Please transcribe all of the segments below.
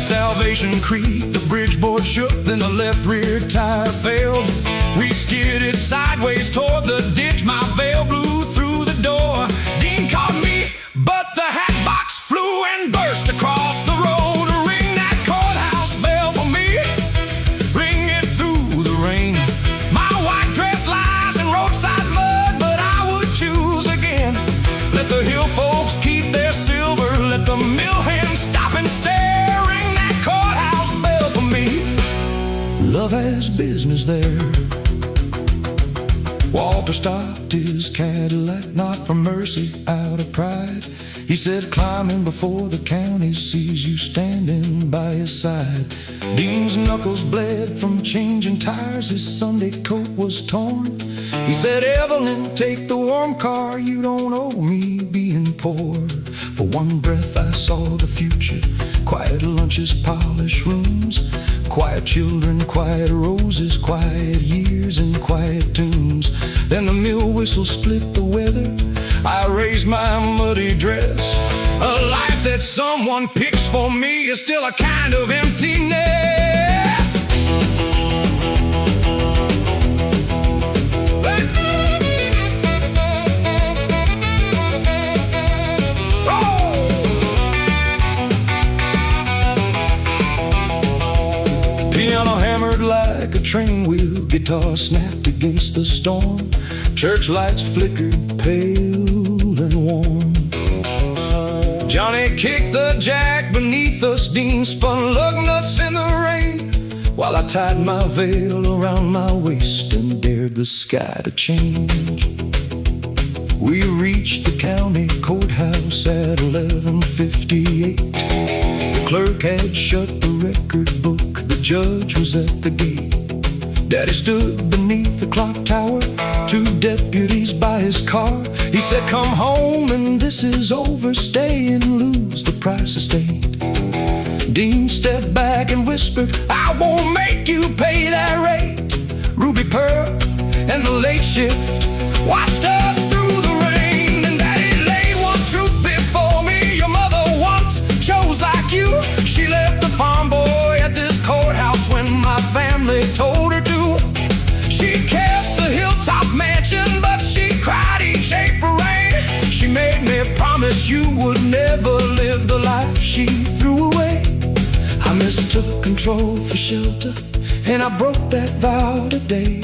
Salvation Creek, the bridge board shook, then the left rear tire failed. We skidded sideways toward the ditch, my veil blew through the door. Dean caught me, but the hat box flew and burst across the road. Ring that courthouse bell for me, ring it through the rain. My white dress lies in roadside mud, but I would choose again. Let the hill folks keep their silver, let the mill hands stop and stare. Ring that courthouse bell for me. Love has business there. Walter stopped his Cadillac, not for mercy, out of pride. He said, climb in before the county sees you standing by his side. Dean's knuckles bled from changing tires, his Sunday coat was torn. He said, Evelyn, take the warm car, you don't owe me being poor. For one breath I saw the future, quiet lunches, polished rooms, quiet children, quiet roses, quiet years and quiet tunes. Then the mill whistle split the weather, I raised my muddy dress. A life that someone picks for me is still a kind of emptiness. Piano hammered like a train wheel, guitar snapped against the storm. Church lights flickered pale and warm. Johnny kicked the jack beneath us, Dean spun lug nuts in the rain, while I tied my veil around my waist and dared the sky to change. We reached the county courthouse at 11:58. The clerk had shut the record book, the judge was at the gate. Daddy stood beneath the clock tower, two deputies by his car. He said, come home and this is over, stay and lose the price of state. Dean stepped back and whispered, I won't make you pay that rate. Ruby Pearl and the late shift watched us through the rain. And Daddy laid one truth before me, your mother once chose like you. She left the farm boy at this courthouse when my family told her to. She kept the hilltop mansion, but she cried each April rain. She made me promise you would never live the life she threw away. I mistook control for shelter, and I broke that vow today.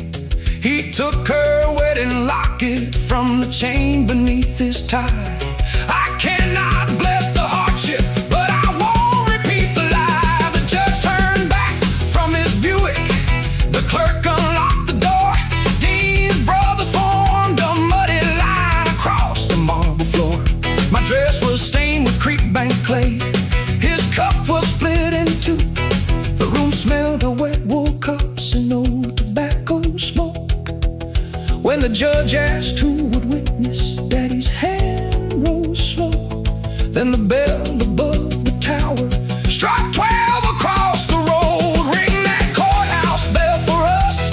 He took her wedding locket from the chain beneath his tie. I cannot bless the hardship, but I won't repeat the lie. The judge turned back from his Buick, the clerk unlocked the door. Dean's brothers formed a muddy line across the marble floor. My dress was stained with creekbank clay, his cup was split in two. The room smelled of wet wool cups and old tobacco smoke. When the judge asked who would witness, Daddy's hand rose slow. Then the bell above the tower struck 12 across the road. Ring that courthouse bell for us,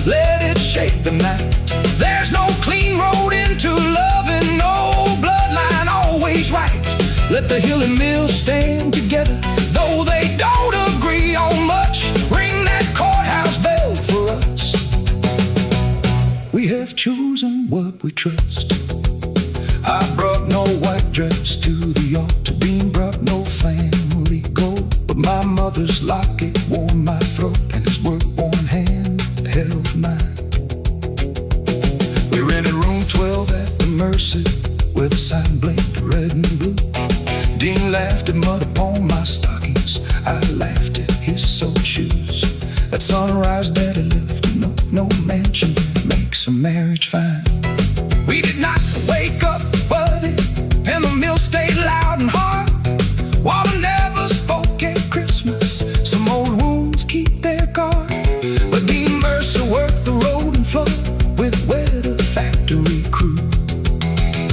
let it shake the night. There's no clean road into love and no bloodline always right. Let the hill and mill stand together, though they don't agree on much. Ring that courthouse bell for us. We have chosen what we trust. I brought no white dress to the altar, Dean brought no family gold, but my mother's locket warmed my throat, and his work-worn hand held mine. We rented room 12 at the Mercy, where the sign blinked red and blue. Dean laughed at mud upon my stockings, I laughed at his soaked shoes. At sunrise, Daddy left a note, no mansion makes a marriage fine. We did not wake up worthy, and the mill stayed loud and hard. Water never spoke at Christmas, some old wounds keep their guard. But Dean Mercer worked the road and floor with where the factory crew.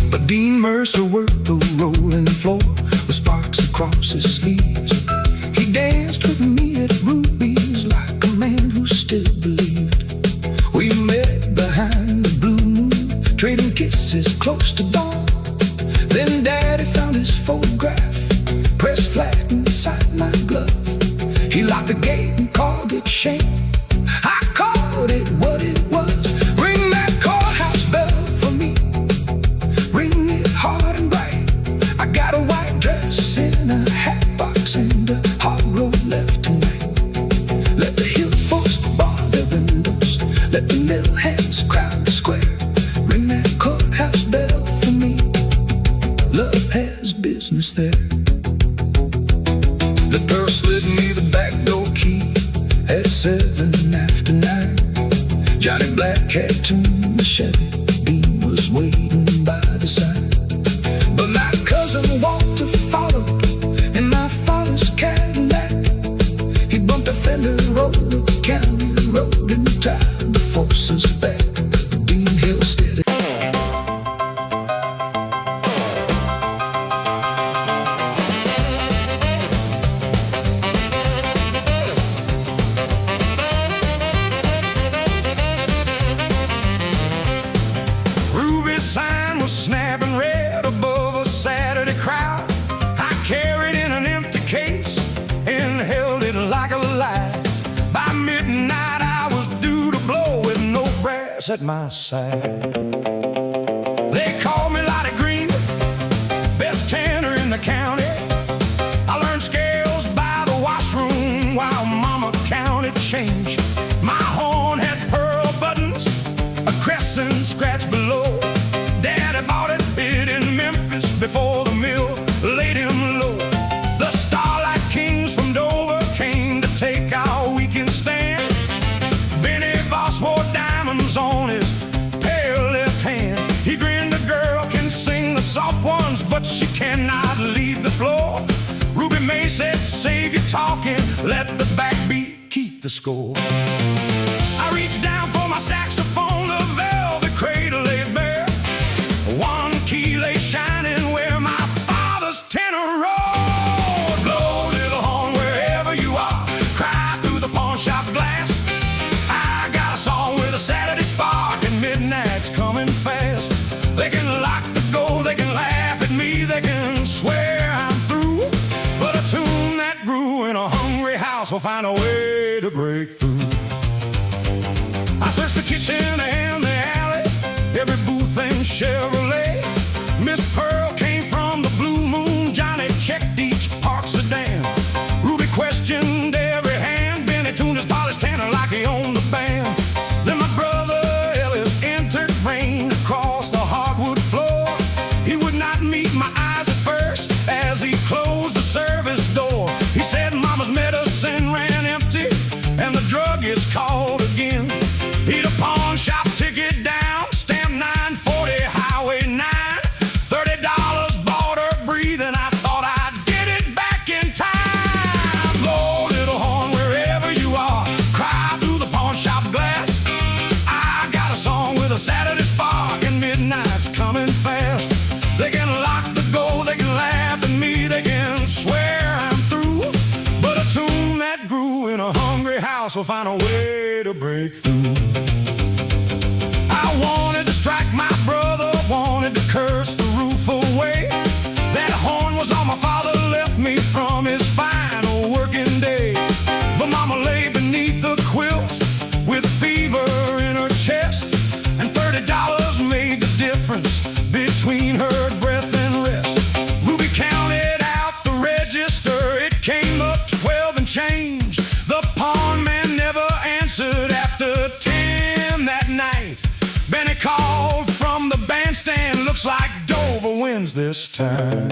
But Dean Mercer worked the rolling floor with sparks across chain. I called it what it was. Ring that courthouse bell for me. Ring it hard and bright. I got a white dress in a hat box and a hard road left tonight. Let the hill folks bar their windows. Let the mill hands crowd the square. Ring that courthouse bell for me. Love has business there. The girl slid me the back door key at 7 after 9. Johnny Black had tuned the Chevy. Beam was waiting by the side. But my cousin Walter followed in my father's Cadillac. He bumped a fender road up county road and tied the forces back. Beam Hill steady. Sign was snapping red above a Saturday crowd. I carried in an empty case and held it like a light. By midnight I was due to blow with no brass at my side. They called me Lottie Green, best tenor in the county. I learned scales by the washroom while Mama counted change. My horn had pearl buttons, a crescent scratch below. Daddy bought it bid in Memphis before the mill laid him low. The Starlight Kings from Dover came to take our weekend stand. Benny Voss wore diamonds on his pale left hand. He grinned, the girl can sing the soft ones, but she cannot leave the floor. Ruby May said, save your talking, let the backbeat keep the score. I reached down for my saxophone, the velvet cradle lay bare. One key lay shining where my father's tenor rolled. Blow, little horn, wherever you are. Cry through the pawn shop glass. I got a song with a Saturday spark, and midnight's coming fast. They can lock the door, they can laugh at me, they can swear I'm through, but a tune that grew in a hungry house will find a way to break through. I searched the kitchen and the alley, every booth and Chevrolet. Miss Pearl came from the Blue Moon. Johnny checked each park sedan. Ruby questioned every hand. Benny tuned his polished tenor like he owned the band. Then my brother Ellis entered, rain across the hardwood floor. He would not meet my eyes at first as he closed the service door. He said Mama's medicine ran empty and the druggist called again. He'd a pawn shop ticket down, stamp 940 Highway 9. $30 bought her breathing. I thought I'd get it back in time. Blow, little horn, wherever you are. Cry through the pawn shop glass. I got a song with a Saturday spark, and midnight's coming fast. They can lock the door, they can laugh at me, they can swear I'm through, but a tune that grew in a hungry house will find a way to break through. I wanted to strike my brother, wanted to curse the roof away. That horn was all my father left me from his final working day. But Mama lay beneath the quilt with fever in her chest, and $30 made the difference between her breath and rest. Ruby counted out the register, it came up 12 and change. The pawn man never answered after 10 that night. Benny called from the bandstand, looks like Dover wins this time.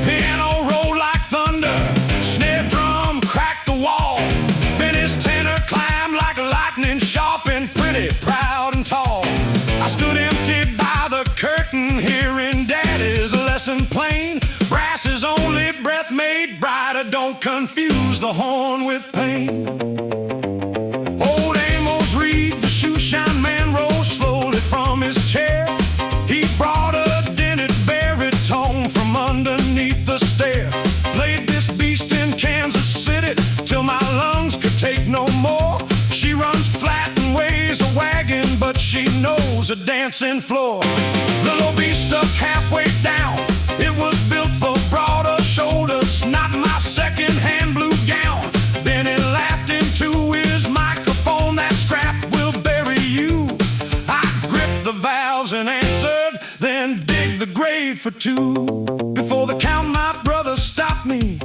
Piano rolled like thunder, snare drum cracked the wall. Benny's tenor climbed like lightning, sharp and pretty, proud and tall. I stood empty by the curtain, hearing Daddy's lesson plain. Brass's only breath made brighter, don't confuse the horn with pain. Old Amos Reed, the shoe shine man, rose slowly from his chair. He brought a dented baritone from underneath the stair. Played this beast in Kansas City till my lungs a dancing floor. The low beat stuck halfway down. It was built for broader shoulders, not my second-hand blue gown. Then he laughed into his microphone. That scrap will bury you. I gripped the valves and answered, then dig the grave for two. Before the count, my brother stopped me.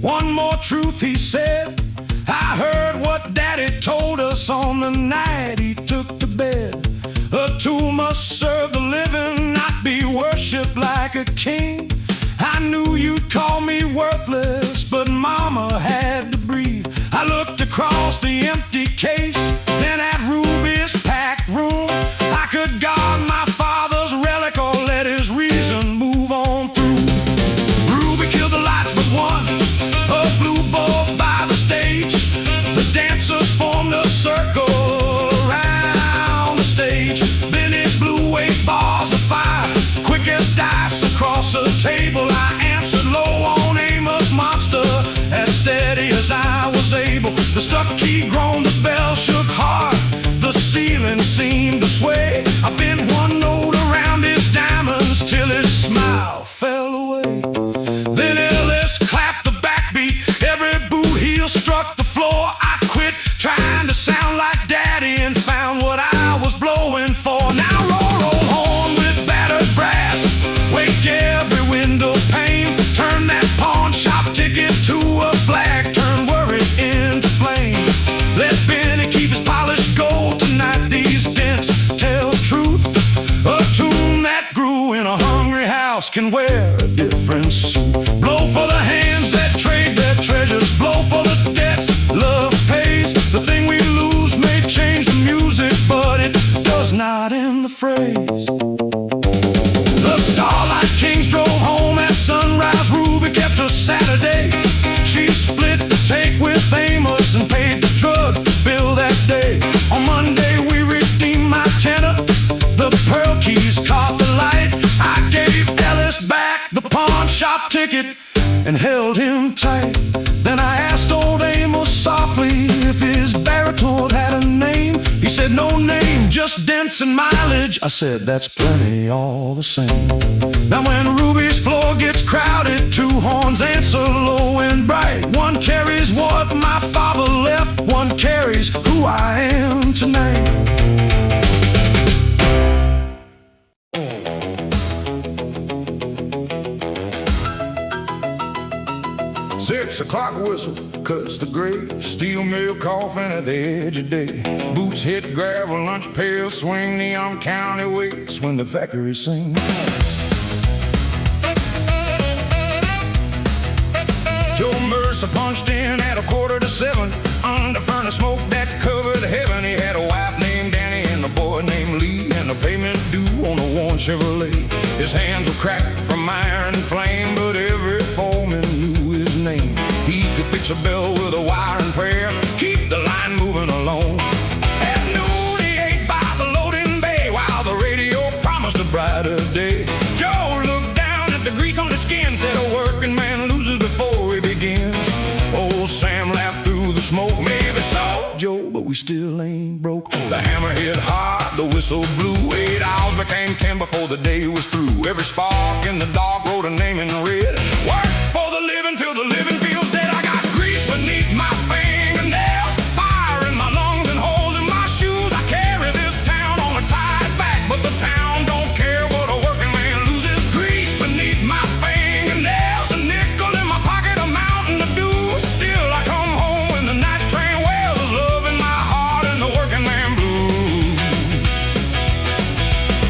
One more truth, he said. I heard what Daddy told us on the night he took to bed. A tool must serve the living, not be worshipped like a king. I knew you'd call me worthless, but Mama had to breathe. I looked across the empty case, then at Ruby's packed room. I could guard my father's relic or let his reason move on through. Ruby killed the lights but one, a blue bulb by the stage. The dancers formed a circle around the stage. Then it blew away bars of fire, quick as dice across the table. I answered low on Amos Monster, as steady as I was able. The stuck key groaned, the bell shook hard, the ceiling seemed to sway. I bent one note around his diamonds till his smile fell away. Then Ellis clapped the backbeat, every boot heel struck the floor. I quit trying to sound like Daddy and found what I was blowing for. Now roll horn with battered brass, wake every window pane. Turn that pawn shop ticket to a flag, turn worry into flame. Let Benny keep his polished gold tonight. These dents tell truth. A tune that grew in a hungry house can wear a different suit. Blow for the hands that trade their treasures, blow for the debts love pays. The thing we lose may change the music, but it does not end the phrase. The Starlight Kings drove home at sunrise. Ruby kept her Saturday. She split the take with Amos and paid the drug bill that day. On Monday we redeemed my tenor. The pearl keys caught the light. I gave Ellis back the pawn shop ticket and held him tight. Then I asked old Amos softly if his baritone had a name. He said no name, just dents and mileage. I said that's plenty all the same. Now when Ruby's floor gets crowded, two horns answer low and bright. One carries what my father left, one carries who I am tonight. 6 o'clock whistle cuts the gray. Steel mill coffin at the edge of day. Boots hit gravel, lunch pail swing. Neon County wakes when the factory sings. Joe Mercer punched in at 6:45. Under furnace smoke that covered heaven. He had a wife named Danny and a boy named Lee, and a payment due on a worn Chevrolet. His hands were cracked from iron flame, but every foreman knew his name. He could fix a bell with a wire and prayer, keep the line moving along. At noon he ate by the loading bay, while the radio promised a brighter day. Joe looked down at the grease on his skin, said a working man loses before he begins. Old Sam laughed through the smoke, maybe so, Joe, but we still ain't broke. The hammer hit hard, the whistle blew. 8 hours became 10 before the day was through. Every spark in the dark wrote a name in red. Work for the living till the living feels dead. I got grease beneath my fingernails, fire in my lungs and holes in my shoes. I carry this town on a tied back, but the town don't care what a working man loses. Grease beneath my fingernails, a nickel in my pocket, a mountain of dues. Still I come home when the night train wails. There's love in my heart and the working man blues.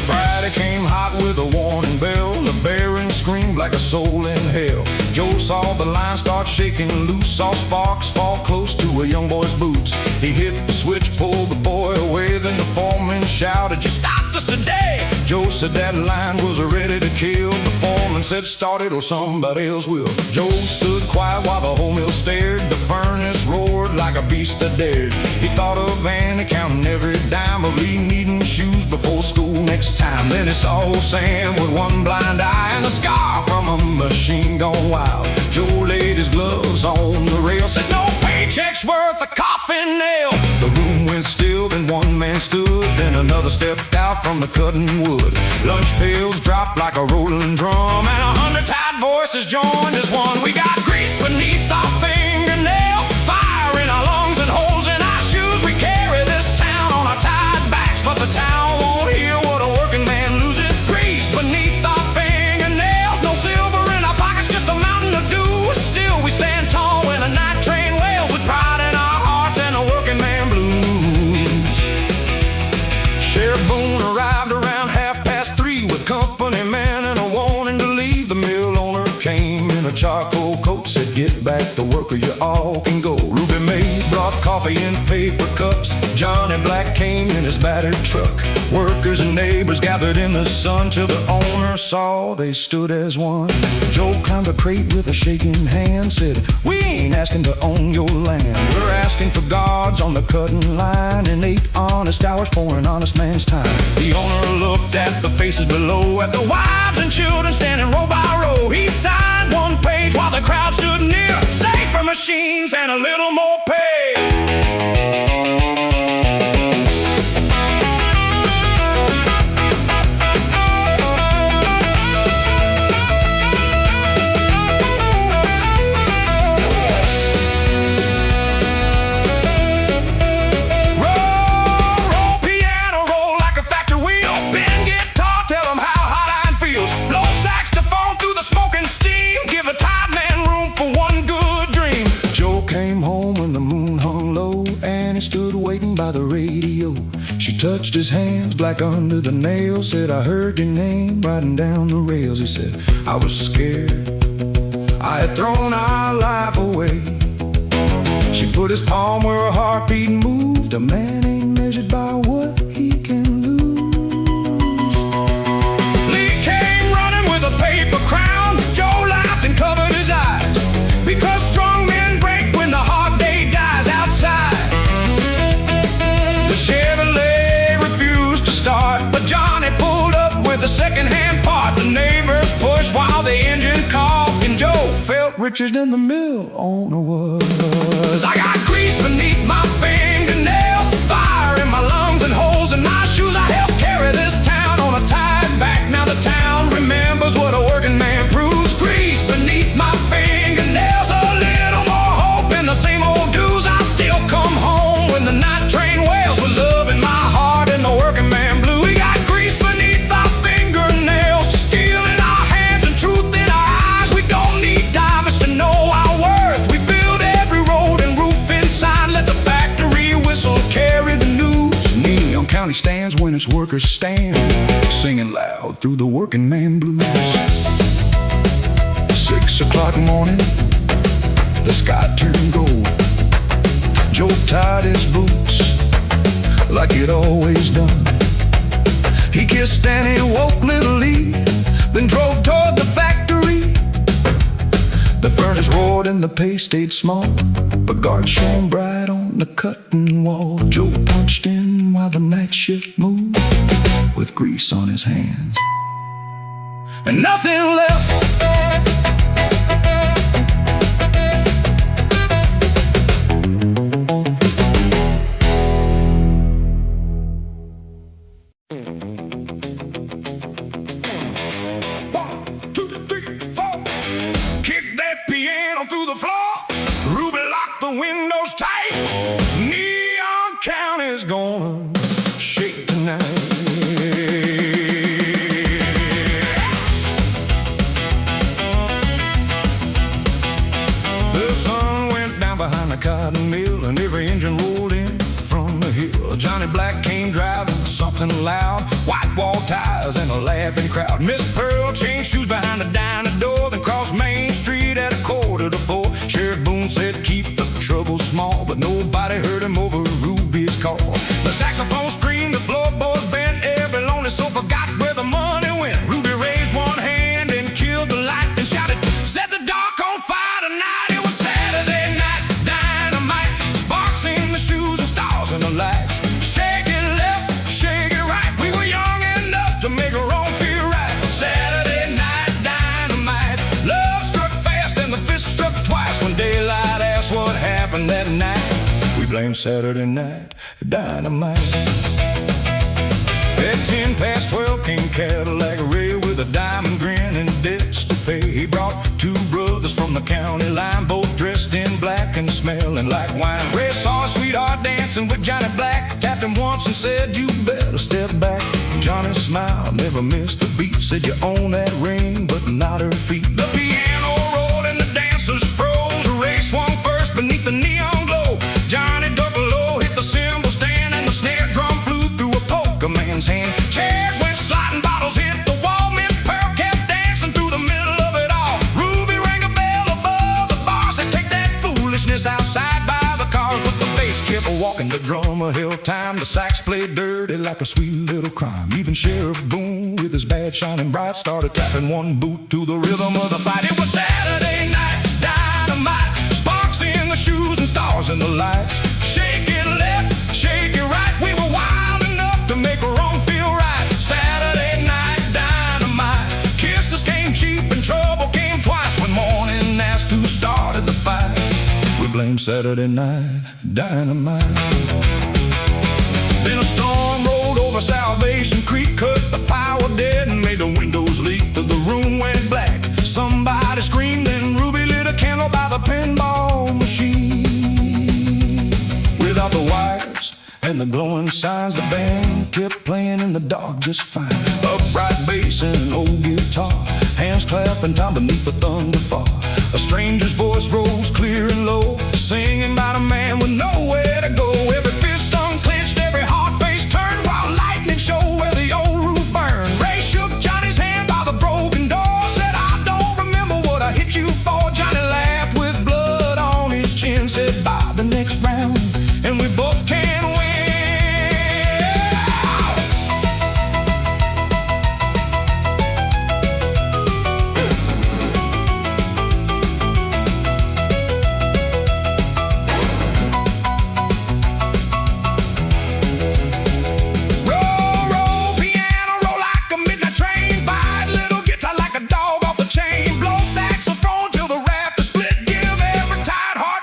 Friday came hot with a warning bell. The bearing screamed like a soul in hell. Joe saw the line start shaking loose, saw sparks fall close to a young boy's boots. He hit the switch, pulled the boy away, then the foreman shouted, "You stopped us today!" Joe said that line was ready to kill. The foreman said, "Start it or somebody else will." Joe stood quiet while the whole mill stared. The furnace roared like a beast that dared. He thought of Annie counting every dime, of Lee needing shoes before school next time. Then he saw old Sam with one blind eye and a scar from a machine gone wild. Joe laid his gloves on the rail, said, "No paycheck's worth a coffin nail." The room went still, then one man stood, then another brother stepped out from the cutting wood. Lunch pails dropped like a rolling drum, and 100 tired voices joined as one. We got grease beneath our fingernails, fire in our lungs and holes in our shoes. We carry this town on our tired backs, but the town won't hear what a working man loses. Grease beneath our fingernails, no silver in our pockets, just a mountain of dew. Still we stand tall when the night train wails, with pride in our hearts and the working man blues. Sheriff Boone arrived around 3:30 with company man and a warning to leave. The mill owner came in a charcoal coat, said, "Get back to work or you all can go." Ruby Mae brought coffee in paper cups. Johnny Black came in his battered truck. Workers and neighbors gathered in the sun till the owner saw they stood as one. Joe climbed a crate with a shaking hand, said, "We ain't asking to own your land. We're asking for guards on the cutting line and 8 honest hours for an honest man's time." The owner looked at the faces below, at the wives and children standing row by row. He signed one page while the crowd stood near. Safer machines and a little more pay. By the radio, she touched his hands black under the nails, said, "I heard your name riding down the rails." He said, "I was scared, I had thrown our life away." She put his palm where her heartbeat moved. A man ain't measured by what he can lose. Lee came running with a paper crown. Joe laughed and covered his eyes, because strong men break when the hard day dies outside. Chevrolet refused to start, but Johnny pulled up with a second-hand part. The neighbors pushed while the engine coughed, and Joe felt richer than the mill owner was. I got grease beneath my fingernails, fire in my lungs and holes in my shoes. I helped carry this town on a tired back. Now the town remembers what a working man proves. Grease beneath my fingernails, a little more hope in the same old dues. I still come home when the night train wails, with love in my heart and the working man blue. We got grease beneath our fingernails, steel in our hands and truth in our eyes. We don't need diamonds to know our worth. We build every road and roof inside. Let the factory whistle carry the news. Neon County stands when its workers stand, singing loud through the working man blues. 6 o'clock morning, the sky turned gold. Joe tied his boots like he'd always done. He kissed and he woke little Lee, then drove toward the factory. The furnace roared and the pay stayed small, but guards shone bright on the cutting wall. Joe punched in while the night shift moved, with grease on his hands and nothing left. Windows tight, Neon County's gonna shake tonight. The sun went down behind the cotton mill, and every engine rolled in from the hill. Johnny Black came driving something loud, white wall tires and a laughing crowd. Miss Pearl changed shoes behind the diner door, then crossed Main Street at 3:45. Sheriff Boone said, "Keep the trouble small," but nobody heard him over Ruby's call. The saxophone screamed, the floorboards bent, every lonely soul forgot where the money went. Ruby raised one hand and killed the light, and shouted, "Set the dark on fire tonight." It was Saturday night dynamite, sparks in the shoes and stars in the lights. Shake it left, shake it right, we were young enough to make a wrong feel right. Saturday night dynamite, love struck fast and the fist struck twice. When daylight asked what happened that night, we blame Saturday night dynamite. At 10 past 12 came Cadillac Ray with a diamond grin and debts to pay. He brought two brothers from the county line, both dressed in black and smelling like wine. Ray saw a sweetheart dancing with Johnny Black, tapped him once and said, "You better step back." Johnny smiled, never missed a beat, said, "You own that ring, but not her feet." The piano rolled and the dancers froze. Ray swung first beneath the neon glow. Johnny ducked low, hit the cymbal stand, and the snare drum flew through a polka man's hand. Chairs went sliding, bottles hit the wall. Miss Pearl kept dancing through the middle of it all. Ruby rang a bell above the bar, said, "Take that foolishness outside by the cars." But the bass kept walking, the drummer held time. The sax played dirty like a sweet little crime. Even Sheriff Boone, with his badge shining bright, started tapping one boot to the rhythm of the fight. It was Saturday night dynamite, sparks in the shoes and stars in the lights. Shake it left, shake it right. We were wild enough to make wrong feel right. Saturday night dynamite, kisses came cheap and trouble came twice. When morning asked who started the fight, we blame Saturday night dynamite. Then a storm rolled over Salvation Creek, cut the power dead and made the windows leak. The room went black, somebody screamed, and Ruby lit a candle by the pinball machine. Without the wires and the glowing signs, the band kept playing in the dark just fine. Upright bass and an old guitar, hands clapping time beneath the thunderfall. A stranger's voice rose clear and low, singing about a man with nowhere to go. Every fist unclenched, every heart face turned, while lightning showed where the old roof burned. Ray shook Johnny's hand by the broken door, said, "I don't remember what I hit you for." Johnny laughed with blood on his chin, said, "By the next round, and we both can win."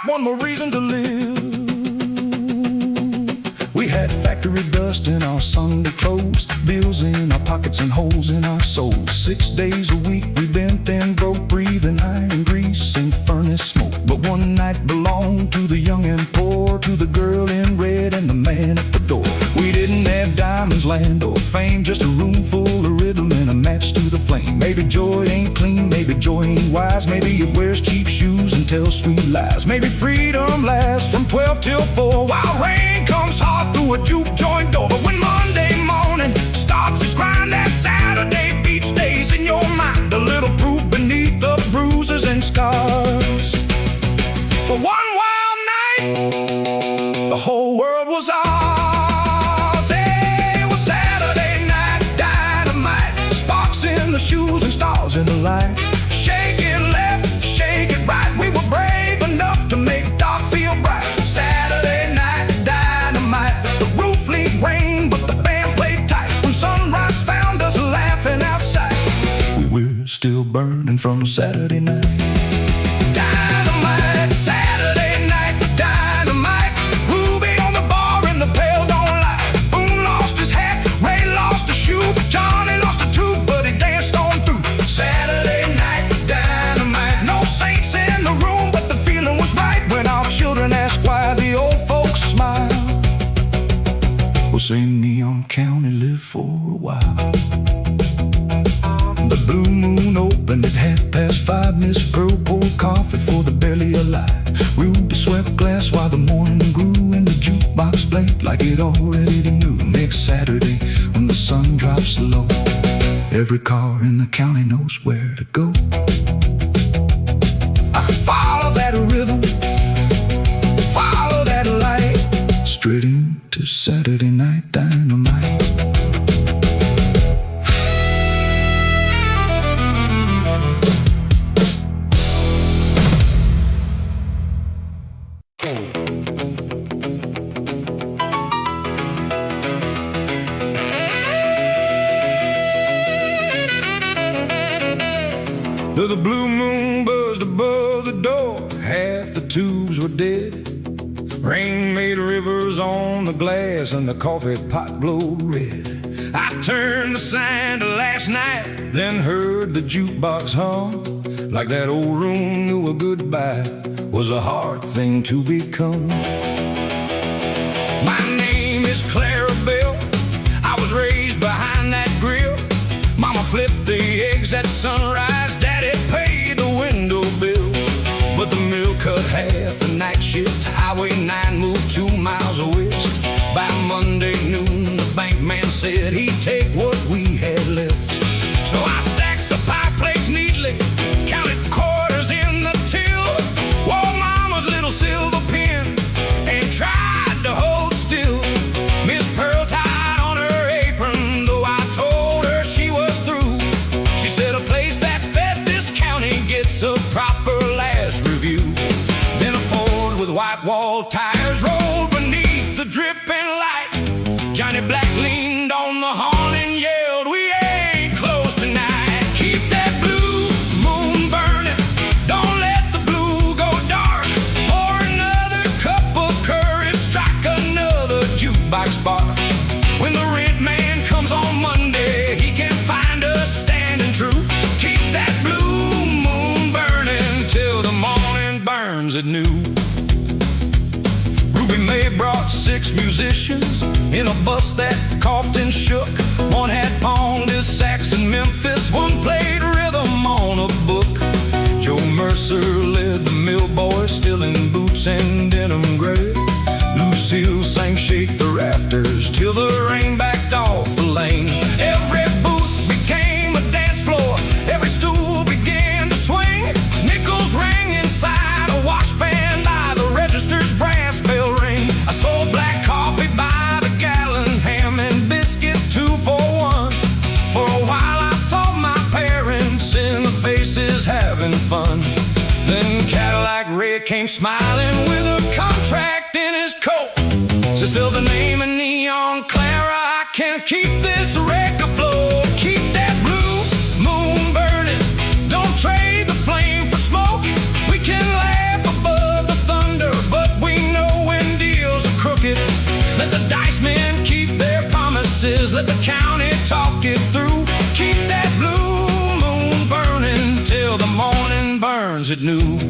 One more reason to live. We had factory dust in our Sunday clothes, bills in our pockets and holes in our souls. 6 days a week we bent and broke, breathing iron grease and furnace smoke. But one night belonged to the young and poor, to the girl in red and the man at the door. We didn't have diamonds, land, or fame, just a room full of rhythm and a match to the flame. Maybe joy ain't clean, maybe joy ain't wise, maybe it wears cheap shoes and tells sweet lies. Maybe freedom lasts from 12 till 4, while rain comes hard through a juke joint door. But when Monday morning starts its grind, that Saturday beat stays in your mind, a little proof beneath the bruises and scars. For one wild night, the whole world was ours. It was Saturday night dynamite, sparks in the shoes and stars in the lights. Shake it left, shake it right. We were brave enough to make dark feel bright. Saturday night dynamite, the roof leaked rain, but the band played tight. When sunrise found us laughing outside, we were still burning from Saturday night dynamite. Saturday night dynamite, Ruby on the bar in the pale don't light. Boone lost his hat, Ray lost a shoe, Johnny lost a tooth, but he danced on through. Saturday night dynamite, no saints in the room, but the feeling was right. When our children asked why the old folks smile, we'll say Neon County lived for a while. The blue moon opened at 5:30. Miss Pearl poured coffee for the barely alive. Ruby swept glass while the morning grew, and the jukebox blinked like it already knew. Next Saturday, when the sun drops low, every car in the county knows where to go. I follow that rhythm, follow that light, straight into Saturday night dynamite. Though the blue moon buzzed above the door, half the tubes were dead. Rain made rivers on the glass and the coffee pot glowed red. I turned the sign to last night, then heard the jukebox hum, like that old room knew a goodbye was a hard thing to become. My name is Clarabelle. I was raised behind that grill. Mama flipped the eggs at sunrise. Daddy paid the window bill. But the mill cut half the night shift. Highway 9 moved 2 miles west. By Monday noon, the bank man said he'd take what we had left. So I stacked the pie plates neatly, counted quarters in the till, wore Mama's little silver pin, and tried to hold still. Miss Pearl tied on her apron, though I told her she was through. She said a place that fed this county gets a proper last review. Then a Ford with white-walled tires rolled beneath the dripping light. Johnny Black leaned on the horn and yelled, "We ain't closed tonight." Keep that blue moon burning, don't let the blue go dark. Pour another cup of courage, strike another jukebox bar. When the rent man comes on Monday, he can find us standing true. Keep that blue moon burning till the morning burns at noon. They brought 6 musicians in a bus that coughed and shook. One had pawned his sax in Memphis, one played rhythm on a book. Joe Mercer led the mill boys, still in boots and denim gray. Lucille sang "Shake the Rafters" till the rain backed off the lane. Every booth became a dance floor, every stool began to swing. Nickels rang inside a washpan by the register's brass bell ring. I sold black coffee by the gallon, ham and biscuits 2 for 1. For a while I saw my parents in the faces having fun. Then Cadillac Ray came smiling with a contract in his coat. So still the name of Neon Clara, I can't keep this wreck afloat. Keep that blue moon burning, don't trade the flame for smoke. We can laugh above the thunder, but we know when deals are crooked. Let the dice men keep their promises, let the county talk it through. Keep that blue moon burning till the morning burns at noon.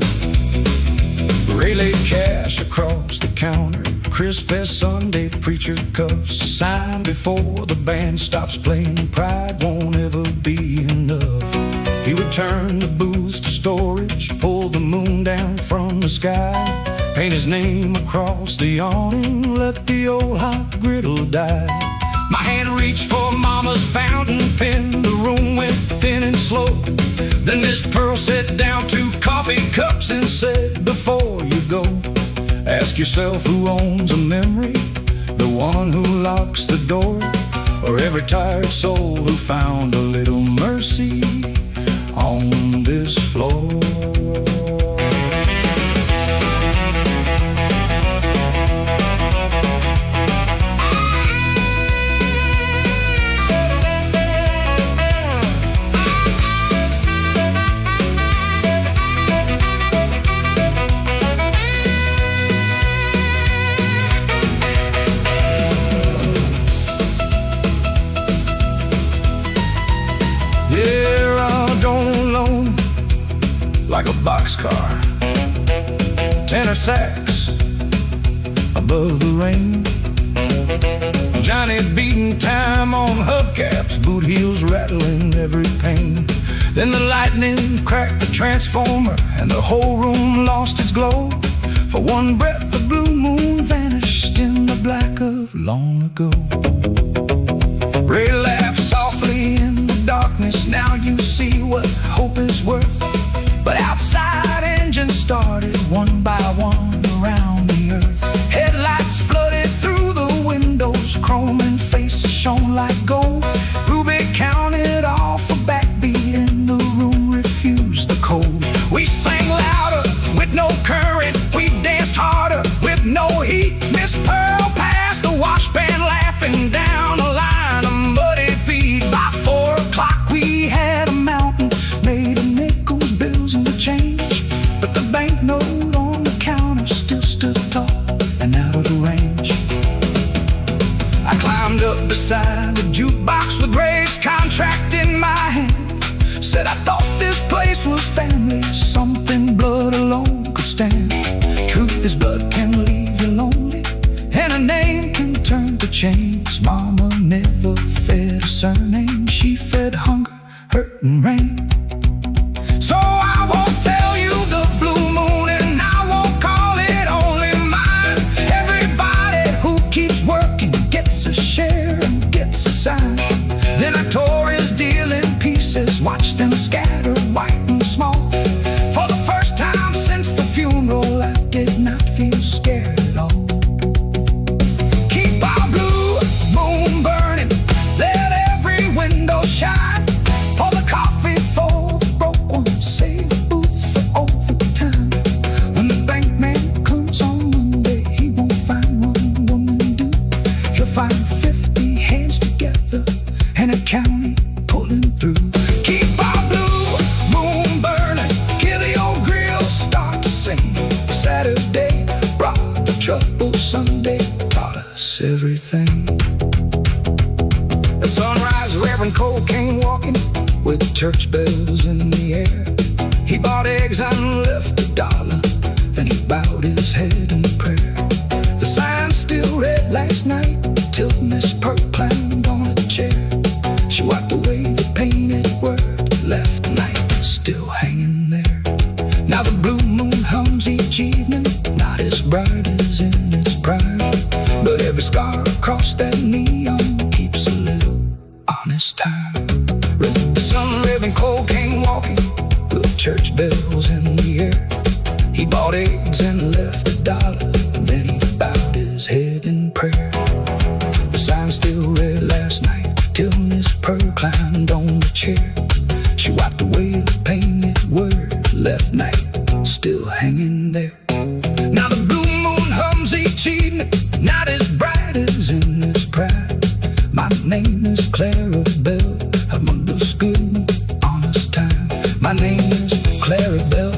Ray laid cash across the counter, crisp as Sunday preacher cuffs. Sign before the band stops playing, pride won't ever be enough. He would turn the booths to storage, pull the moon down from the sky, paint his name across the awning, let the old hot griddle die. My hand reached for Mama's fountain pen, the room went thin and slow. Then Miss Pearl set down 2 coffee cups and said, "Before you go, ask yourself who owns a memory, the one who locks the door, or every tired soul who found a little mercy on this floor." Like a boxcar, tenor sax above the rain. Johnny beating time on hubcaps, boot heels rattling every pane. Then the lightning cracked the transformer and the whole room lost its glow. For one breath the blue moon vanished in the black of long ago. Ray laughed softly in the darkness, now you see what hope is worth. But outside engines started one by one around the earth. Headlights flooded through the windows, chrome and faces shone like gold. Ruby counted off a backbeat and the room refused the cold. We sang louder with no current, we danced harder with no heat. Miss Pearl passed the washpan laughing down a line of muddy feet. By 4 o'clock we had a mountain made of nickels, bills and the change. But the banknote on the counter still stood tall and out of the range. I climbed up beside the jukebox understand. Truth is blood can leave you lonely, and a name can turn to chains. Mama never fed a surname, she fed hunger, hurt and rain. So I won't sell you the blue moon, and I won't call it only mine. Everybody who keeps working gets a share and gets a sign. Then I tore his deal in pieces, watched them scatter white and small. For the first time since the funeral, I did not feel scared at all. Keep our blue moon burning, let every window shine. Pour the coffee for the broke ones, save a booth for overtime. When the bank man comes on Monday, he won't find one woman do. He'll find 50 hands together and a county pulling through. Keep our blue moon burning, hear the old grill start to sing. Saturday brought the trouble, Sunday taught us everything. At sunrise, Reverend Cole came walking with church bells in the air. He bought eggs and left $1, then he bowed his head in prayer. The sign still read last night till Miss Pearl climbed on a chair. She wiped away the painted word, left night still hanging there. Now the blue moon hums each evening, not as bright as in its prime, but every scar across that neon keeps a little honest time. The sun, Reverend Cole came walking with church bells in the air. He bought eggs and left $1, then he bowed his head in prayer. The sign still read last night till Miss Pearl climbed on the chair. She wiped away the painted word, left night still hanging there. Now the blue moon hums each evening, not as bright as in its pride. My name is Clarabelle, among those good, honest time. My name is Clarabelle,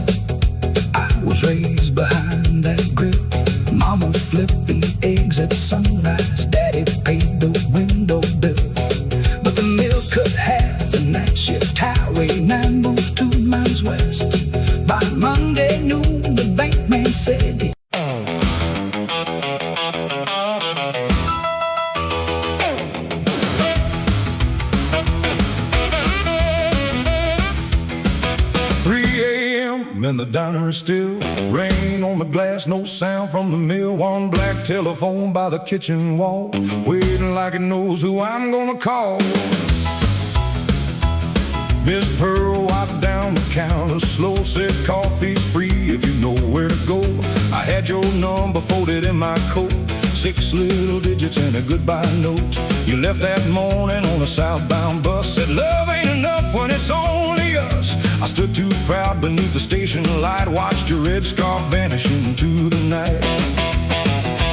I was raised behind that grill. Mama flipped the eggs at sunrise, Daddy paid the window bill. But the mill cut half the night shift, Highway 9 moves 2 miles west. By Monday noon, the bank man said he 3 a.m. and the diner is still. Rain on the glass, no sound from the mill. One black telephone by the kitchen wall, waiting like it knows who I'm gonna call. Miss Pearl wiped down the counter slow, said coffee's free if you know where to go. I had your number folded in my coat, 6 little digits and a goodbye note. You left that morning on a southbound bus, said love ain't enough when it's only us. I stood too proud beneath the station light, watched your red scarf vanish into the night.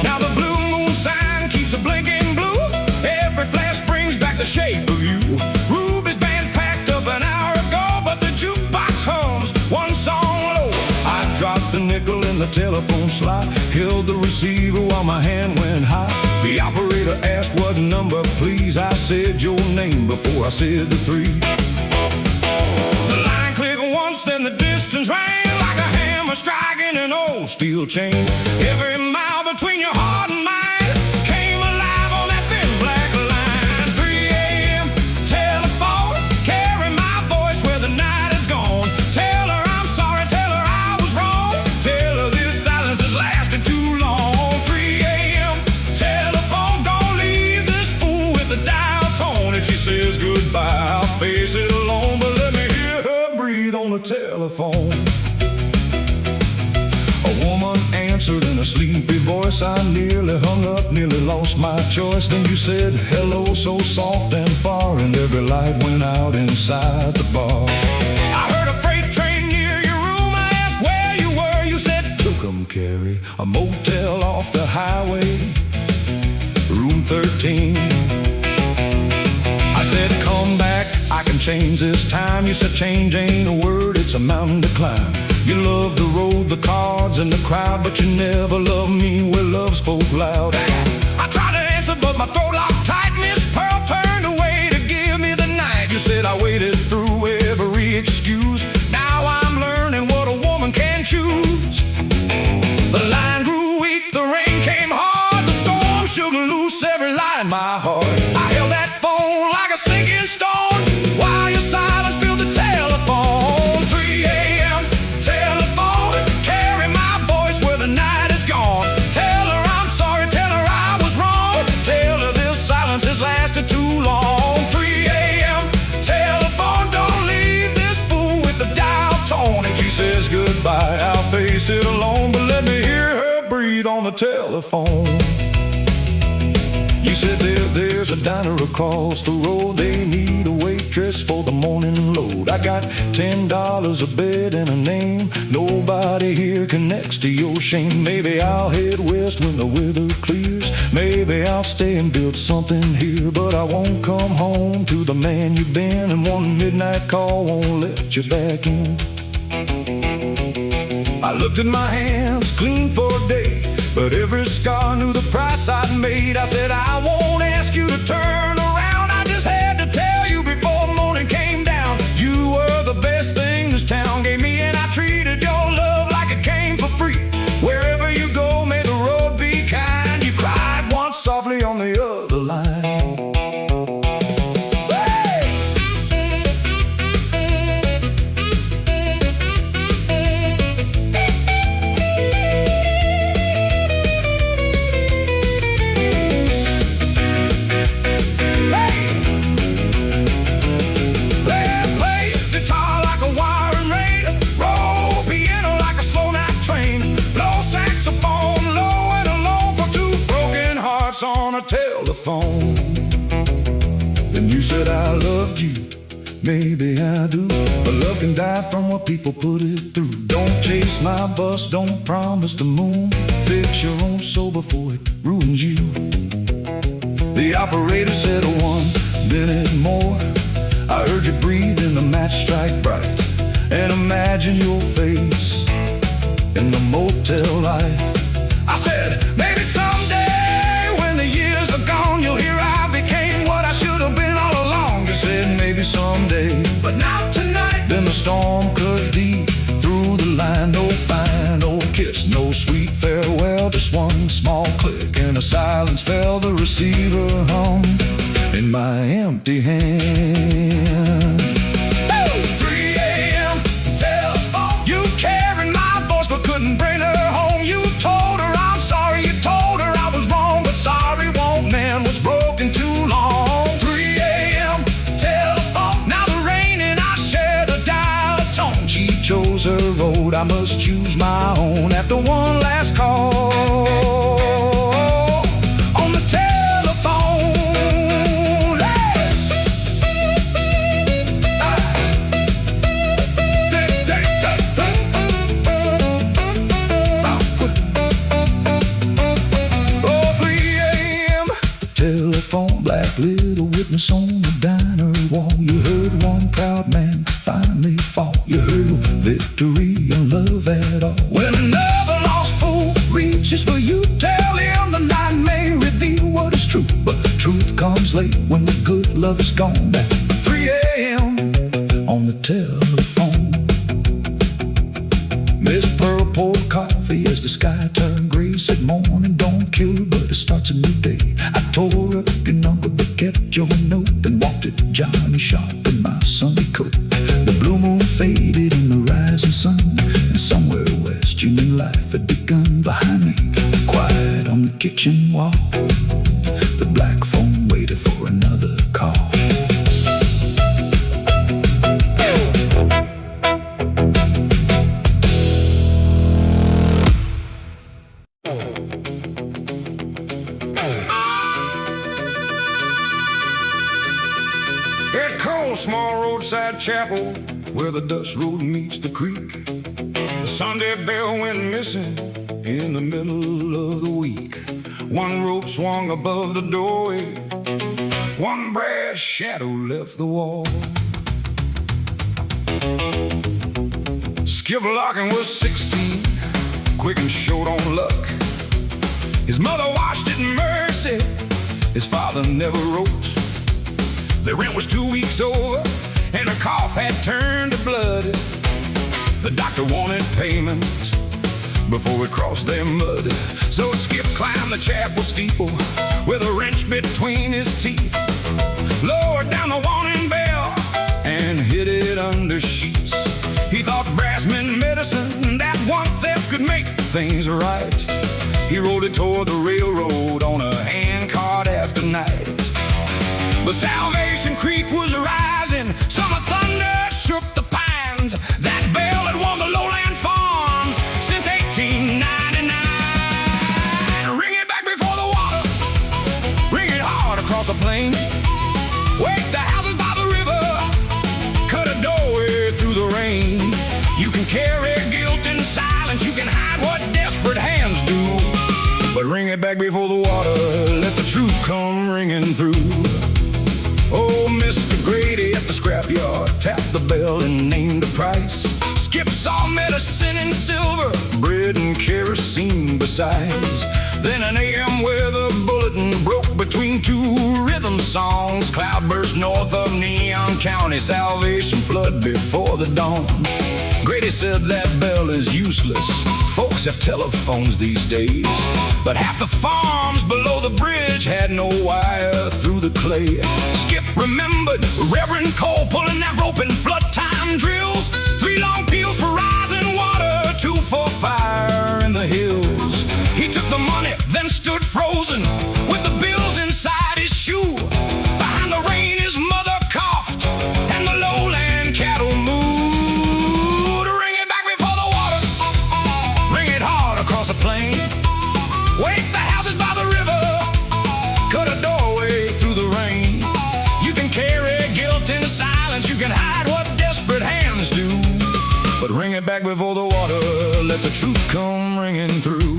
Now the blue moon sign keeps a blinking blue, every flash brings back the shape of you. Ruby's band packed up an hour ago, but the jukebox hums one song low. I dropped the nickel in the telephone slot, held the receiver while my hand went high. The operator asked what number please, I said your name before I said the 3. The line clicked once, then the distance rang like a hammer striking an old steel chain. Every mile between your heart and mine came alive on that thin black line. 3 a.m. telephone, carry my voice where the night is gone. Tell her I'm sorry, tell her I was wrong, tell her this silence has lasted too long. 3 a.m. telephone, don't leave this fool with the dial tone. If she says goodbye, I'll face it alone, but let me hear her breathe on the telephone. A woman answered in a sleepy voice. I nearly hung up, nearly lost my choice. Then you said hello so soft and far, and every light went out inside the bar. I heard a freight train near your room. I asked where you were. You said Tucumcari, a motel off the highway, room 13. I said come back, I can change this time. You said change ain't a word, it's a mountain to climb. You loved the road, the cards, and the crowd, but you never loved me where love spoke loud. I tried to answer, but my throat locked tight. Miss Pearl turned away to give me the night. You said I waited through every excuse. Now I'm learning what a woman can choose. says goodbye, I'll face it alone, but let me hear her breathe on the telephone. You said there's a diner across the road, they need a waitress for the morning load. I got $10, a bed, and a name. Nobody here connects to your shame. Maybe I'll head west when the weather clears. Maybe I'll stay and build something here, but I won't come home to the man you've been, and one midnight call won't let you back in. I looked at my hands, clean for a day, but every scar knew the price I'd made. I said, I won't ask you to turn around. I just had to tell you before morning came down. You were the best thing this town gave me, and I treated your love like it came for free. Wherever you go, may the road be kind. You cried once softly on the other line. On a telephone. Then you said I loved you, maybe I do, but love can die from what people put it through. Don't chase my bus, don't promise the moon. Fix your own soul before it ruins you. The operator said 1 minute more. I heard you breathe in the match strike bright, and imagine your face in the motel light. I said, maybe someday years are gone, you'll hear I became what I should have been all along. You said maybe someday, but not tonight. Then the storm cut deep through the line. No final kiss, no sweet farewell, just one small click and a silence fell. The receiver hummed in my empty hand. 3 a.m. telephone. You carried my voice but couldn't bring her home. You told her I'm sorry, you told her I was wrong, but sorry man was broken too long. 3 a.m. telephone. Now the rain and I share the dial tone. She chose her road, I must choose my own. After one last call on the telephone, hey! Telephone, black little witness on the diner wall. You heard one proud man finally fall. You heard victory and love at all. When another lost fool reaches for you, tell him the night may reveal what is true, but truth comes late when the good love is gone. At 3 a.m. on the telephone, Miss Pearl poured coffee as the sky turned gray. Said morning don't kill her, but it starts a new day. I tore up your number but kept your note, and walked it Johnny shop in my Sunday coat. The blue moon faded in the rising sun, and somewhere west you knew life had begun. Behind me, quiet on the kitchen wall, the black phone waited for another call. Small roadside chapel where the dust road meets the creek. The Sunday bell went missing in the middle of the week. One rope swung above the doorway, one brass shadow left the wall. Skip Larkin was 16, quick and short on luck. His mother washed it in mercy, his father never wrote. The rent was 2 weeks over, and the cough had turned to blood. The doctor wanted payment before we crossed their mud. So Skip climbed the chapel steeple with a wrench between his teeth, lowered down the warning bell and hid it under sheets. He thought brass meant medicine, that one theft could make things right. He rode it toward the railroad on a handcart after night. But Salvation Creek was rising, summer thunder shook the pines. That bell had won the lowland guilt in silence, you can hide what desperate hands do. But ring it back before the water, let the truth come ringing through. Oh, Mr. Grady at the scrapyard tapped the bell and named a price. Skip saw medicine in silver, bread and kerosene besides. Then an AM weather bulletin broke between two rhythm songs. Cloudburst north of Neon County, salvation flood before the dawn. Grady said that bell is useless, folks have telephones these days. But half the farms below the bridge had no wire through the clay. Skip remembered Reverend Cole pulling that rope in flood time drills. 3 long peels for rising water, 2 for fire in the hills. He took the money, then stood frozen with the bills inside his shoe. Behind the rain his mother coughed and the lowland cattle mooed. Ring it back before the water, ring it hard across the plain. Wake the houses by the river, cut a doorway through the rain. You can carry guilt in silence, you can hide what desperate hands do. But ring it back before the water, let the truth come ringing through.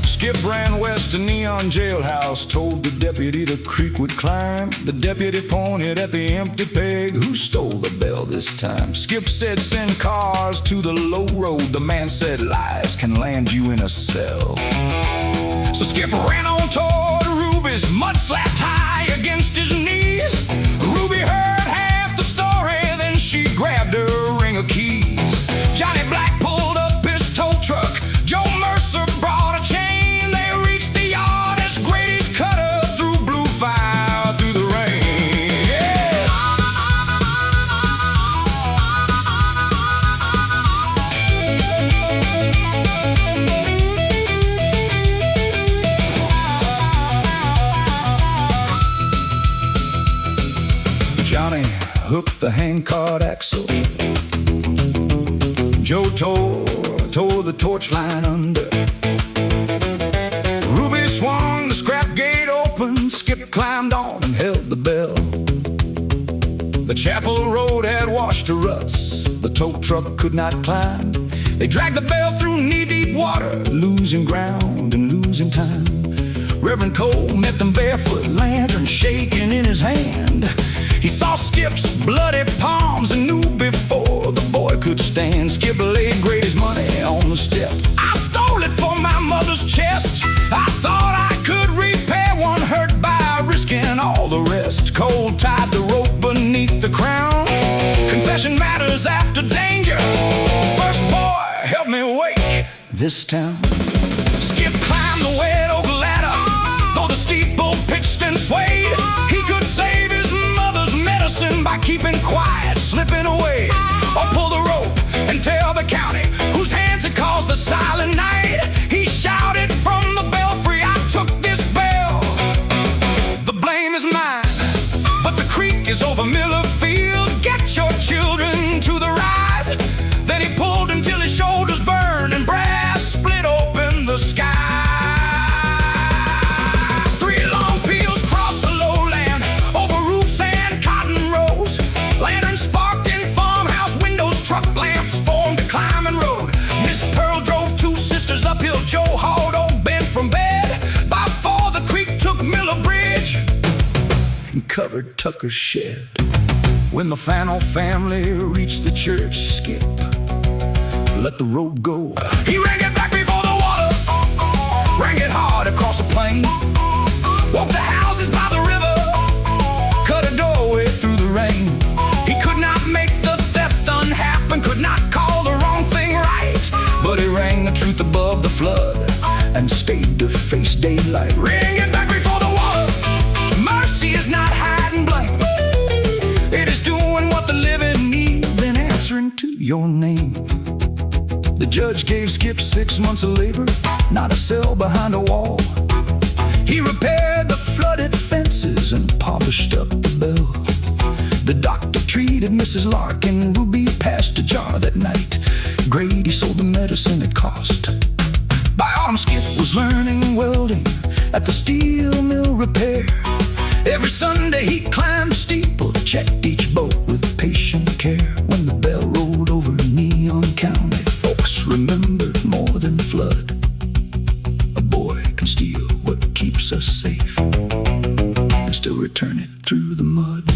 Skip ran west to Neon Jailhouse, told the deputy the creek would climb. The deputy pointed at the empty peg, who stole the bell this time? Skip said send cars to the low road. The man said lies can land you in a cell. So Skip ran on toward Ruby's, mud slapped high against his knees. Ruby heard half the story, then she grabbed her ring of keys. Johnny Black pulled up his tow truck, Joe Mercer brought a chain. They reached the yard as Grady's cutter through blue fire through the rain. Yeah. Johnny hooked the handcart axle, Joe tore the torch line under. Ruby swung the scrap gate open, Skip climbed on and held the bell. The chapel road had washed to ruts, the tow truck could not climb. They dragged the bell through knee-deep water, losing ground and losing time. Reverend Cole met them barefoot, lantern shaking in his hand. He saw Skip's bloody palms and knew before the boy could stand. Skip laid Grady's money on the step. I stole it for my mother's chest. I thought I could repair one hurt by risking all the rest. Cole tied the rope beneath the crown. Confession matters after danger. First boy, help me wake this town. Skip climbed the wet oak ladder, though the steeple pitched and swayed. He could save his mother's medicine by keeping quiet, slipping away, or pull the rope and tell the county whose hands had caused the silent night. He shouted from the belfry, I took this bell, the blame is mine. But the creek is over Miller Field, get your children to the rise. Then he pulled until his shoulders burned and brass split open the sky. Uphill, Joe hauled old Ben from bed. By 4 the creek took Miller Bridge and covered Tucker's shed. When the Fannell family reached the church, Skip let the road go. He rang it back before the water, rang it hard across the plain. Woke the houses by the river, cut a doorway through the rain. He could not make the theft unhappen, could not call the wrong thing right. But he rang the truth above the flood and stayed to face daylight. Ring it back before the water. Mercy is not hiding blame. It is doing what the living need, then answering to your name. The judge gave Skip 6 months of labor, not a cell behind a wall. He repaired the flooded fences and polished up the bell. The doctor treated Mrs. Larkin. Ruby passed a jar that night. Grady sold the medicine it cost. By autumn, Skip was learning welding at the steel mill repair. Every Sunday he climbed the steeple, checked each boat with patient care. When the bell rolled over Neon County, that's remembered more than the flood. A boy can steal what keeps us safe and still return it through the mud.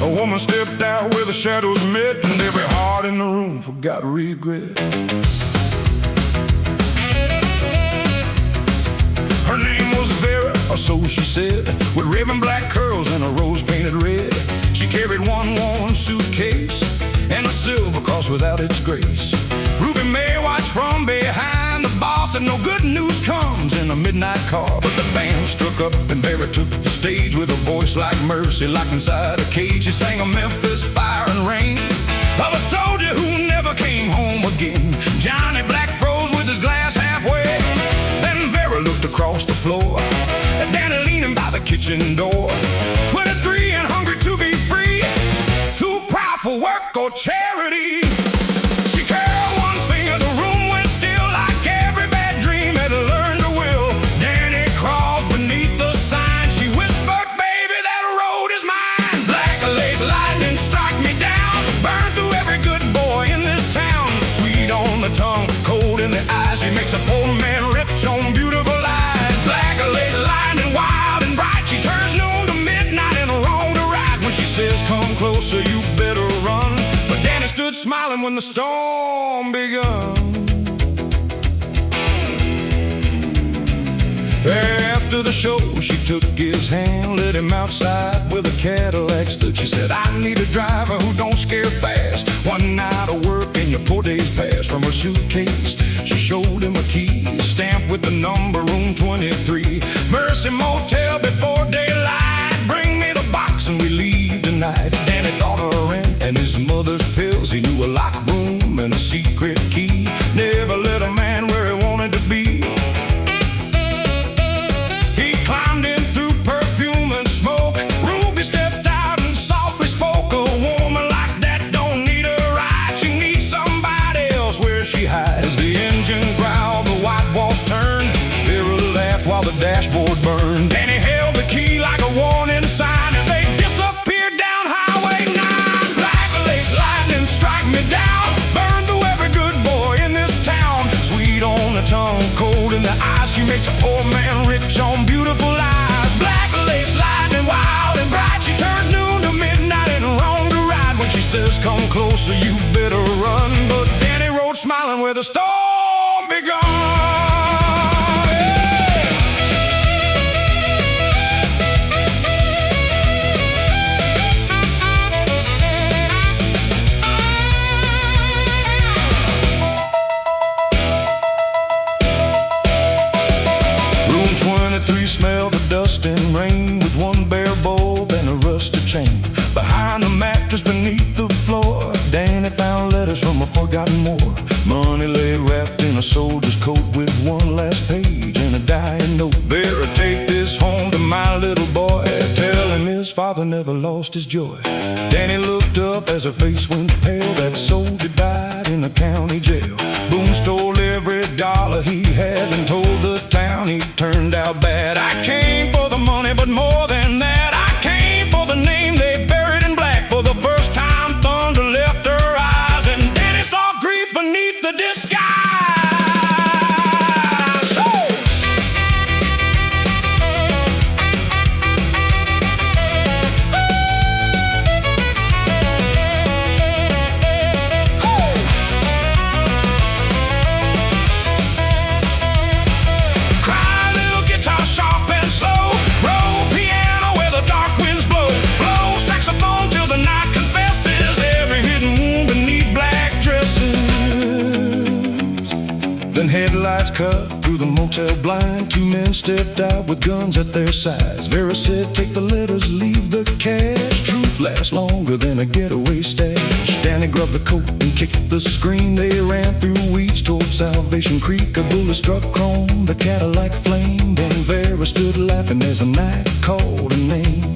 A woman stepped out where the shadows met, and every heart in the room forgot regret. Her name was Vera, or so she said, with raven black curls and a rose painted red. She carried one worn suitcase and a silver cross without its grace. Ruby May watched from behind. The boss said no good news comes in a midnight car. But the band struck up and Vera took the stage with a voice like mercy, locked inside a cage. She sang a Memphis fire and rain of a soldier who never came home again. Johnny Black froze with his glass halfway. Then Vera looked across the floor at Danny leaning by the kitchen door. 23 and hungry to be free, too proud for work or charity. She curled one finger, the room went still, like every bad dream had learned to will. Danny crawls beneath the sign. She whispered, baby, that road is mine. Black lace lightning strike me down, burn through every good boy in this town. Sweet on the tongue, cold in the eyes, she makes a poor man rich on beautiful eyes. Black lace lightning, wild and bright, she turns noon to midnight and wrong to right. When she says come closer, you better run. But Danny stood smiling when the storm begun. After the show, she took his hand, led him outside where the Cadillac stood. She said, I need a driver who don't scare fast. One night of work and your poor days past. From her suitcase, she showed him a key stamped with the number room 23. Mercy Motel before daylight. Bring me the box and we leave tonight. Danny thought of her rent and his mother's pills. He knew a locked room and a secret key. Never let a man where he wanted to be. He climbed in through perfume and smoke. Ruby stepped out and softly spoke. A woman like that don't need a ride. She needs somebody else where she hides. As the engine growled, the white walls turned. Vera laughed while the dashboard burned. Danny held the key like a warning sign as they disappeared down Highway 9. Black lace lightning strike me down, burn through every good boy in this town. Sweet on the tongue, cold in the eyes, she makes a poor man rich on beautiful eyes. Black lace lightning, wild and bright, she turns noon to midnight and wrong to right. When she says come closer, you better run. But Danny rode smiling where the storm begun. Smelled of dust and rain, with one bare bulb and a rusted chain. Behind the mattress beneath the floor, Danny found letters from a forgotten war. Money lay wrapped in a soldier's coat, with one last page and a dying note. Vera, take this home to my little boy, tell him his father never lost his joy. Danny looked up as her face went pale. That soldier died in the county jail. Boone stole every dollar he had and told the town he turned out bad. I came for the money, but more than that, I came for the name they buried in black. For the first time, thunder left her eyes, and Danny saw grief beneath the disguise. Then headlights cut through the motel blind. Two men stepped out with guns at their sides. Vera said, take the letters, leave the cash. Truth lasts longer than a getaway stash. Danny grabbed the coat and kicked the screen. They ran through weeds Salvation Creek, a bullet struck chrome, the Cadillac flamed, and Vera stood laughing as the night called her name.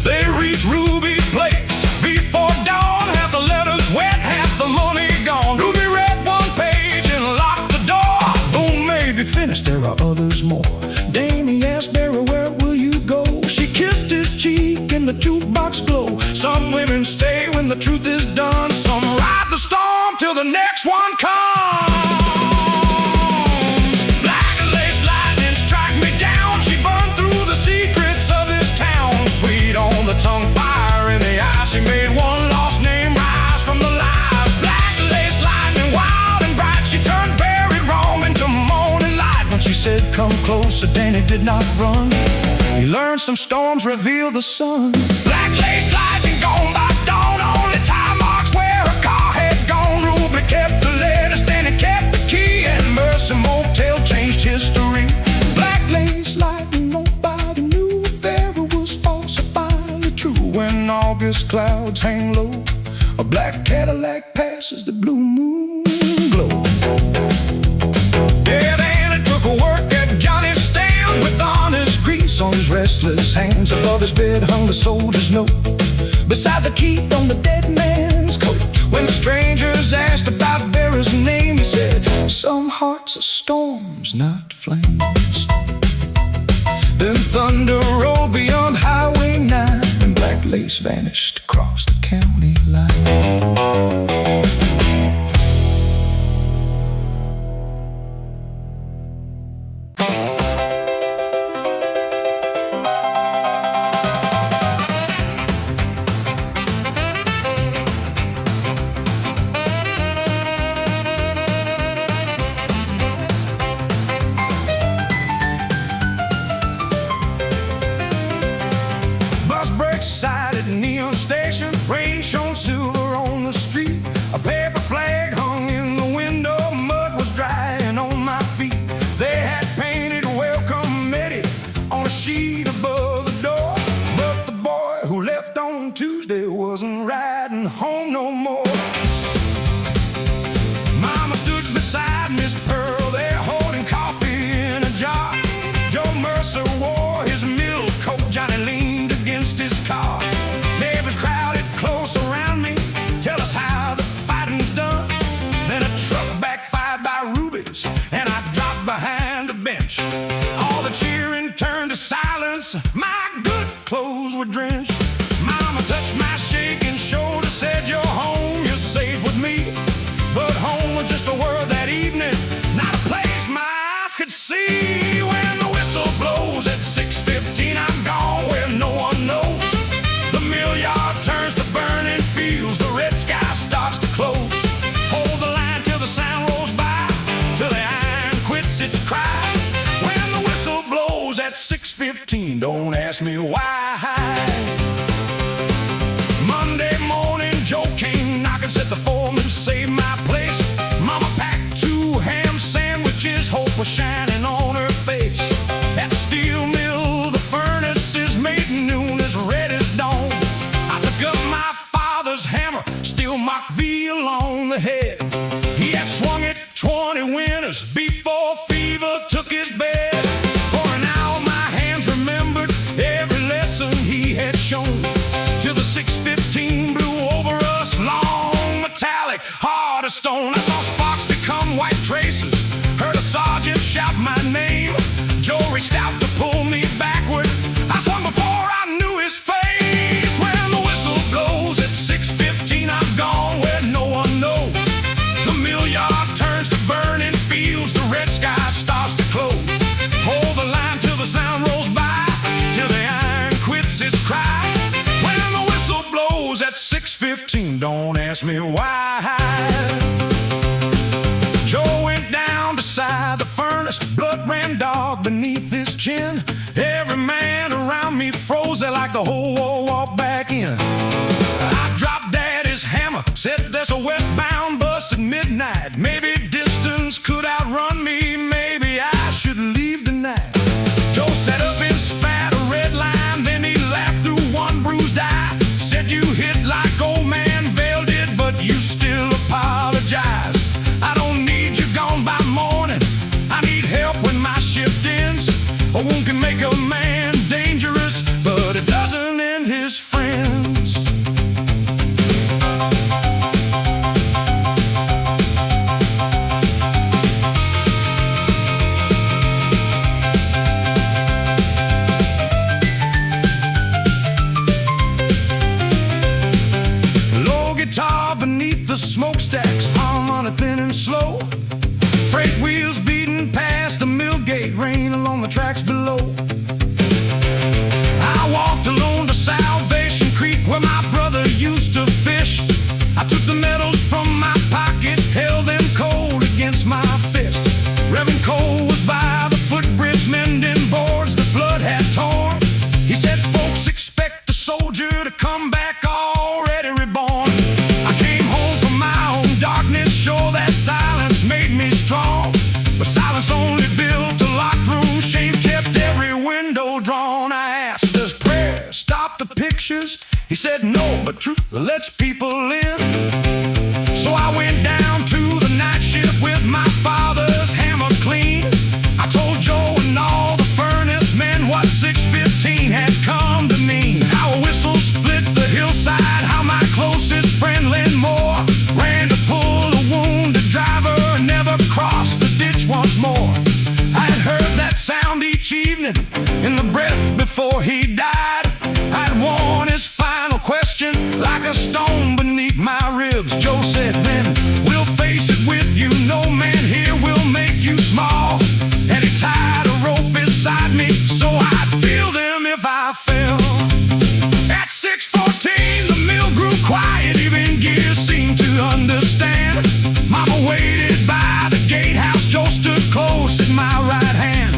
They reached Ruby's place before dawn, half the letters wet, half the money gone. Ruby read one page and locked the door. Boom, maybe finished, there are others more. Damie asked Vera, where will you go? She kissed his cheek in the jukebox glow. Some women stay when the truth is done, some ride the storm till the next one comes. Black lace lightning strike me down, she burned through the secrets of this town. Sweet on the tongue, fire in the eye, she made one lost name rise from the lies. Black lace lightning, wild and bright, she turned very wrong into morning light. When she said come closer, Danny did not run. He learned some storms reveal the sun. Black lace lightning gone by dawn, only time marks where her car had gone. Ruby kept the letters, Danny kept the key, and Mercy Motel changed history. Black lace lightning, nobody knew if Vera was falsifying true. When August clouds hang low, a black Cadillac passes the blue moon glow. Yeah, Danny took a work at Johnny's stand with honest grease On his restless hands, above his bed hung the soldier's note. Beside the key on the dead man's coat. When strangers asked about Vera's name, he said, some hearts are storms, not flames. Then thunder rolled beyond Highway 9, and black lace vanished across the county line. Sided neon station, rain shone silver on the street. A paper flag hung in the window, mud was drying on my feet. They had painted welcome Eddie on a sheet above the door, but the boy who left on Tuesday wasn't riding home no more. Mama stood beside Miss Pearl there, holding coffee in a jar. Joe Mercer wore his mill coat, Johnny leaned against his car. Neighbors crowded close around me, tell us how the fighting's done. Then a truck backfired by Ruby's, and I dropped behind a bench. All the cheering turned to silence, my good clothes were drenched. Mama touched my shaking shoulder, said, you're home, you're safe with me. But home was just a word that evening, not a place my eyes could see. When the whistle blows at 6:15, I'm gone where no one knows. The mill yard turns to burning fields, the red sky starts to close. Hold the line till the sound rolls by, till the iron quits its cry. When the whistle blows at 6:15, don't ask me why. Monday morning, Joe came knocking, said the foreman saved my place. Mama packed 2 ham sandwiches, hope was shining on her face. At the steel mill, the furnaces made noon as red as dawn. I took up my father's hammer, steel mock veal on the head. He had swung it 20 winters before fever took his bed. For an hour my hands remembered every lesson he had shown, till the 6:15 blew over us, long, metallic, hard as stone. I saw sparks become white traces, heard a sergeant shout my name. Joe reached out to pull me backward, I swung before I knew his face. When the whistle blows at 6:15, I'm gone where no one knows. The mill yard turns to burning fields, the red sky starts to close. Hold the line till the sound rolls by, till the iron quits its cry. When the whistle blows at 6:15, don't ask me why. Joe went down beside the furnace, blood ran dark beneath his chin. Every man around me froze there like the whole war walked back in. I dropped Daddy's hammer, said there's a westbound bus at midnight. Maybe distance could outrun me, maybe I should leave tonight. Joe sat up and spat a red line, then he laughed through one bruised eye. Said you hit like old man Vail did, but you still apologize. I don't need your said no, but truth lets people in. So I went down to the night shift with my father's hammer clean. I told Joe and all the furnace men what 615 had come to mean. How a whistle split the hillside, how my closest friend Lynn Moore ran to pull a wounded driver and never crossed the ditch once more. I had heard that sound each evening in the breath before he died. I'd worn his final question like a stone beneath my ribs. Joe said, then we'll face it with you, no man here will make you small. And he tied a rope beside me so I'd feel them if I fell. At 6:14 the mill grew quiet, even gears seemed to understand. Mama waited by the gatehouse, Joe stood close at my right hand.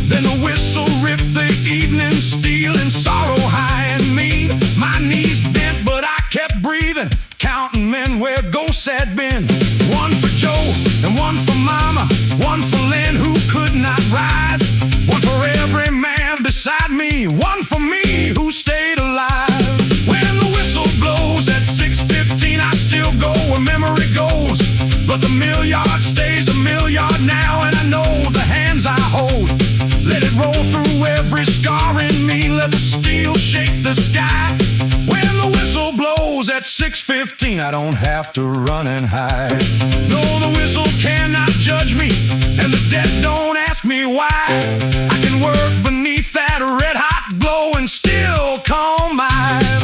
Then the whistle ripped the evening, stealing sorrow high and mean. My knees bent, but I kept breathing, counting men where ghosts had been. One for Joe and one for Mama, one for Lynn who could not rise, one for every man beside me, one for me who stayed alive. When the whistle blows at 6:15, I still go where memory goes, but the mill yard stays a mill yard now, and I know the hands I hold. Let it roll through every scar in me, let the steel shake the sky. When the whistle blows at 6:15, I don't have to run and hide. No, the whistle cannot judge me, and the dead don't ask me why. I can work beneath that red-hot glow and still calm mine.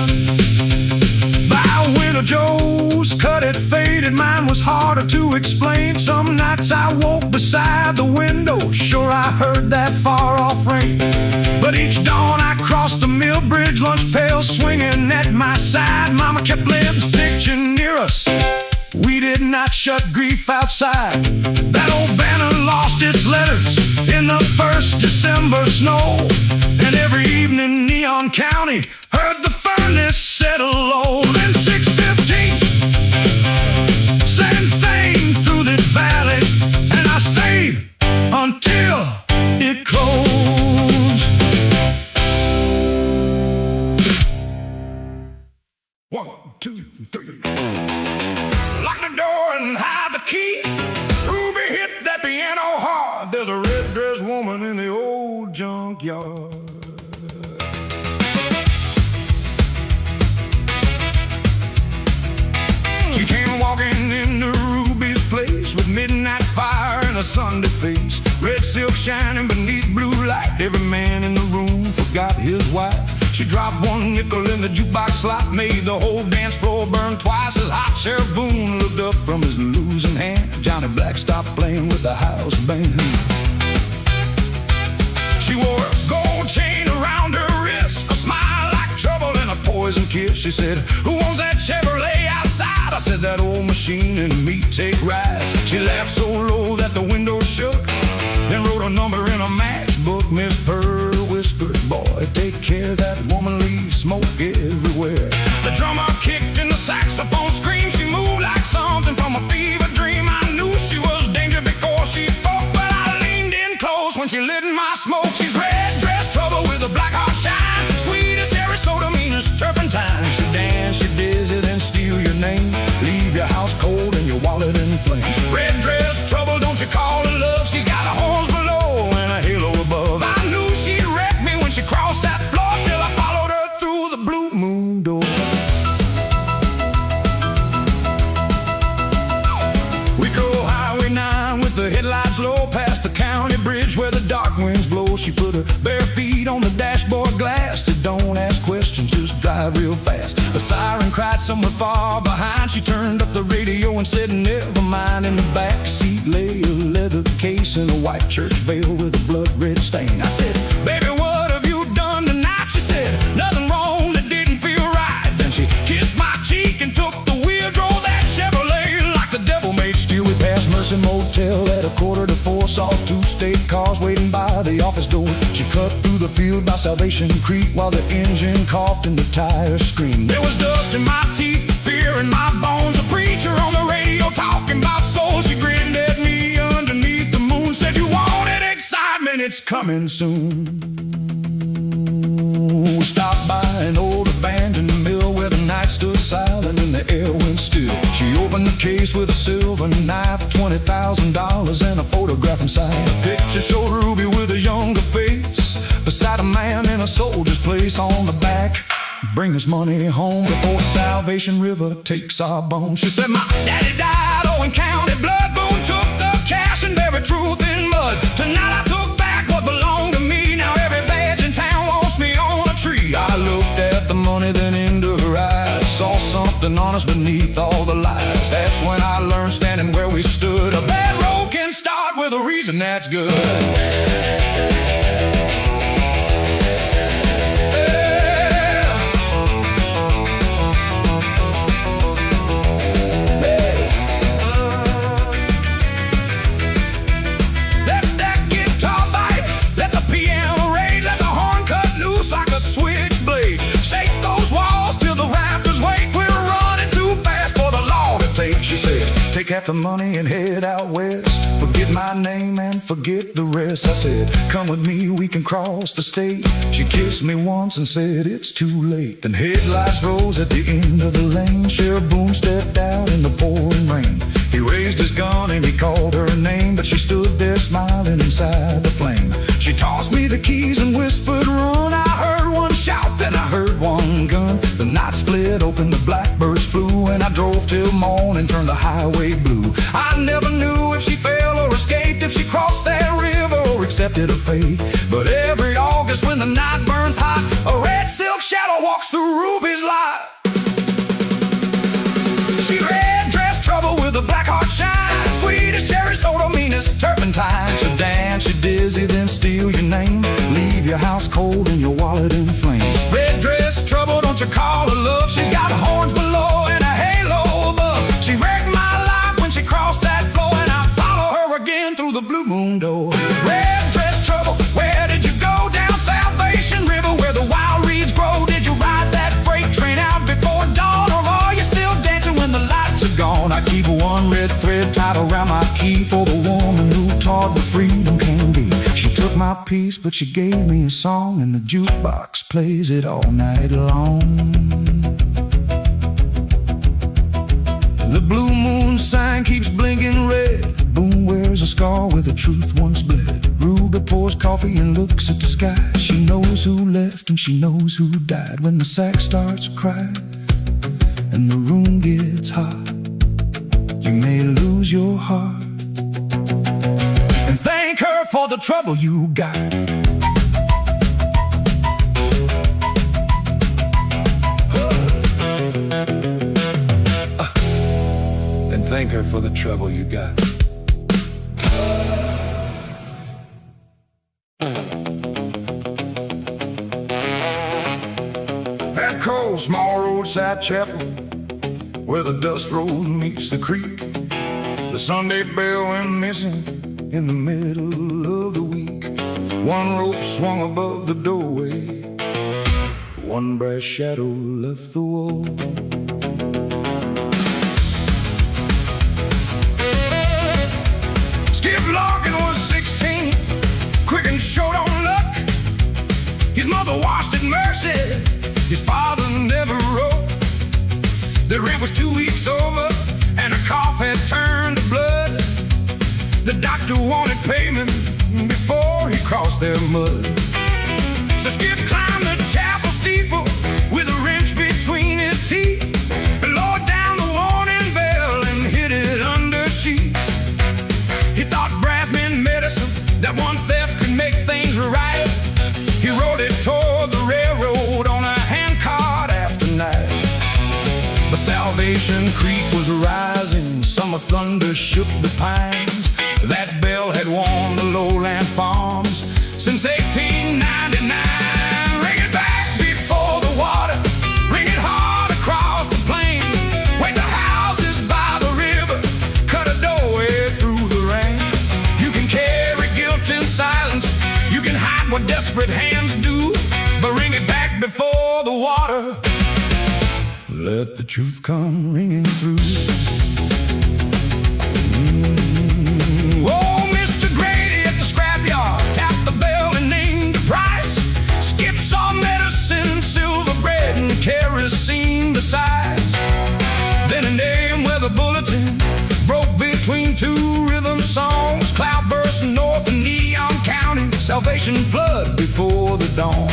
By Winter Joe's cut it faded, mine was harder to explain. Some nights I woke beside the window, sure I heard that far-off rain. But each dawn I crossed the mill bridge, lunch pail swinging at my side. Mama kept Lynn's picture near us, we did not shut grief outside. That old banner lost its letters in the first December snow, and every evening Neon County heard the furnace settle low. Then 6:15 sand thing through the valley, and I stayed until it closed. 1, 2, 3. Lock the door and hide the key. Ruby hit that piano hard. There's a red-dressed woman in the old junkyard. She came walking into Ruby's place with midnight fire and a Sunday face. Red silk shining beneath blue light. Every man in the room forgot his wife. She dropped one nickel in the jukebox slot, made the whole dance floor burn twice as hot. Sheriff Boone looked up from his losing hand. Johnny Black stopped playing with the house band. She wore a gold chain around her wrist, a smile like trouble and a poison kiss. She said, who owns that Chevrolet outside? I said, that old machine and me take rides. She laughed so low that the window shook, then wrote a number in a matchbook. Miss Purr whispered, boy, take care, that woman leaves smoke everywhere. The drummer kicked and the saxophone screamed. She moved like something from a fever dream. I knew she was danger before she spoke, but I leaned in close when she lit my smoke. She's red-dressed trouble with a black heart shine, sweet as cherry soda, mean as turpentine. She dance, she dizzy, then steal your name, leave your house cold and your wallet in flames. Red-dressed trouble, don't you call her love? She's got a horns below and a halo above. I knew she'd wreck me when she crossed that floor, still I followed her through the blue moon door. We drove Highway 9 with the headlights low, past the county bridge where the dark winds blow. She put her bare feet on the dashboard glass, said don't ask questions, just drive real fast. The siren cried somewhere far behind. She turned up the radio and said never mind. In the back seat lay a leather case and a white church veil with a blood red stain. I said, baby, what have you done tonight? She said, nothing wrong, that didn't feel right. Then she kissed my cheek and took the wheel, drove that Chevrolet like the devil made steel. We passed Mercy Motel at 4:45, saw 2 state cars waiting by the office door. She cut through the field by Salvation Creek while the engine coughed and the tires screamed. There was dust in my teeth, fear in my bones, a preacher on the radio talking about soul. She grinned at me underneath the moon, said you wanted excitement, it's coming soon. We stopped by an old abandoned mill where the hair went still. She opened the case with a silver knife, $20,000 and a photograph inside. The picture showed Ruby with a younger face, beside a man in a soldier's place. On the back, bring us money home before Salvation River takes our bones. She said, my daddy died owing county blood. Boone took the cash and buried truth in mud. Tonight I took back what belonged to me. Now every badge in town wants me on a tree. I looked at the money, then into her eyes, saw something honest beneath all the lies. That's when I learned, standing where we stood, a bad road can start with a reason that's good. She said, take half the money and head out west. Forget my name and forget the rest. I said, come with me, we can cross the state. She kissed me once and said, it's too late. Then headlights rose at the end of the lane. Sheriff Boone stepped out in the pouring rain. He raised his gun and he called her name, but she stood there smiling inside the flame. She tossed me the keys and whispered, run. I heard one shout, then I heard one gun. The night split open, the blackbirds flew, and I drove till morning, turned the highway blue. I never knew if she fell or escaped, if she crossed that river or accepted her fate. But every August when the night burns hot, a red silk shadow walks through Ruby's light. She red dress trouble with a black heart shine, sweet as cherry soda, mean as turpentine. She'll dance you dizzy, then steal your name, leave your house cold and your wallet in flames. Red dress trouble, don't you call her love. She's got horns below and a halo above. She wrecked my life when she crossed that floor, and I follow her again through the blue moon door. Red dress trouble, where did you go? Down Salvation River where the wild reeds grow. Did you ride that freight train out before dawn, or are you still dancing when the lights are gone? I keep one red thread tied around my key for the woman who taught me freedom can be. She took my piece, but she gave me a song, and the jukebox plays it all night long. The blue moon sign keeps blinking red. Boone wears a scar where the truth once bled. Ruby pours coffee and looks at the sky. She knows who left and she knows who died. When the sax starts crying and the room gets hot, you may lose your heart, and thank her for the trouble you got. And thank her for the trouble you got. That cold small roadside chapel where the dust road meets the creek, the Sunday bell went missing in the middle of the week. One rope swung above the doorway, one brass shadow left the wall. Skip Larkin was 16, quick and short on luck. His mother washed at Mercy, his father never wrote. The rent was 2 weeks over, and her cough had turned to blood. The doctor wanted payment before he crossed their mud. So Skip climbed the chapel steeple with a wrench between his teeth, and lowered down the warning bell and hid it under sheets. He thought brass meant medicine, that one theft could make things right. He rode it toward the railroad on a handcart after night. But Salvation Creek was rising, summer thunder shook the pines. That bell had warned the lowland farms since 1899. Ring it back before the water, ring it hard across the plain. Wake the houses by the river, cut a doorway through the rain. You can carry guilt in silence, you can hide what desperate hands do, but ring it back before the water. Let the truth come ringing through. Oh, Mr. Grady at the scrapyard tapped the bell and named the price. Skip saw medicine, silver bread, and kerosene besides. between two rhythm songs. Cloudburst north and Neon County, salvation flood before the dawn.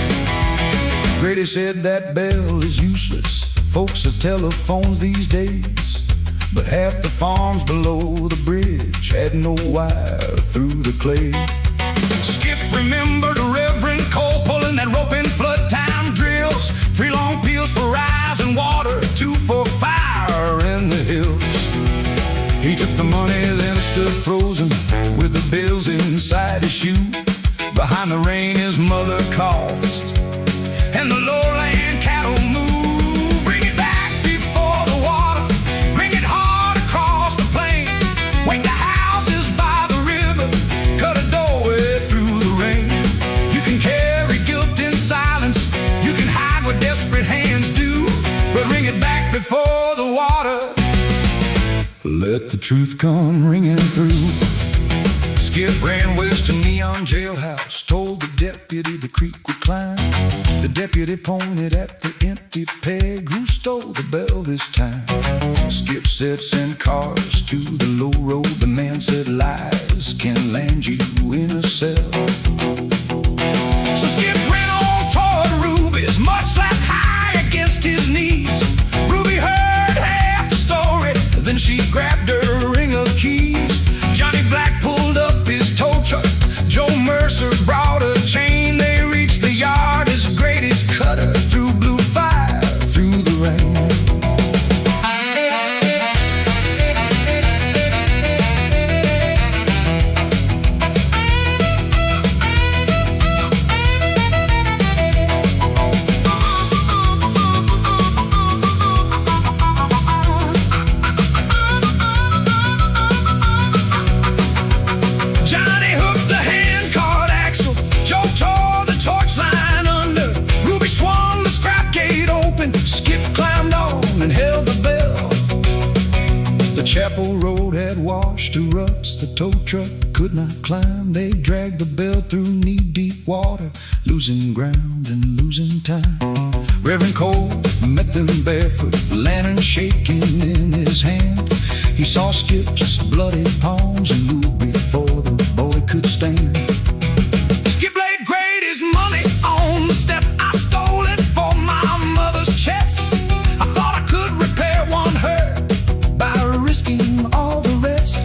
Grady said that bell is useless. Folks have telephones these days, but half the farms below the bridge had no wire through the clay. Skip remembered Reverend Cole pulling that rope in flood time drills. 3 long peels for rise and water, 2 for fire in the hills. He took the money, then stood frozen with the bills inside his shoe. Behind the rain his mother coughed, and the lowland cattle moved. Bring it back before the water, bring it hard across the plain. Wake the houses by the river, cut a doorway through the rain. You can carry guilt in silence, you can hide what desperate hands do, but bring it back before the water. Let the truth come ringing through. Skip ran west to Neon Jailhouse, told the deputy the creek would climb. The deputy pointed at the empty peg. Who stole the bell this time? Skip said send cars to the low road. The man said lies can land you in a cell. So Skip ran on toward Ruby's, mud slapped high against his knees. Ruby heard half the story, then she grabbed her ring of keys. Johnny Black pulled up his tow truck, Joe Mercer brought a chain. They reached the yard as Grady's cutter through blue fire through the rain. Johnny hooked the handcart axle, Joe tore the torch line under. Ruby swung the scrap gate open, Skip climbed on and held the bell. The chapel road had washed to ruts, the tow truck could not climb. They dragged the bell through knee-deep water, losing ground and losing time. Reverend Cole met them barefoot, lantern shaking in his hand. He saw Skip's bloody palms and knew before the boy could stand. Skip laid Grady's money on the step. I stole it for my mother's chest. I thought I could repair one hurt by risking all the rest.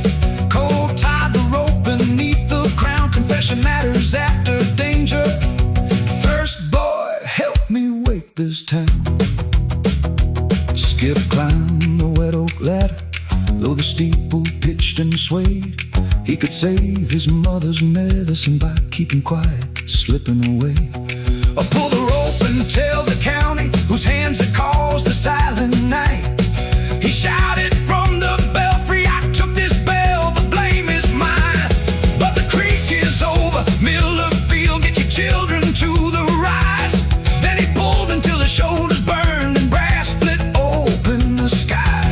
Cole tied the rope beneath the crown. Confession matters after danger. First boy, help me wake this town. Skip climbed the wet oak ladder, though the steeple pitched and swayed. He could save his mother's medicine by keeping quiet, slipping away. Or pull the rope and tell the county whose hands had caused the silent night. He shouted from the belfry, I took this bell, the blame is mine. But the creek is over, Miller Field, get your children to the rise. Then he pulled until his shoulders burned and brass split open the sky.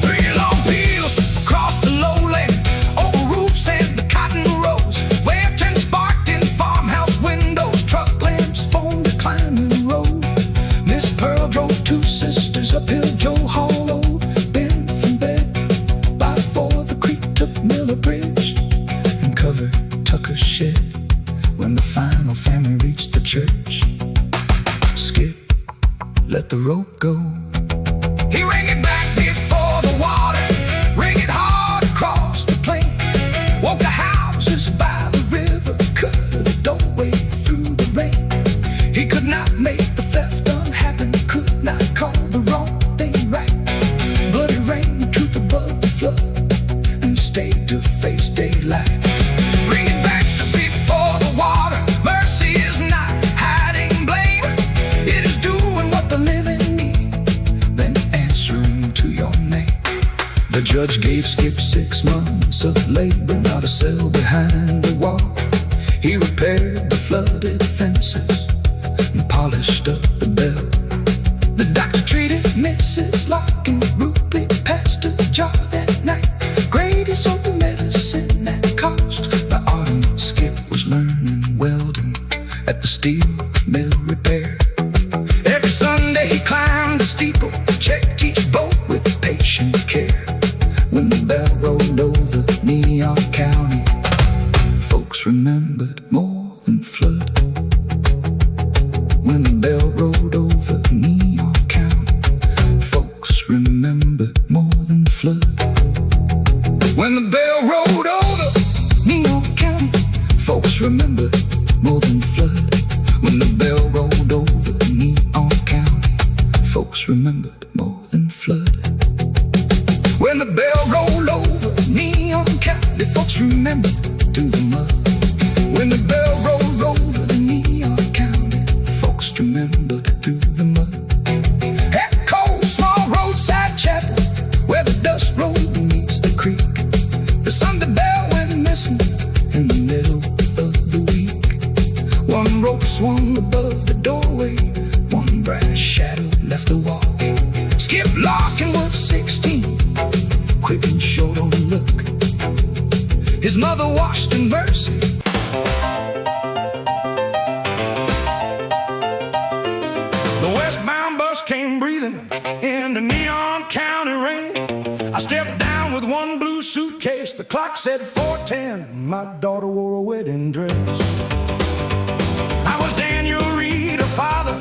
3 long peels across the lowland, over roofs and the cotton rows, where 10 sparked in farmhouse windows. Truck lamps formed a climbing road. Miss Pearl drove 2 sisters uphill Joe Hollow, bent from bed by 4. The creek took Miller Bridge and covered Tucker's shed. When the final family reached the church, Skip let the rope go. He rang it back before the water, rang it hard across the plain. Woke the houses by the river, cut a doorway through the rain. He could not make the theft unhappen, could not call the wrong thing right. Bloody rain, truth above the flood, and stayed to face daylight. Bring it back before the water, mercy is not hiding blame. It is doing what the living need, then answering to your name. The judge gave Skip 6 months of labor, not a cell behind the wall. He repaired the flooded fences and polished up the bell. The doctor treated Mrs. Locke and Ruby passed a jar that night. Grady sold the medicine at cost. By autumn, Skip was learning welding at the steel mill repair. Every Sunday he climbed the steeple, checked each bolt with patient care. When the bell bell rolled over Neon County, folks remembered more than flood. When the bell rolled over Neon County, folks remembered more than flood. When the bell rolled over Neon County, folks remembered more than flood. When the bell rolled over Neon County, folks remembered more than flood. When the bell rolled over Neon County, folks remembered to the mud. When the bell rolled over the Neon County, folks remembered to the mud. That cold, small roadside chapel where the dust rolled beneath the creek, the Sunday bell went missing in the middle of the week. One rope swung above the doorway, one brass shadow left the wall. Skip Larkin was 16, quick and short on the look. His mother washed in mercy. The westbound bus came breathing in the Neon County rain. I stepped down with one blue suitcase. The clock said 4:10. My daughter wore a wedding dress. I was Daniel Reed, her father,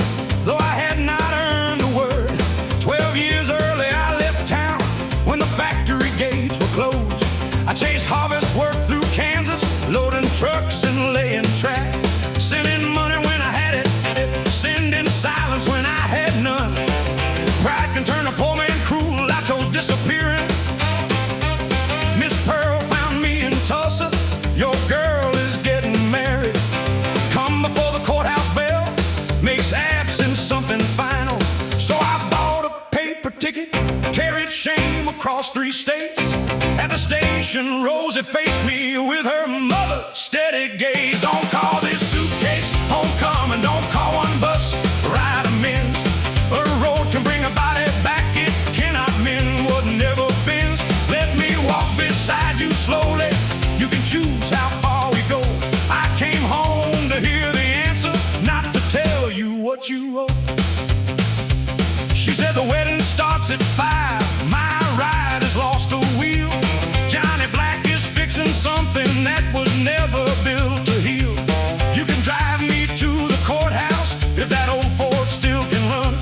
though I had not earned a word. 12 years early I left town when the factory gates were closed. I chased harvest work through Kansas, loading trucks and laying track, sending money when I had it, sending silence when I had none. Pride can turn a poor man cruel. I chose disappearing. Miss Pearl found me in Tulsa. Your girl is getting married. Come before the courthouse bell makes absence something final. So I bought a paper ticket, carried shame across 3 states. At the station, Rosie faced me with her mother steady gaze. Don't call this suitcase homecoming, don't call one bus ride amends. A road can bring a body back, it cannot mend what never bends. Let me walk beside you slowly, you can choose how far we go. I came home to hear the answer, not to tell you what you owe. She said the wedding starts at 5, my ride has lost a wheel. Johnny Black is fixing something that was never built to heal. You can drive me to the courthouse if that old Ford still can run,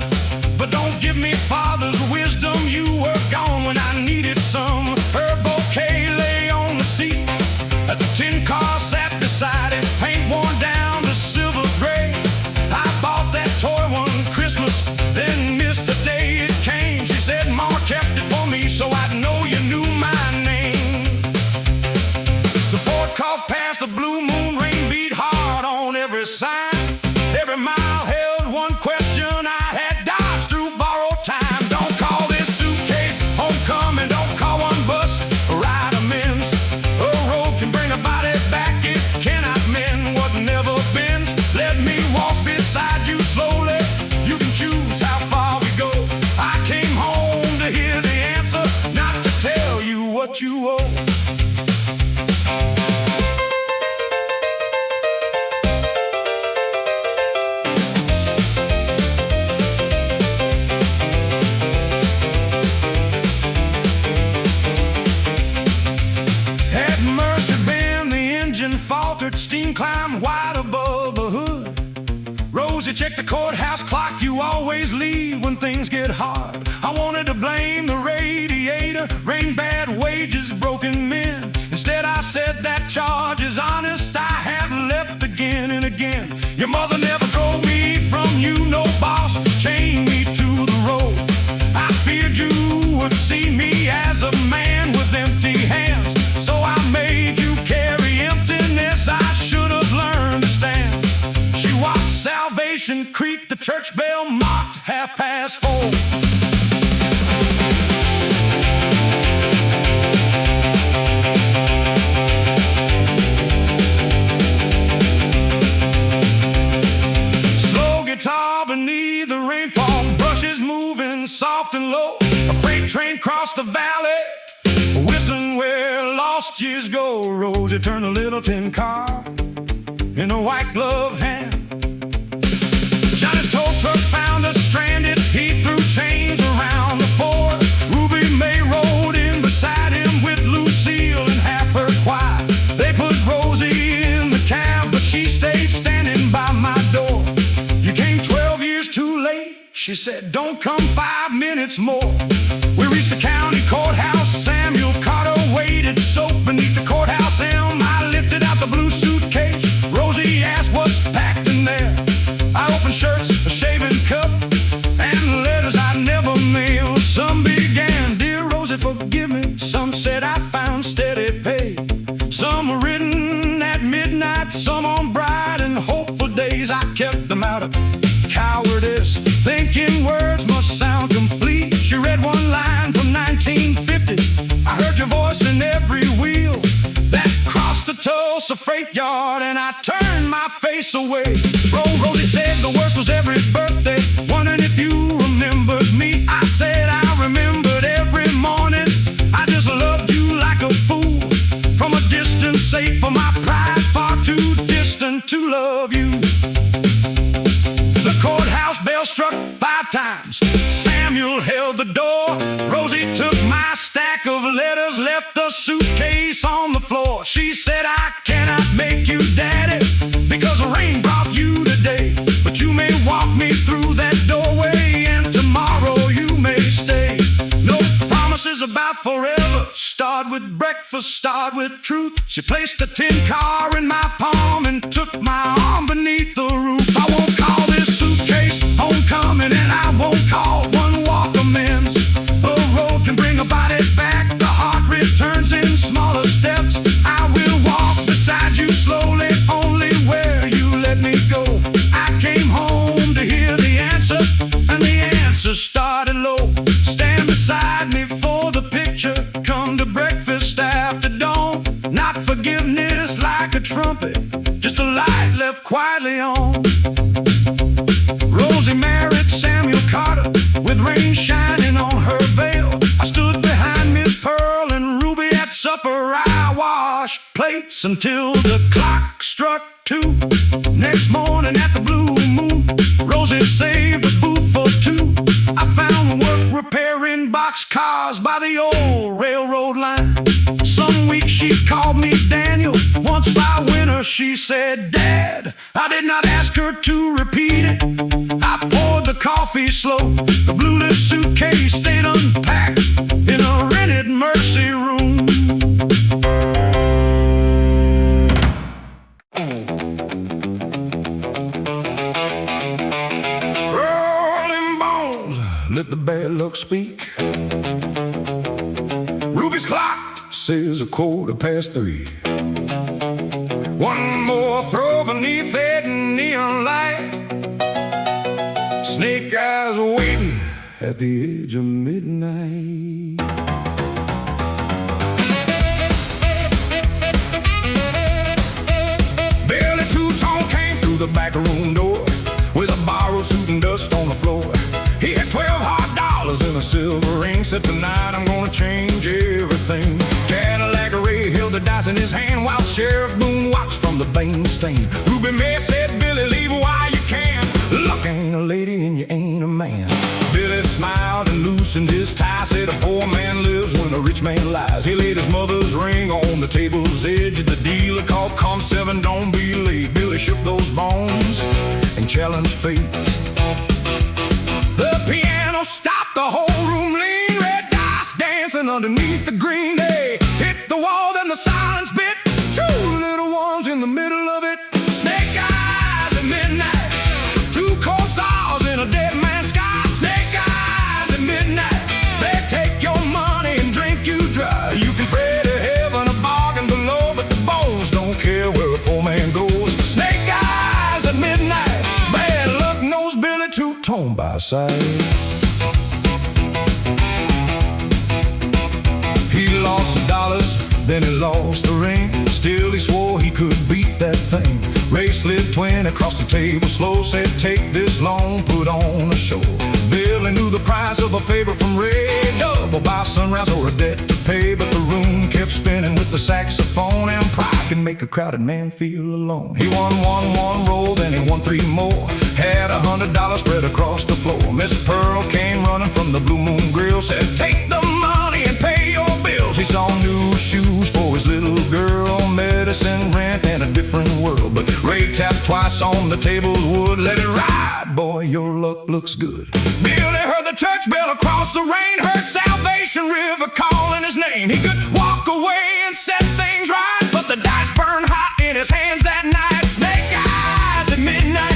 but don't give me father's wisdom, you were gone when I needed some. Her bouquet lay on the seat, at the tin car sat beside it, paint worn down to silver gray. I bought that toy one Christmas, then missed the day it came. She said Mama kept it for me so I'd know you knew my name. The Ford coughed past the blue moon, rain beat hard on every sign. Every mile held one question, I had dodged through borrowed time. Don't call this suitcase homecoming, don't call one bus ride amends. A road can bring a body back, it cannot mend what never bends. Let me walk beside you slowly, you can choose how far we go. I came home to hear the answer, not to tell you what you owe. Had Mercy been the engine faltered, steam climbed wide above the hood. Rosie, check the courthouse clock, you always leave when things get hard. I wanted to blame the radiator, rain, bad wages, broken men. Instead I said that charge is honest, I have left again and again. Your mother never drove me from you, no boss, chained me to the road. I feared you would see me as a man with empty hands, so I made you carry emptiness. I should have learned to stand. She watched Salvation Creek, the church bell mocked 4:30. Slow guitar beneath the rainfall, brushes moving soft and low. A freight train crossed the valley, whistling where lost years go. Rosie turned a little tin car in a white gloved hand. Johnny's tow truck found us stranded, he threw chains around the ford. Ruby May rode in beside him with said, don't come 5 minutes more. We reached the county courthouse. Samuel Carter waited soap beneath the courthouse elm. I lifted out the blue suitcase. Rosie asked what's packed in there. I opened shirts, a shaving cup, and letters I never mailed. Some began, dear Rosie, forgive me. Some said I found steady pay. Some were written at midnight, some on bright and hopeful days. I kept them out of cowardice, thinking words must sound complete. She read one line from 1950. I heard your voice in every wheel that crossed the Tulsa freight yard, and I turned my face away. Rosie said the worst was every birthday, wondering if you remembered me. I said I remembered every morning. I just loved you like a fool. From a distance, safe for my pride, far too distant to love you. The courthouse bell struck 5 times. Samuel held the door. Rosie took my stack of letters, left the suitcase on the floor. She said, I cannot make you daddy because the rain brought you today. But you may walk me through that doorway, and tomorrow you may stay. No promises about forever. Start with breakfast, start with truth. She placed a tin car in my palm and took my arm beneath the roof. I won't call this suitcase homecoming, and I won't call one walk amends. A road can bring a body back. The heart returns in smaller steps. I will walk beside you slowly, only where you let me go. I came home to hear the answer, and the answer started low. Stand beside me for the picture. Come to breakfast after dawn. Not forgiveness like a trumpet, just a light left quietly on. Rosie married Samuel Carter with rain shining on her veil. I stood behind Miss Pearl and Ruby at supper. I washed plates until the clock struck 2. Next morning at the Blue Moon, Rosie saved a booth for 2. I found work repairing boxcars by the old railroad line. Some weeks she called me Daniel. Once by winter she said Dad. I did not ask her to repeat it. I poured the coffee slow. The blueless suitcase stayed unpacked in a rented Mercy room. Rolling bones, let the bad luck speak. Ruby's clock says 3:15. One more throw beneath that neon light. Snake eyes waiting at the edge of midnight. Billy Two-Tone came through the back room door with a borrowed suit and dust on the floor. He had 12 hard dollars in a silver ring. Said, tonight I'm gonna change everything. Cadillac Ray held the dice in his hand while Sheriff Boone watched from the bandstand. Ruby May said, Billy, leave while you can. Luck ain't a lady and you ain't a man. Billy smiled and loosened his tie. Said, a poor man lives when a rich man lies. He laid his mother's ring on the table's edge. The dealer called Come 7, don't be late. Billy shook those bones and challenged fate. The piano stopped, the whole room leaned. Red dice dancing underneath the green. They hit the wall, then the silence bit. 2 little ones in the middle of it. Snake eyes at midnight. 2 cold stars in a dead man's sky. Snake eyes at midnight. They take your money and drink you dry. You can pray to heaven a bargain below, but the bones don't care where a poor man goes. Snake eyes at midnight. Bad luck knows Billy Two-Tone by sight. He lost the dollars, then he lost the ring. Still he swore he could beat that thing. Ray slid 20 across the table slow. Said, take this loan, put on a show. Billy knew the price of a favor from Ray. Double by sunrise or a debt to pay. But the room kept spinning with the saxophone, and pride can make a crowded man feel alone. He won one roll, then he won 3 more. Had $100 spread across the floor. Miss Pearl came running from the Blue Moon Grill. Said, take the money and pay your bills. He saw new shoes for his little girl. Met medicine, rent, and a different world. But Ray tapped twice on the table's wood. Let it ride, boy, your luck looks good. Billy heard the church bell across the rain, heard Salvation River calling his name. He could walk away and set things right, but the dice burned hot in his hands that night. Snake eyes at midnight,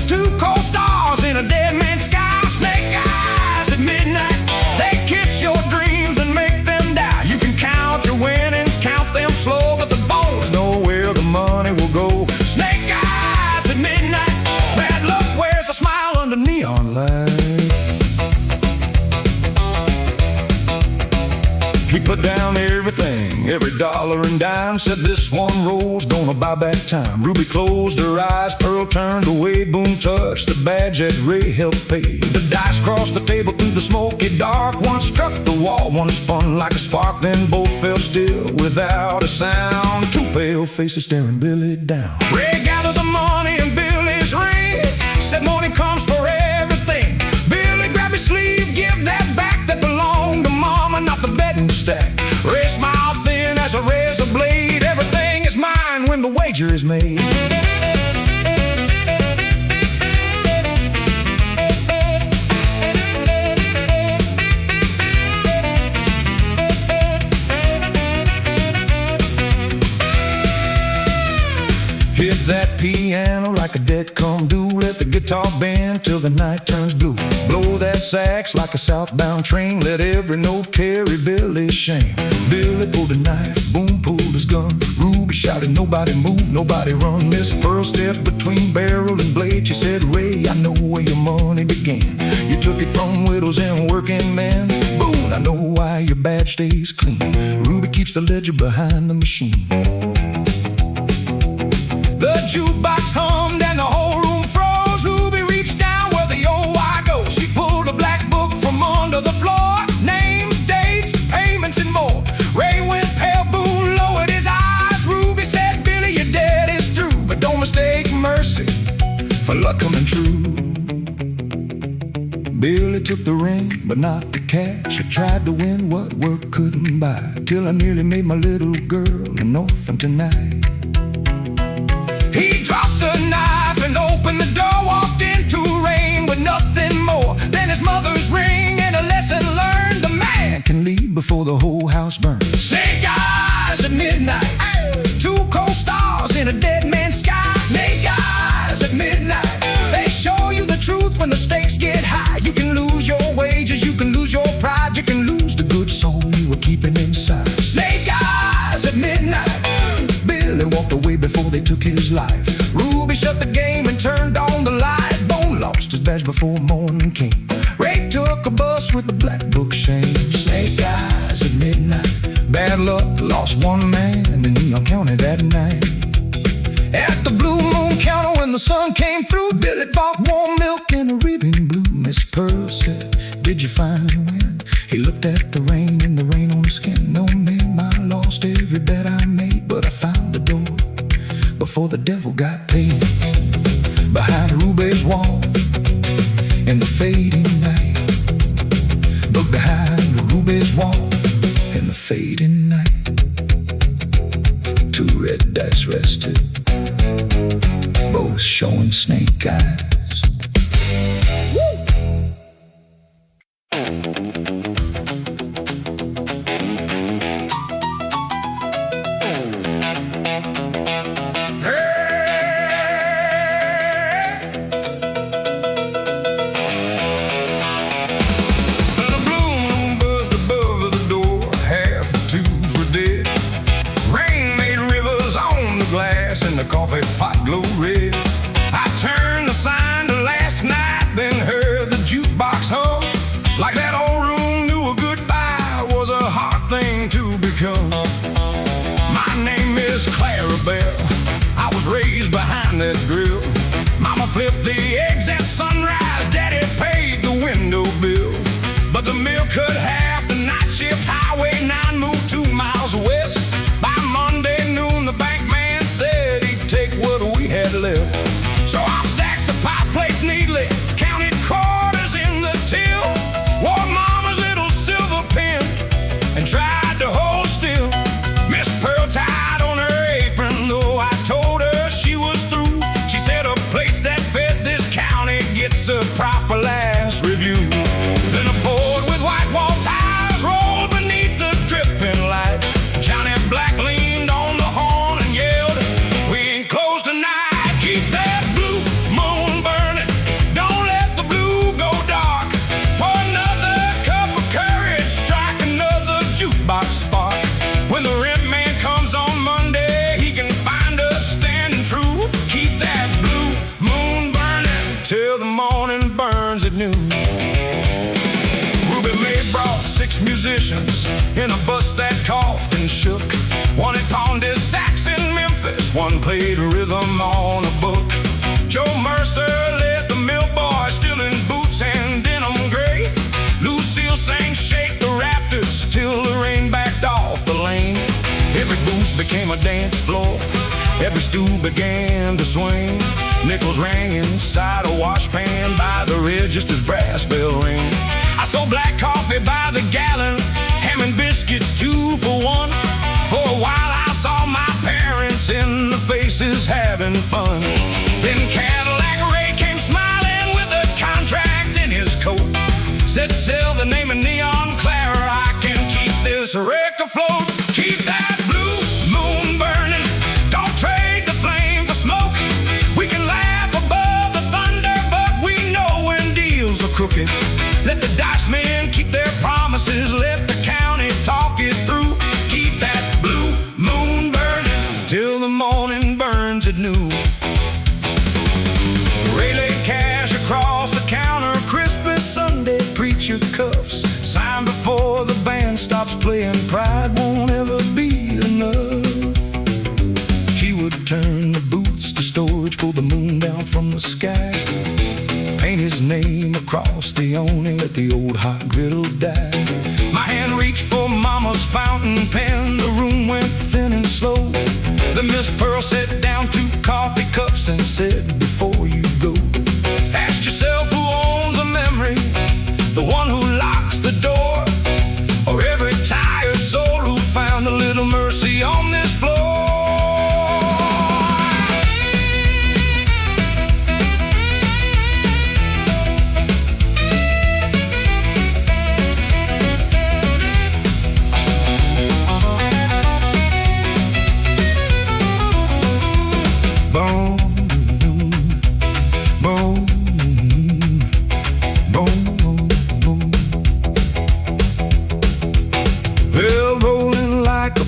two cold stars in a dead man's sky. Snake eyes at midnight, they kiss your dreams and make them die. You can count your winnings, count them slow, but the bones know where the money will go. Snake eyes at midnight, bad luck wears a smile under neon lights. He put down everything, every dollar and dime, said this one roll's gonna buy back time. Ruby closed her eyes, Pearl turned away, Boone touched the badge that Ray helped pay. The dice crossed the table through the smoky dark. One struck the wall, one spun like a spark, then both fell still without a sound. Two pale faces staring Billy down. Ray gathered the money in Billy's ring, said morning comes for everything. Billy grabbed his sleeve, give that back that belonged to Mama, not the betting stack. Ray smiled thin as a razor blade. Everything is mine when the wager is made. Hit that piano like a debt come due. Let the guitar bend till the night turns blue. Blow that sax like a southbound train. Let every note carry Billy's shame. Billy pulled a knife, Boone pulled his gun. Ruby shouted, nobody move, nobody run. Miss Pearl stepped between barrel and blade. She said, Ray, I know where your money began. You took it from widows and working men. Boone, I know why your badge stays clean. Ruby keeps the ledger behind the machine. The jukebox hummed and the whole room froze. Ruby reached down where the old wire goes. She pulled a black book from under the floor. Names, dates, payments, and more. Ray went pale, Boone lowered his eyes. Ruby said, Billy, your debt is through, but don't mistake mercy for luck coming true. Billy took the ring, but not the cash. I tried to win what work couldn't buy, till I nearly made my little girl an orphan tonight. He dropped the knife and opened the door, walked into rain with nothing more than his mother's ring and a lesson learned. The man can leave before the whole house burns. Snake eyes at midnight, two cold stars in a dead man's sky. Snake eyes at midnight, they show you the truth when the stakes get high. You can lose your wages, you can lose your pride, you can lose the good soul you were keeping inside. Snake eyes at midnight, Billy walked away before they took his life. Ruby shut the game and turned on the light. Bone lost his badge before morning came. Ray took a bus with the black book shame. Snake eyes at midnight, bad luck, lost one man in the Neon County that night. At the Blue Moon counter when the sun came through, Billy bought warm milk and a ribbon blue. Miss Pearl said, did you finally win? He looked at the rain and the rain on his skin. No, ma'am, I lost every bet I made, but I found the door before the devil got paid. Behind Ruby's wall in the fading night, look behind Ruby's wall in the fading night. Two red dice rested, both showing snake eyes. The coffee pot glowed red. I turned the sign to last night, then heard the jukebox hum. Like that old room knew a goodbye was a hard thing to become. My name is Clarabelle, I was raised behind that grill. Mama flipped the eggs at sunrise, Daddy paid the window bill. But the mill cut half the night shift, Highway 9 moved 2 miles west. By Monday noon the bank man said he'd take what we had left. So I stacked the pie plates neatly, counted quarters in the till, wore Mama's little silver pin and tried to hold still. Miss Pearl tied on her apron Vaughan did sax in Memphis, one played rhythm on a book. Joe Mercer led the mill boys, still in boots and denim gray. Lucille sang Shake the Rafters till the rain backed off the lane. Every booth became a dance floor, every stool began to swing. Nickels rang inside a washpan by the ridge just as brass bell ring. I sold black coffee by the gallon, ham and biscuits 2 for 1. For a while I saw my parents in the faces having fun. Then Cadillac Ray came smiling with a contract in his coat. Said, sell the name of Neon Clara, I can keep this wreck afloat. Keep that blue moon burning, don't trade the flame for smoke. We can laugh above the thunder, but we know when deals are crooked. Let the dice men keep their promises, let the county talk it through. Keep that blue moon burning till the morning burns at noon. Ray laid cash across the counter, Christmas Sunday preacher cuffs. Sign before the band stops playing, pride won't ever be enough. He would turn the boots to storage, pull the moon down from the sky, paint his name across the awning, let the old hot griddle die. My hand reached for Mama's fountain pen, the room went thin and slow. Then Miss Pearl set down 2 coffee cups and said, before you go, ask yourself who owns a memory, the one who locks the door, or every tired soul who found a little mercy on this floor.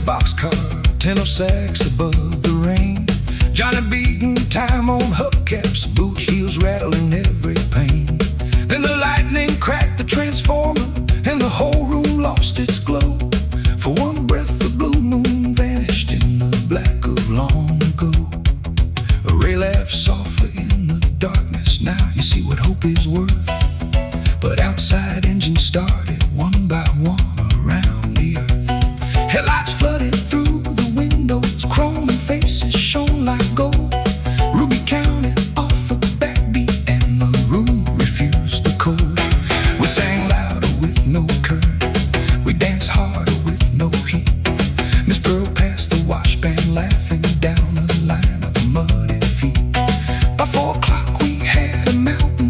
Boxcar, tenor sax above the rain, Johnny beating time on hubcaps, boot heels rattling every pane. Then the lightning cracked the transformer and the whole room lost its glow. For one breath the blue moon vanished in the black of long ago. A ray laughed softly in the darkness, now you see what hope is worth. But outside engines started one by one around the earth. Headlights flooded through the windows, chrome and faces shone like gold. Ruby counted off a backbeat and the room refused the cold. We sang louder with no current, we danced harder with no heat. Miss Pearl passed the washpan laughing down a line of muddy feet. By 4 o'clock we had a mountain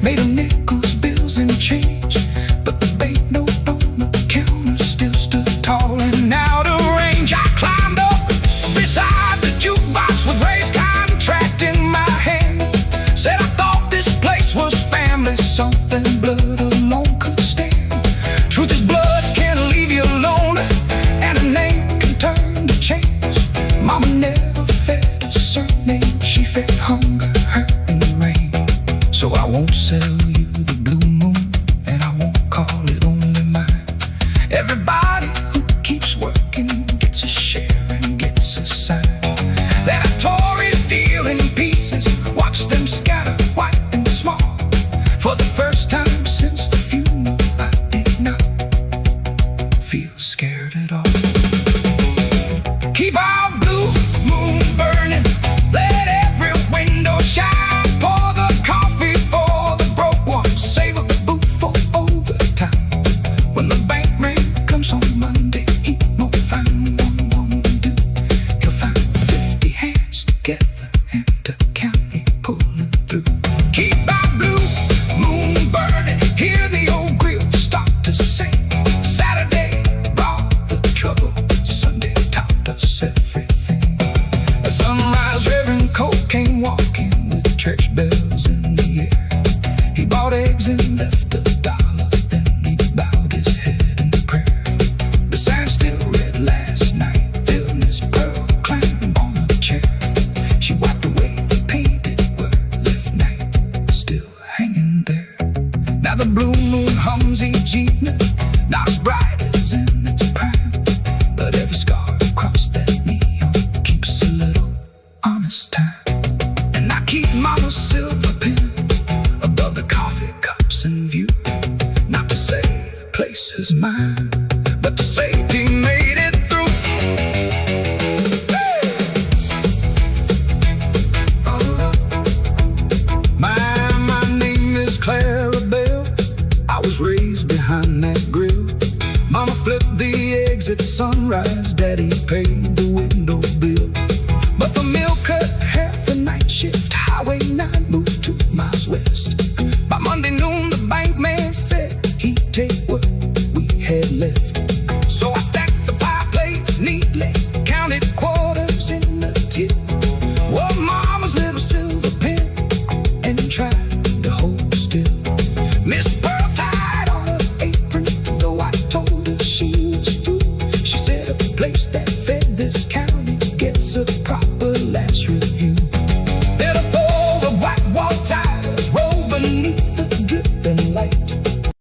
made of nickels, bills and change, but the banknote on the counter still stood tall. And out of range I climbed up beside the jukebox with Ray's contract in my hand. Said I thought this place was family, something blood alone could stand. Truth is blood can leave you alone, and a name can turn to change. Mama never fed a surname, she fed hunger, hurt and rain. So I won't sell you the blue moon, and I won't call it only mine. Everybody who keeps working gets a share and gets a sign. Then I tore his deal in pieces, watched them scatter white and small. For the first time since the funeral I did not feel scared at all. Keep our blue moon burning, let every window shine. Pour the coffee for the broke ones, save up the booth for overtime. When the bank man comes on Monday, he won't find one woman to do. He'll find 50 hands together and a county pulling through. Keep our blue moon burning, hear the old grill start to sing. Saturday brought the trouble, Sunday taught us everything. At sunrise, Reverend Cole came walking with church bells in the air. He bought eggs and left $1, then he bowed his head in prayer. The sign still read last night, till Miss Pearl climbed on a chair. She wiped away the painted word, left night still hanging there. Now the blue moon hums each evening, not as bright as in its prime, but every scar across that knee lost his mind, but to say he made it through. My name is Clarabelle. I was raised behind that grill. Mama flipped the eggs at sunrise. Daddy paid the window bill. But the mill cut half the night shift. Highway 9 moved 2 miles west. By Monday noon, the bank man said he'd take what we had left. So I stacked the pie plates neatly, counted quarters in the tip, wore Mama's little silver pin, and tried to hold still. Miss Pearl tied on her apron, though I told her she was through. She said a place that fed this county gets a proper last review. Therefore the white wall tires roll beneath the dripping light.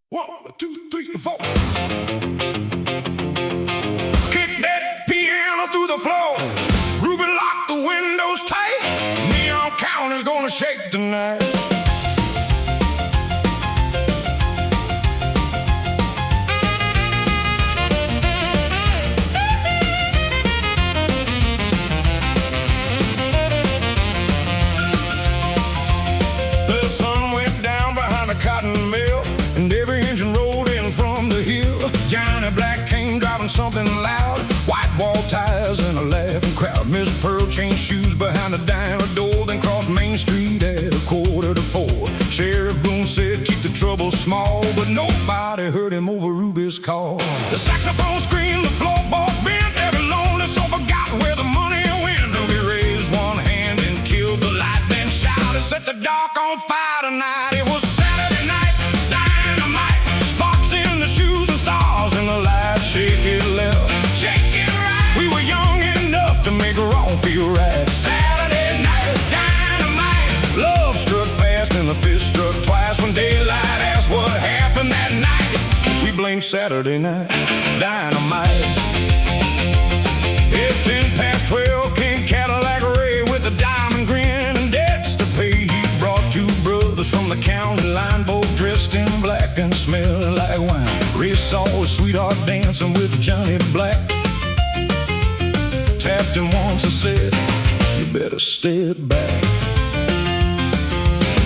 1, 2, 3, 4. Kick that piano through the floor. Ruby lock the windows tight. Neon counter's gonna shake tonight. The sun went down behind the cotton mill, and every engine rolled in from the hill. Johnny Black came driving something loud, white wall tires and a laughing crowd. Miss Pearl changed shoes behind the diner door, then crossed Main Street at 3:45. Sheriff Boone said keep the trouble small, but nobody heard him over Ruby's call. The saxophone screamed, the floorboards bent, every lonely soul forgot where the money went. Ruby raised one hand and killed the light, then shouted, set the dark on fire tonight. It was Saturday night, dynamite, sparks in the shoes and stars in the light. Shake it left, shake it right. We were young enough to make wrong feel right. Saturday night, dynamite, love struck fast and the fist struck twice. When daylight asked what happened that night, we blamed Saturday night, dynamite. At 12:10 came Cadillac Ray with a diamond grin and debts to pay. He brought 2 brothers from the county line, both dressed in black and smelling like wine. Ray saw his sweetheart dancing with Johnny Black, tapped him once and said, you better step back.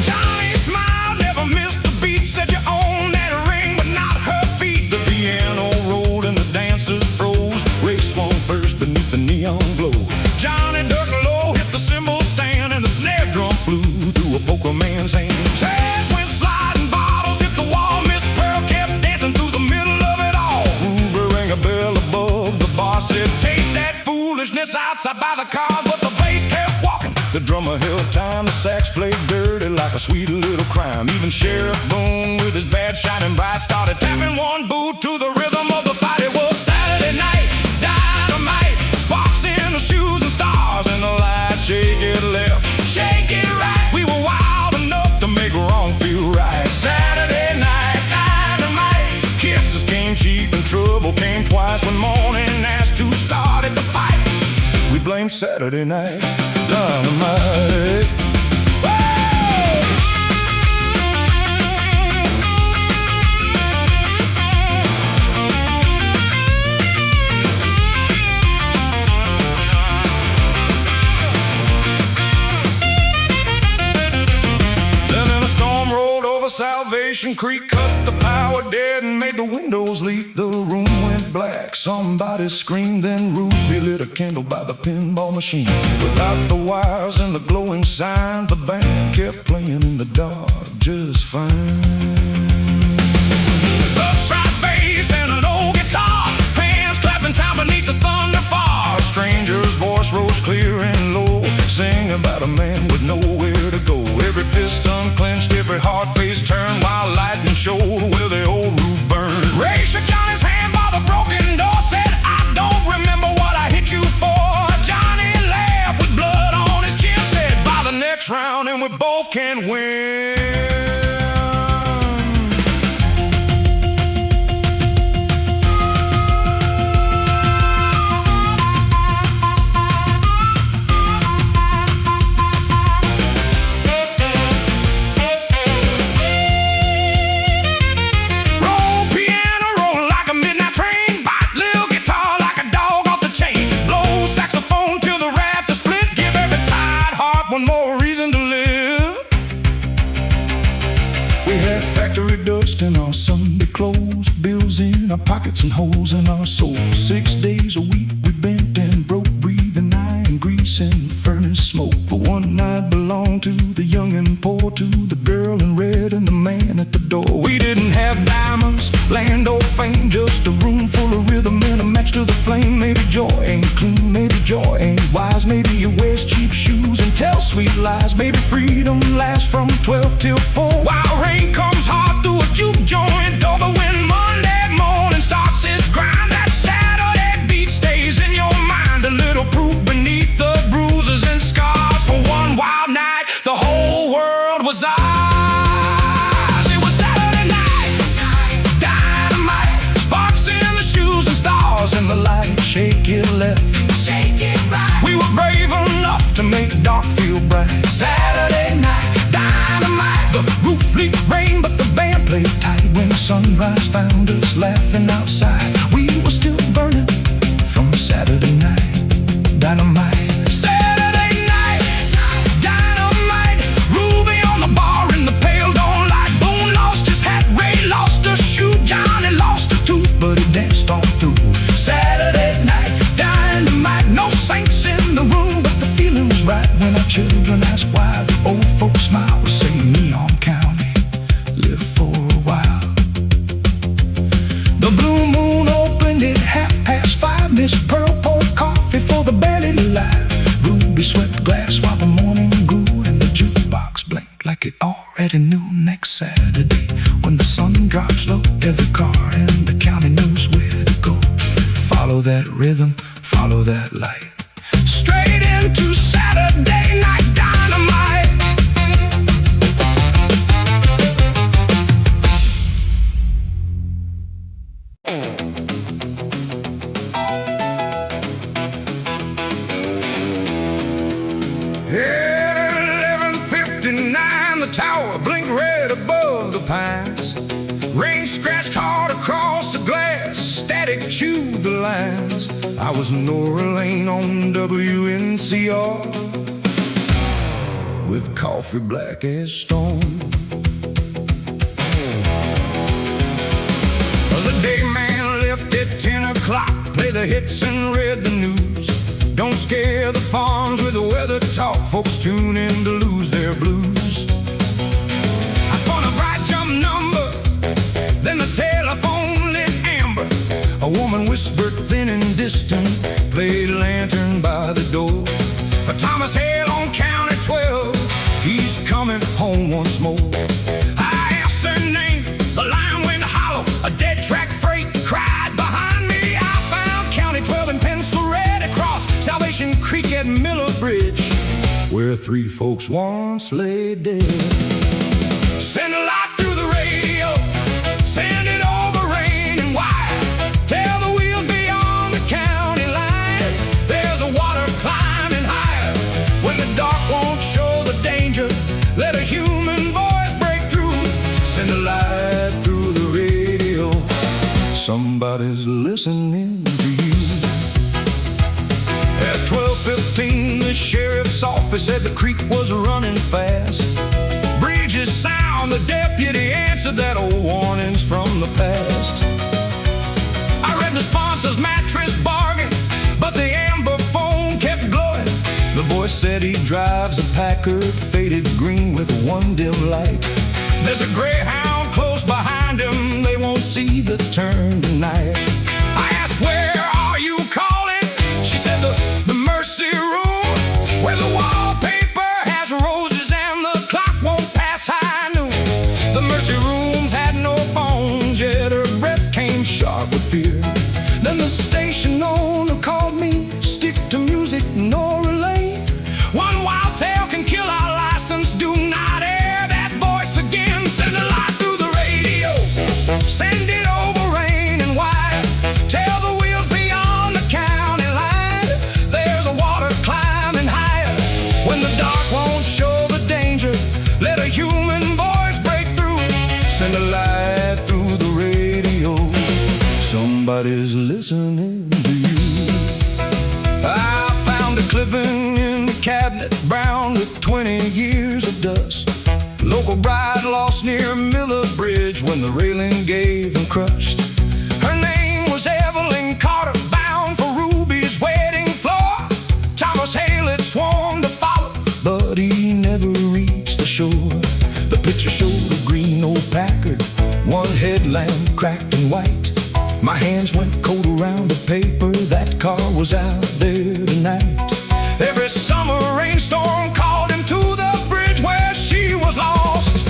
Johnny smiled, never missed the beat, said you own that ring but not her feet. The piano rolled and the dancers froze. Ray swung first beneath the neon glow. Johnny ducked low, hit the cymbal stand, and the snare drum flew through a poker man's hand. Chairs went sliding, bottles hit the wall. Miss Pearl kept dancing through the middle of it all. Ruby rang a bell above the bar, said take that foolishness outside by the cars, but the bass kept walking. The drummer held time, the sax played dirty like a sweet little crime. Even Sheriff Boone with his badge shining bright started tapping one boot to the rhythm of the fight. It was Saturday night, dynamite, sparks in the shoes and stars in the light. Shake it left, shake it right. We were wild enough to make wrong feel right. Saturday night, dynamite, kisses came cheap and trouble came twice. When morning asked who started the fight, we blamed Saturday night, dynamite. Salvation Creek cut the power dead and made the windows leak. The room went black, somebody screamed, then Ruby lit a candle by the pinball machine. Without the wires and the glowing sign, the band kept playing in the dark just fine. Upright bass and an old guitar, hands clapping time beneath the thunder bar. A stranger's voice rose clear and low, sing about a man with nowhere to go. Every fist unclenched, every hard face turned, while lightning showed where the old roof burned. Ray shook Johnny's hand by the broken door, said, I don't remember what I hit you for. Johnny laughed with blood on his chin, said, by the next round and we both can win. Roll piano, roll dressed in our Sunday clothes, bills in our pockets and holes in our souls. 6 days a week we bent and broke, breathing iron, grease and furnace smoke. But one night belonged to the young and poor, to the girl in red and the man at the door. We didn't have diamonds, land or fame, just a room full of rhythm and a match to the flame. Maybe joy ain't clean, maybe joy ain't wise. Maybe you wears cheap shoes and tells sweet lies. Maybe freedom lasts from 12 till 4, while rain comes hard through a juke joint door. But when Monday morning starts its grind, that Saturday beat stays in your mind. A little proof beneath the bruises and scars. For one wild night, the whole world was ours. It was Saturday night, dynamite, sparks in the shoes and stars in the light. Shake it left, shake it right. We were brave enough to make dark feel bright. Saturday night, dynamite. The roof leaked rain, but the band played tight. When sunrise found us laughing outside, we were still burning from Saturday night, dynamite. Saturday night, dynamite. Ruby on the bar in the pale dawn light. Boone lost his hat, Ray lost a shoe, Johnny lost a tooth, but he danced on through. Saturday night, dynamite. No saints in the room, but the feeling was right. When our children asked why, the old folks smiled. We say Neon County, live for a while. The blue moon opened at 5:30. Miss Pearl poured coffee for the barely alive. Ruby swept glass while the morning grew, and the jukebox blinked like it already knew. Next Saturday, when the sun drops low, every car in the county knows where to go. Follow that rhythm, follow that light, straight into Saturday night dynamite. At 11:59, the tower blinked red above the pines. Rain scratched hard across the glass, static chewed the lines. I was Nora Lane on WNCR, with coffee black as stone. The day man left at 10 o'clock, play the hits and read the news. Don't scare the farms with the weather talk, folks tune in to lose their blues. I spun a bright jump number, then the telephone lit amber. A woman whispered thin and distant, played lantern by the door. For Thomas Hale on County 12, he's coming home once more. I asked her name, the line went hollow, a dead track freight cried behind me. I found County 12 in pencil red across Salvation Creek at Miller Bridge, where 3 folks once lay dead. Send a light through the radio, send it over rain and wire. Tell the wheels beyond the county line, there's a water climbing higher. When the dark won't show the danger, let a human voice break through. Send a light through the radio, somebody's listening to you. At 12:15, the sheriff's office said the creek was running fast. Bridges sound, the deputy answered that old warning's from the past. I read the sponsor's mattress bargain, but the amber phone kept glowing. The voice said he drives a Packard, faded green with one dim light. There's a Greyhound close behind him, they won't see the turn tonight. I asked, where are you calling? She said, the Mercy Room, where the wallpaper has roses and the clock won't pass high noon. The Mercy Rooms had no phones, yet her breath came sharp with fear. Then the station owner called me, stick to music, Nora Lane. One wild tale can kill our license, do not air that voice again. Send a light through the radio, send it over rain and wire. Tell the wheels beyond the county line, there's a water climbing higher. When the dark won't show the danger, let a human voice break through. Send a light through the radio, somebody's listening to you. I found a clipping in the cabinet, brown with 20 years of dust. Local bride lost near Miller Bridge when the railing gave and crushed. Her name was Evelyn Carter, bound for Ruby's wedding floor. Thomas Hale had sworn to follow, but he never reached the shore. The picture showed a green old Packard, one headlamp cracked and white. My hands went cold around the paper, that car was out there tonight. Every summer rainstorm called him to the bridge where she was lost.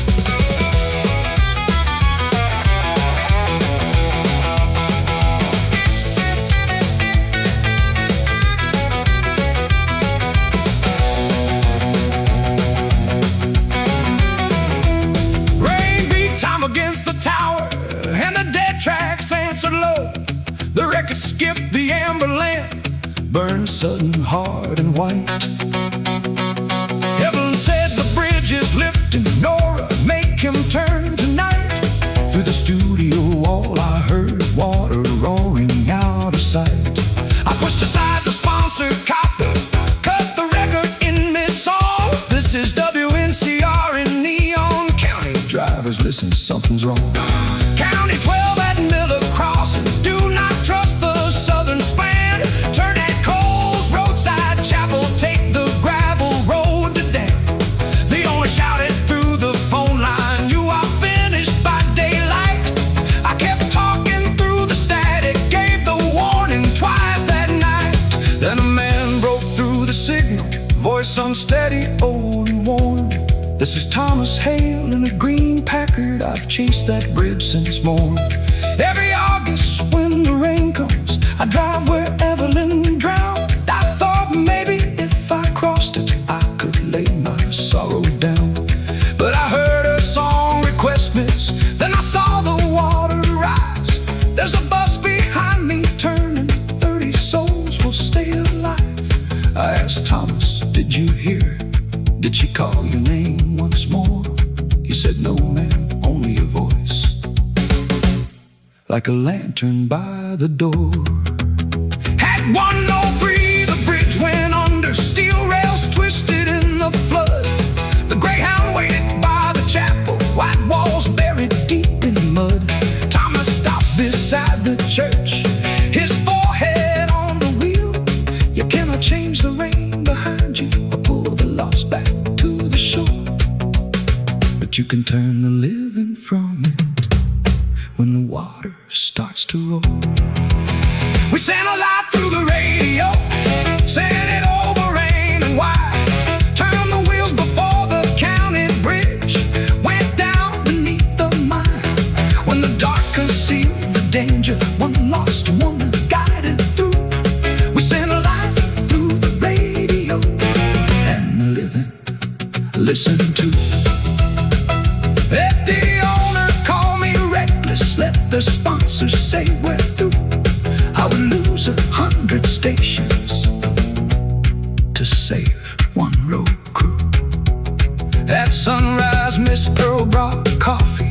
Rain beat time against the tower, and the dead tracks answered low. The record skipped the amber lamp, burned sudden hard and white. Evelyn said the bridge is lifting, Nora, make him turn tonight. Through the studio wall I heard water roaring out of sight. I pushed aside the sponsored copy, cut the record in mid-song. This is WNCR in Neon County. Drivers, listen, something's wrong. County 12 at Miller Crossing, do not trust the southern span. Turn at Cole's roadside chapel, take the gravel road to Dan. The owner shouted through the phone line, you are finished by daylight. I kept talking through the static, gave the warning twice that night. Then a man broke through the signal, voice unsteady, old and worn. This is Thomas Hale in a green Packard, I've chased that bridge since morn. Every August when the rain comes, I drive where Evelyn drowned. I thought maybe if I crossed it, I could lay my sorrow down. But I heard a song request miss, then I saw the water rise. There's a bus behind me turning, 30 souls will stay alive. I asked Thomas, did you hear? Did she call your name once more? He said, no ma'am, only your voice, like a lantern by the door. At 103 the bridge went under, steel rails twisted in the flood. The Greyhound waited by the chapel, white walls buried deep in mud. Thomas stopped beside the church, his forehead on the wheel. You cannot change the rain behind you or pull the lost back to the shore, but you can turn the living from it when the water starts to roll. We sent a light through the radio, sent it over rain and wide. Turned the wheels before the county bridge went down beneath the mine. When the dark concealed the danger, one lost woman guided through. We sent a light through the radio, and the living listened to. Let the owner call me reckless, let the sponsors say we're through. I would lose 100 stations to save one road crew. At sunrise, Miss Pearl brought coffee,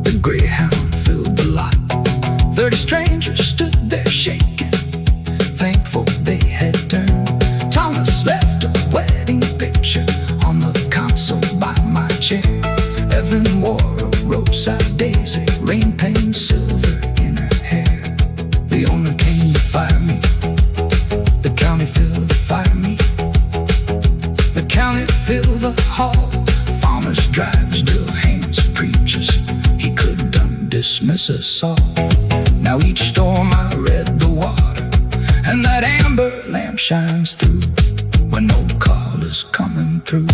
the Greyhound filled the lot. 30 strangers stood there shaking, thankful they had turned. Thomas left a wedding picture on the console by my chair. Evan wore a roadside daisy, rain paint silver in her hair. The owner came to fire me, the county filled the fire me. The county filled the hall, farmers, drivers, drill hands, preachers. He could dismiss us all. Now each storm I read the water, and that amber lamp shines through when no call is coming through.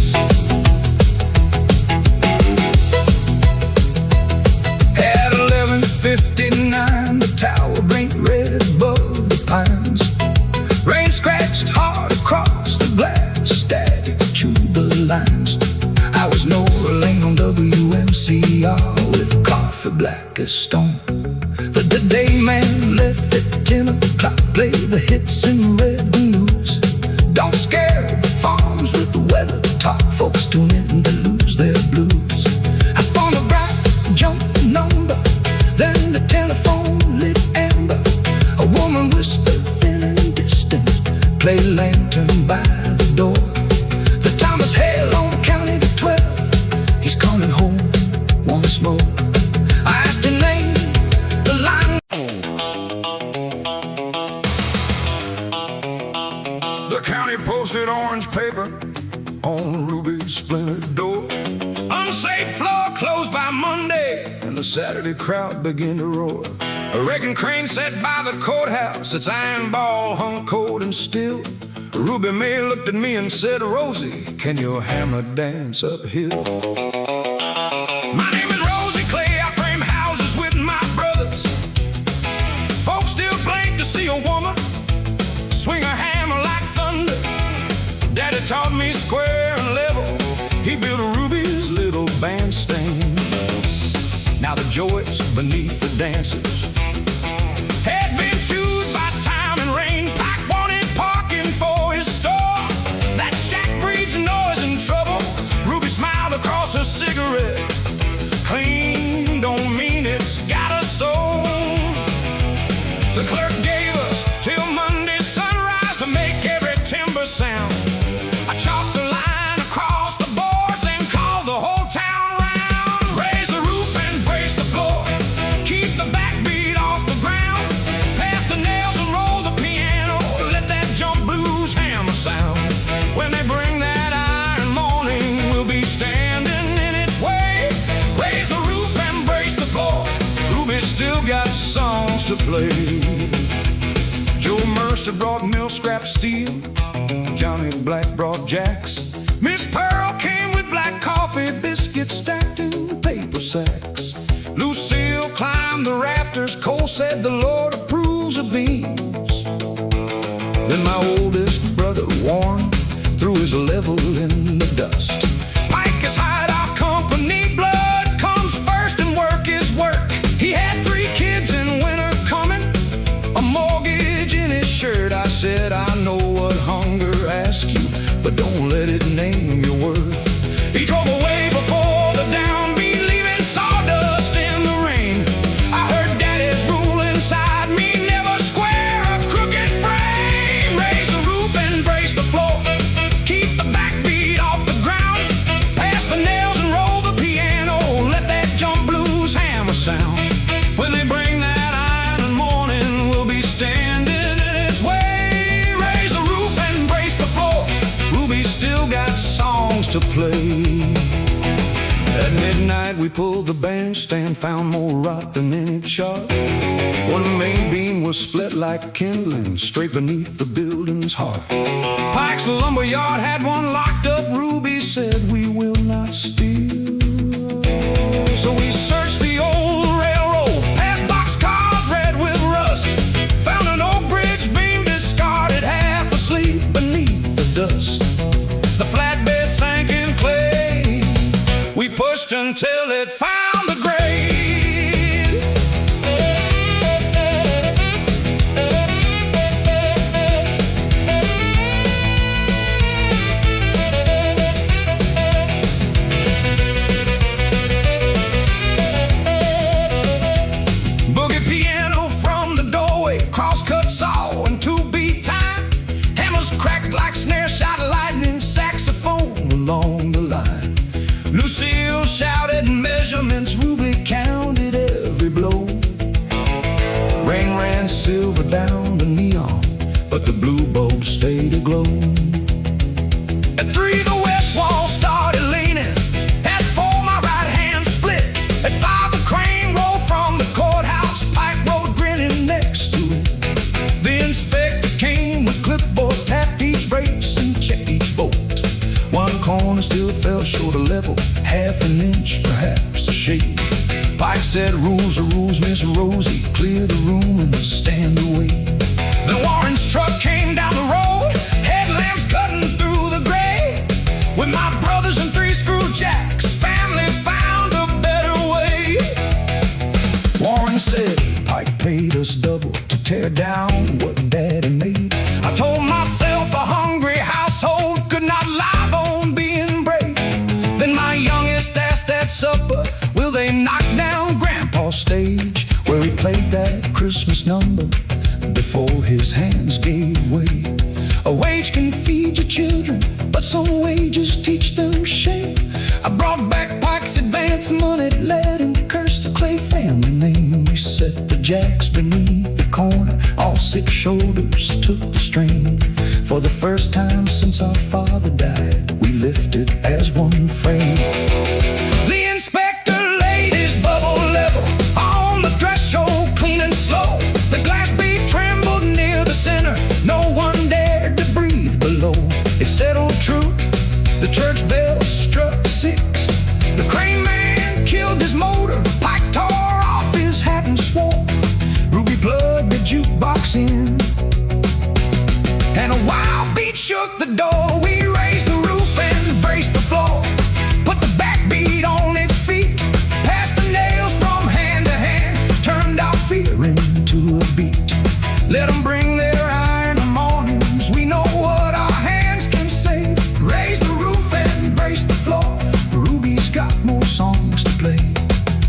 At 11:59 the tower blinked red above the pines. Rain scratched hard across the glass, static chewed the lines. I was Nora Lane on WMCR with coffee black as stone. The day man left at 10 o'clock, play the hits and read the news. Don't scare the farms with the weather talk, folks tune in to lose their blues. I spun a bright jump number, then the telephone lit amber. A woman whispered thin and distant, play lantern by the door. The Thomas Hale on the county to 12, he's coming Johnny posted orange paper on Ruby's splintered door. Unsafe floor closed by Monday, and the Saturday crowd began to roar. A wrecking crane sat by the courthouse, its iron ball hung cold and still. Ruby May looked at me and said, "Rosie, can your hammer dance uphill?" My name is Rosie Clay, I frame houses with my brothers. Folks still blink to see a woman swing a hammer like thunder. Daddy taught me square and level, he built Ruby's little bandstand. Now the joys beneath the dancers had been chewed by time and rain. Pike wanted parking for his store. That shack breeds noise and trouble. Ruby smiled across her cigarette. Clean don't mean it's got a soul. The clerk gave us till Monday sunrise to make every timber sound. I chalked a line across the boards and called the whole town round. Raise the roof and brace the floor, keep the backbeat off the ground. Pass the nails and roll the piano, let that jump blues hammer sound. When they bring that iron morning, we'll be standing in its way. Raise the roof and brace the floor, Ruby's still got songs to play. Joe Mercer brought mill scrap steel, Johnny Black brought jacks. Miss Pearl came with black coffee, biscuits stacked in paper sacks. Lucille climbed the rafters, Cole said the Lord approves of beans. Then my oldest brother Vaughan threw his level in the dust. Pike is hideout company, blood comes first and work is work. He had 3 kids in winter coming, a mortgage in his shirt. I said, I know what hunger asks you, but don't let it name your worth. He drove away before the downbeat, leaving sawdust in the rain. I heard Daddy's rule inside me, never square a crooked frame. Raise the roof and brace the floor, keep the backbeat off the ground. Pass the nails and roll the piano, let that jump blues hammer sound. When they bring that iron morning, we'll be standing in its way. Raise the roof and brace the floor, Ruby's still got songs to play. At midnight we pulled the bandstand, found more rock than any chart. One main beam was split like kindling, straight beneath the building's heart. Pike's lumber yard had one locked up, Ruby said we will not steal. So we searched the old railroad, past boxcars red with rust. Found an oak bridge beam discarded, half asleep beneath the dust. The flatbed sank in clay, we pushed until it found the grave. Boogie piano from the doorway, crosscut saw and 2-beat time. Hammers cracked like snare shot lightning, saxophone along the line. Lucille shouted measurements, Ruby counted every blow. Rain ran silver down the neon, but the blue bulb stayed aglow. At 3 the west wall started leaning, at 4 my right hand split. At 5 the crane rolled from the courthouse, Pike rode grinning next to it. The inspector came with clipboard, tapped each brace and checked each bolt. One corner still fell short of level, half an inch, perhaps a shade. Pike said, rules are rules, Miss Rosie, clear the room and stand away. Then Warren's truck came down the road, headlamps cutting through the gray. With my brothers and 3 screw jacks, family found a better way. Warren said, Pike paid us double to tear down what Daddy made. I told myself a hungry household could not live on being brave. Then my youngest asked at supper, will they knock down Grandpa's stage, where he played that Christmas number before his hands gave way. A wage can feed your children, but some wages teach them shame. I brought back Pike's advance money, let him curse the Clay family name. We set the jacks beneath the corner, all 6 shoulders took the strain. For the first time since our father died, we lifted as one frame. The inspector laid his bubble level on the threshold, clean and slow. The glass bead trembled near the center. No one dared to breathe below. It settled true. The church bell struck 6. The crane man killed his motor. Pike tore off his hat and swore. Ruby plugged the jukebox in, and a wild beat shook the door. We raised the roof and braced the floor, put the backbeat on its feet, passed the nails from hand to hand, turned our fear into a beat. Let them bring their iron mornings, we know what our hands can say. Raise the roof and brace the floor, Ruby's got more songs to play.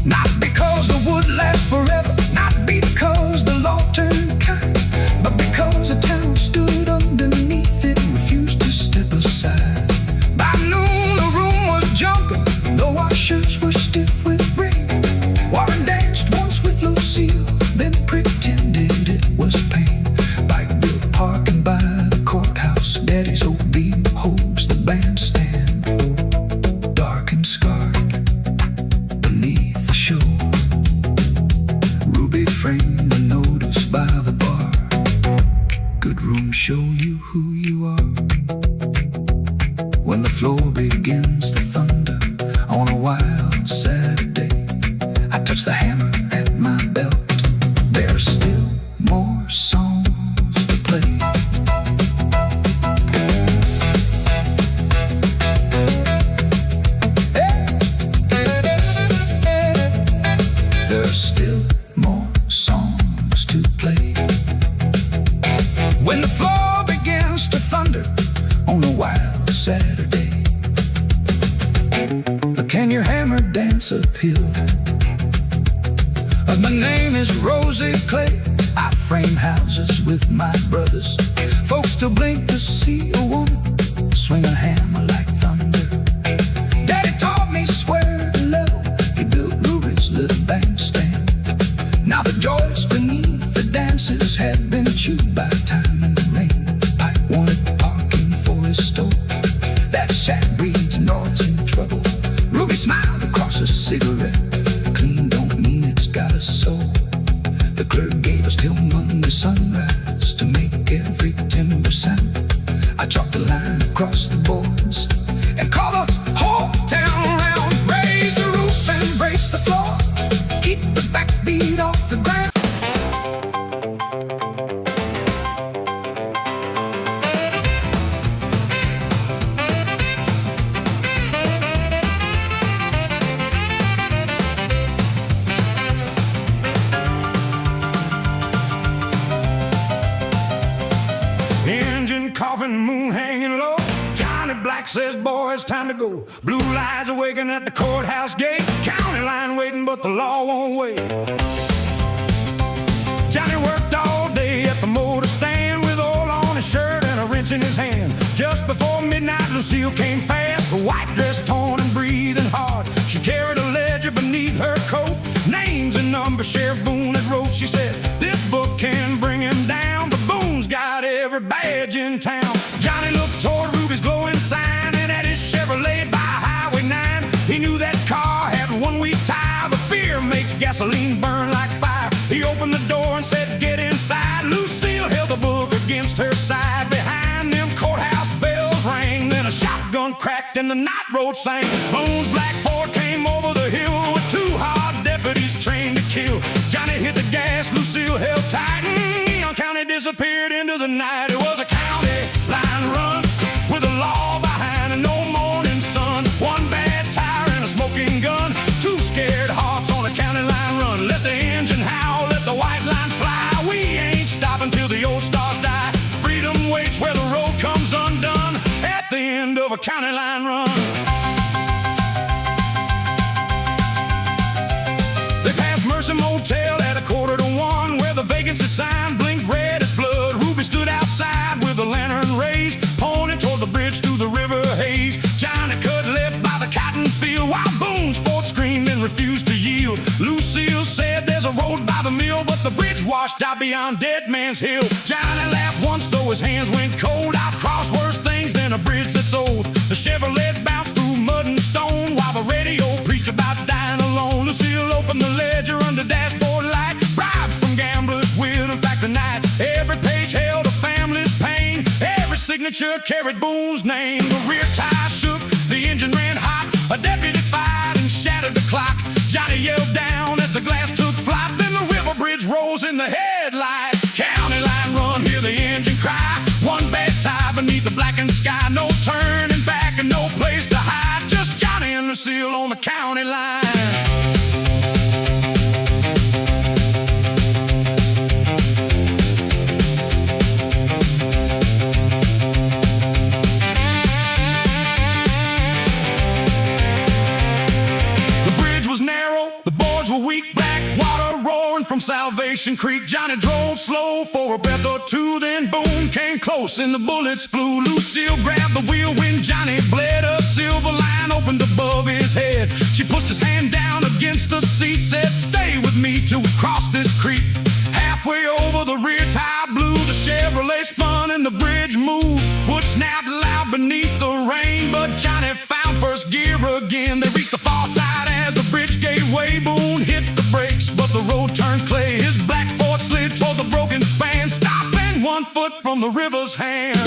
Not because the wood lasts forever, not because the law turned kind, but because the town stood underneath it and refused to step aside. By noon the room was jumping, though our shirts were stiff with rain. Warren danced once with Lucille, then pretended it was pain. Bike built parking by the courthouse, Daddy's old beam holds the bandstand. Dark and scarred beneath the show, Ruby framed the notice by the bar. Good rooms show you who you are. When the floor begins to thunder on a wild Saturday, I touch the hammer at my belt. There's still more songs to play. There's still more songs to play. When the floor begins to thunder on a wild Saturday, can your hammer dance uphill? My name is Rosie Clay. I frame houses with my brothers. Folks still blink to see a woman swing a hammer like thunder. Daddy taught me swear to level. He built Ruby's little bandstand. Now the joys beneath the dances had been chewed by time and the rain. Pike wanted parking for his store. That shack breeds noise and trouble. Ruby smiled across a cigarette. Clean don't mean it's got a soul. The clerk gave us till Monday sunrise to make every timber sound. I chalked a line across the boards and called the whole town around. Raise the roof and brace the floor, keep the backbeat off the ground. Engine coughing, moon hanging low. Johnny Black says, boy, it's time to go. Blue lights awaken at the courthouse gate. County line waiting, but the law won't wait. Johnny worked all day at the motor stand with oil on his shirt and a wrench in his hand. Just before midnight, Lucille came fast, her white dress torn and breathing hard. She carried a ledger beneath her coat, names and numbers Sheriff Boone had wrote. She said, this book can bring him down, but Boone's got every badge in town. Johnny looked toward Ruby's glowing sign and at his Chevrolet by Highway 9. He knew that car had 1 week tire, but fear makes gasoline burn like fire. He opened the door and said, get inside. Lucille held the book against her side. Behind them courthouse bells rang, then a shotgun cracked and the night road sang. Boone's black Ford came over the hill with 2 hard deputies trained to kill. Johnny hit the gas, Lucille held tight, and Young County disappeared into the night. It was a county line run with the law behind and no morning sun. 1 bad tire and a smoking gun. 2 scared hearts on a county line run. Let the engine howl, let the white line fly. We ain't stopping till the old stars die. Freedom waits where the road comes undone at the end of a county line run. They passed Mercy Motel at 1:45, where the vacancy sign blinked red as blood. Ruby stood outside with the lantern raised, pointing toward the bridge through the river haze. Johnny cut left by the cotton field while Boone's Ford screamed and refused to yield. Lucille said there's a road by the mill, but the bridge washed out beyond Dead Man's Hill. Johnny laughed once, though his hands went cold. I The Chevrolet bounced through mud and stone while the radio preached about dying alone. Lucille opened the ledger under dashboard light. Bribes from gamblers with in fact the nights. Every page held a family's pain. Every signature carried Boone's name. The rear tire shook, the engine ran hot. A deputy fired and shattered the clock. Johnny yelled down as the glass took flight. Then the river bridge rose in the headlights. County line run, hear the engine cry. One bad tie beneath the blackened sky. No turning back and no place to hide. Just Johnny and Lucille on the county line. From Salvation Creek, Johnny drove slow for a breath or two. Then Boone came close and the bullets flew. Lucille grabbed the wheel when Johnny bled. A silver line opened above his head. She pushed his hand down against the seat, said, "Stay with me till we cross this creek." Halfway over, the rear tire blew. The Chevrolet spun and the bridge moved. Wood snapped loud beneath the rain, but Johnny found first gear again. They reached the far side as the bridge gave way. Boone hit the brakes, but the road turned clay. His black Ford slid toward the broken span, stopping 1 foot from the river's hand.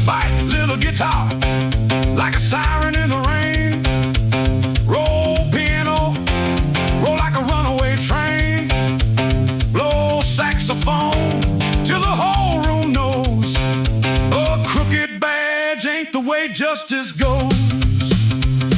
Bite, little guitar, like a siren in the rain. Roll piano, roll like a runaway train. Blow saxophone till the whole room knows a crooked badge ain't the way justice goes.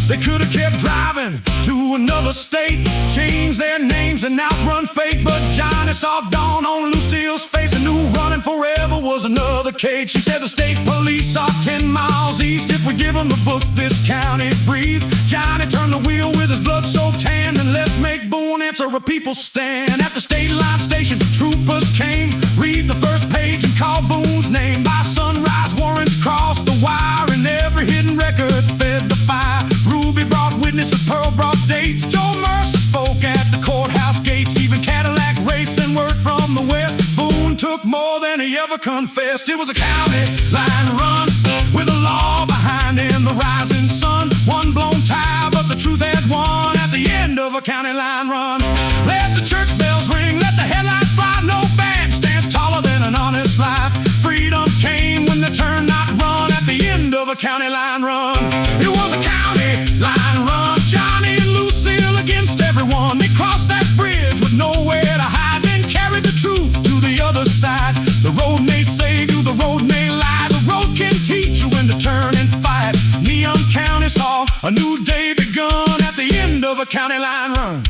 They could have kept driving to another state, changed their names and outrun fate. But Johnny saw dawn on Lucille's face and knew running forever was another cage. She said the state police are 10 miles east. If we give them the book, this county breathes. Johnny turned the wheel with his blood-soaked hand, and let's make Boone answer a people's stand. At the state line station, troopers came, read the first page and call Boone's name. By sunrise, warrants crossed the wire, and every hidden record fed the fire. Ruby brought witnesses, Pearl brought dates. Joe Mercer spoke at the courthouse gates. Even Cadillac racing word from the west. Boone took more than he ever confessed. It was a county line run with the law behind him, the rising sun. One blown tire, but the truth had won. At the end of a county line run, let the church bells ring, let the headlines fly. No badge stands taller than an honest life. Freedom came when the turn not run. At the end of a county line run, it was a county line run. Johnny and Lucille against everyone. They crossed that bridge with nowhere to hide, then carried the truth to the other side. The road may save you, the road may lie. The road can teach you when to turn and fight. Neon County saw a new day begun at the end of a county line run.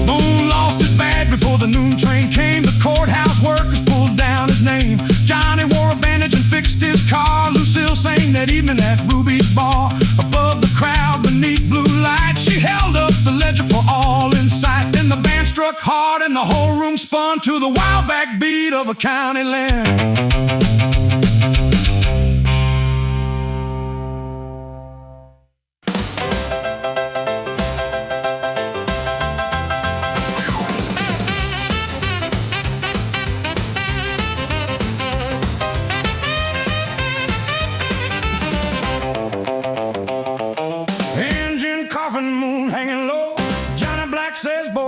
Boone lost his badge before the noon train came. The courthouse workers pulled down his name. Johnny wore a bandage and fixed his car. Lucille sang that evening at Ruby's bar. Above the crowd, beneath blue lights, she held up the ledger for all in sight. Then the band struck hard and the whole room spun to the wild backbeat of a county land.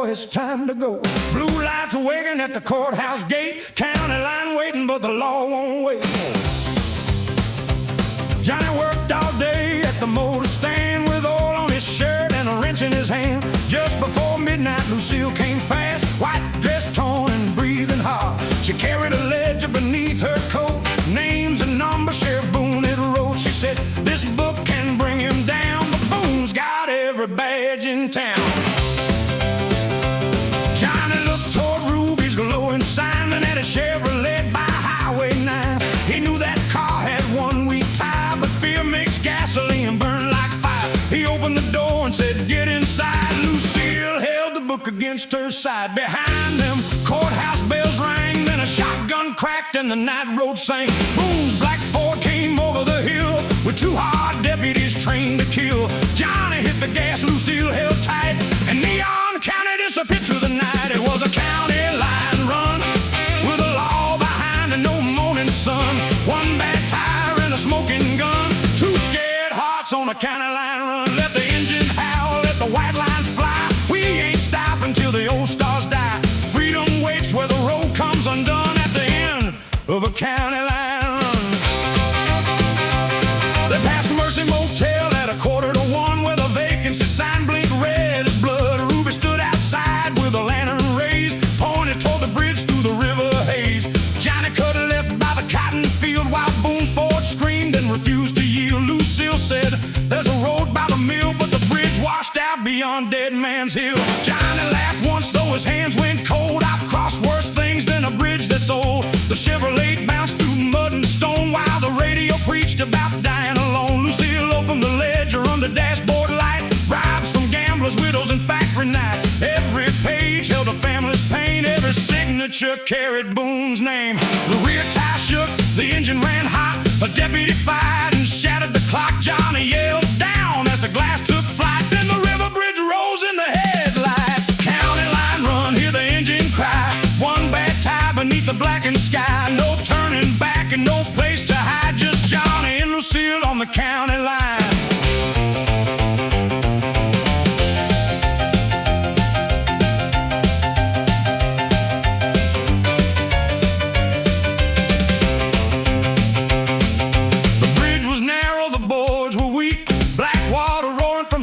It's time to go. Blue lights awaken at the courthouse gate. County line waiting, but the law won't wait. Johnny worked all day at the motor stand with oil on his shirt and a wrench in his hand. Just before midnight, Lucille came fast, white dress torn and breathing hard. She carried a ledger beneath her coat, names and numbers Sheriff Boone had wrote. She said, "This book can bring him down, but Boone's got every badge in town." Johnny looked toward Ruby's glowing sign, and at a Chevrolet by Highway 9. He knew that car had 1 weak tire, but fear makes gasoline burn like fire. He opened the door and said, "Get inside." Lucille held the book against her side. Behind them, courthouse bells rang, then a shotgun cracked and the night road sang. Boone's black Ford came over the hill with 2 hard starts on the county line run. Let the engine howl, let the white lines fly. We ain't stopping till the old stars die. Freedom waits where the road comes undone at the end of a county line run. They passed Mercy Motel at 1:45 where the vacancy sign blinked red as blood. Ruby stood outside with a lantern raised, pointed toward the bridge through the river haze. Johnny cut left by the cotton field while Boone's Ford screamed and refused to yield. Lucille said, there's a road by the mill, but the bridge washed out beyond Dead Man's Hill. Johnny laughed once, though his hands went cold. I've crossed worse things than a bridge that's old. The Chevrolet bounced through mud and stone while the radio preached about dying alone. Lucille opened the ledger under dashboard light. Bribes from gamblers, widows, and factory nights. Every page held a family's pain. Every signature carried Boone's name. The rear tire shook, the engine ran hot. A deputy fired and shattered the clock. Johnny yelled down as the glass took flight. Then the river bridge rose in the headlights. County line run, hear the engine cry. One bad tie beneath the blackened sky. No turning back and no place to hide. Just Johnny and Lucille on the county line.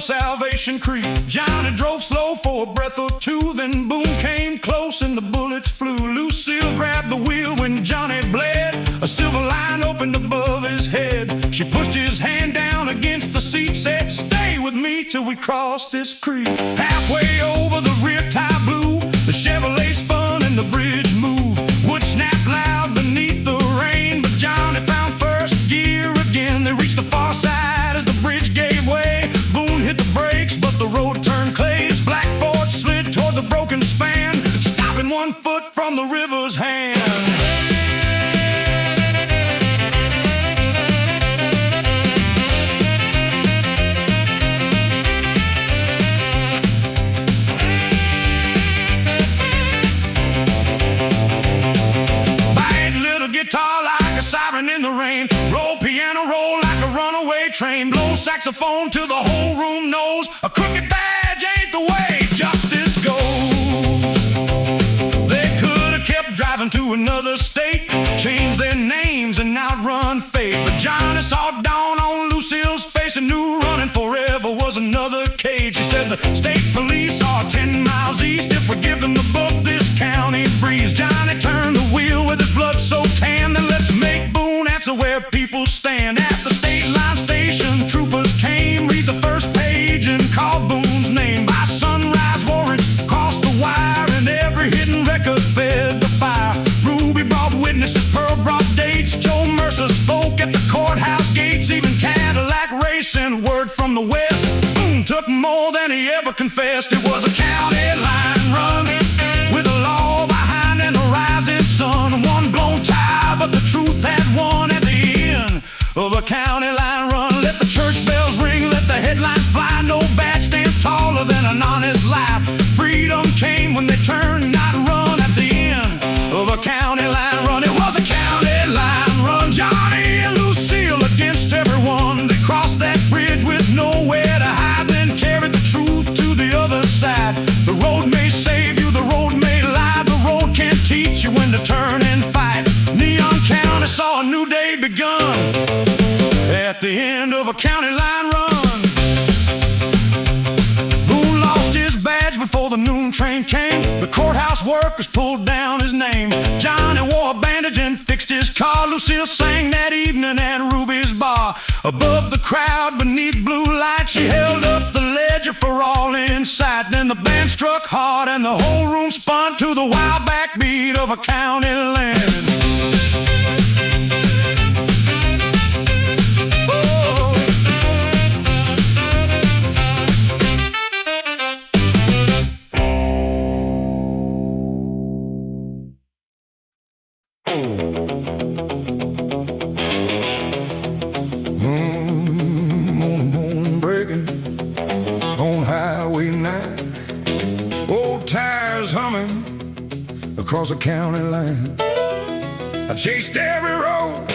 Salvation Creek. Johnny drove slow for a breath or two, then Boone came close and the bullets flew. Lucille grabbed the wheel when Johnny bled. A silver line opened above his head. She pushed his hand down against the seat, said, stay with me till we cross this creek. Halfway over, the rear tire blew. The Chevrolet spun and the bridge moved. Wood snapped loud beneath the rain, but Johnny found first gear again. They reached the far side as the bridge gave way. Boone hit the brakes, but the road turned clay. His black Ford slid toward the broken span, stopping 1 foot from the river's hand. Bite little guitar like a siren in the rain. Roll piano, roll like a runaway train. Blow saxophone till the whole room knows a crooked badge ain't the way justice goes. They could have kept driving to another state, changed their names and outrun fate. But Johnny saw dawn on Lucille's face and knew running forever was another cage. He said the state police are 10 miles east. If we give them the book, this county breeze. Johnny turned the wheel with his blood so tan. Then let's make Boone answer where people stand. At the state line station, troopers came, read the first page and called Boone's name. By sunrise, warrants crossed the wire, and every hidden record fed the fire. Ruby brought witnesses, Pearl brought dates. Joe Mercer spoke at the courthouse gates. Even Cadillac Ray sent word from the west. Boone took more than he ever confessed. It was a county line run with the law behind and a rising sun. One blown tire, but the truth had won at the end of a county line run. Let the church bells ring, let the headlines fly. No badge stands taller than an honest life. Freedom came when they turned, not run, at the end of a county line run. It was a county line run. Johnny and Lucille against everyone. They crossed that bridge with nowhere to hide, then carried the truth to the other side. The road may save you, the road may lie. The road can't teach you when to turn and fight. Neon County saw a new day begun at the end of a county line run. Boone lost his badge before the noon train came. The courthouse workers pulled down his name. Johnny wore a bandage and fixed his car. Lucille sang that evening at Ruby's bar. Above the crowd, beneath blue light, she held up the ledger for all in sight. Then the band struck hard and the whole room spun to the wild backbeat of a county land. Moon breaking on Highway 9. Old tires humming across the county line. I chased every road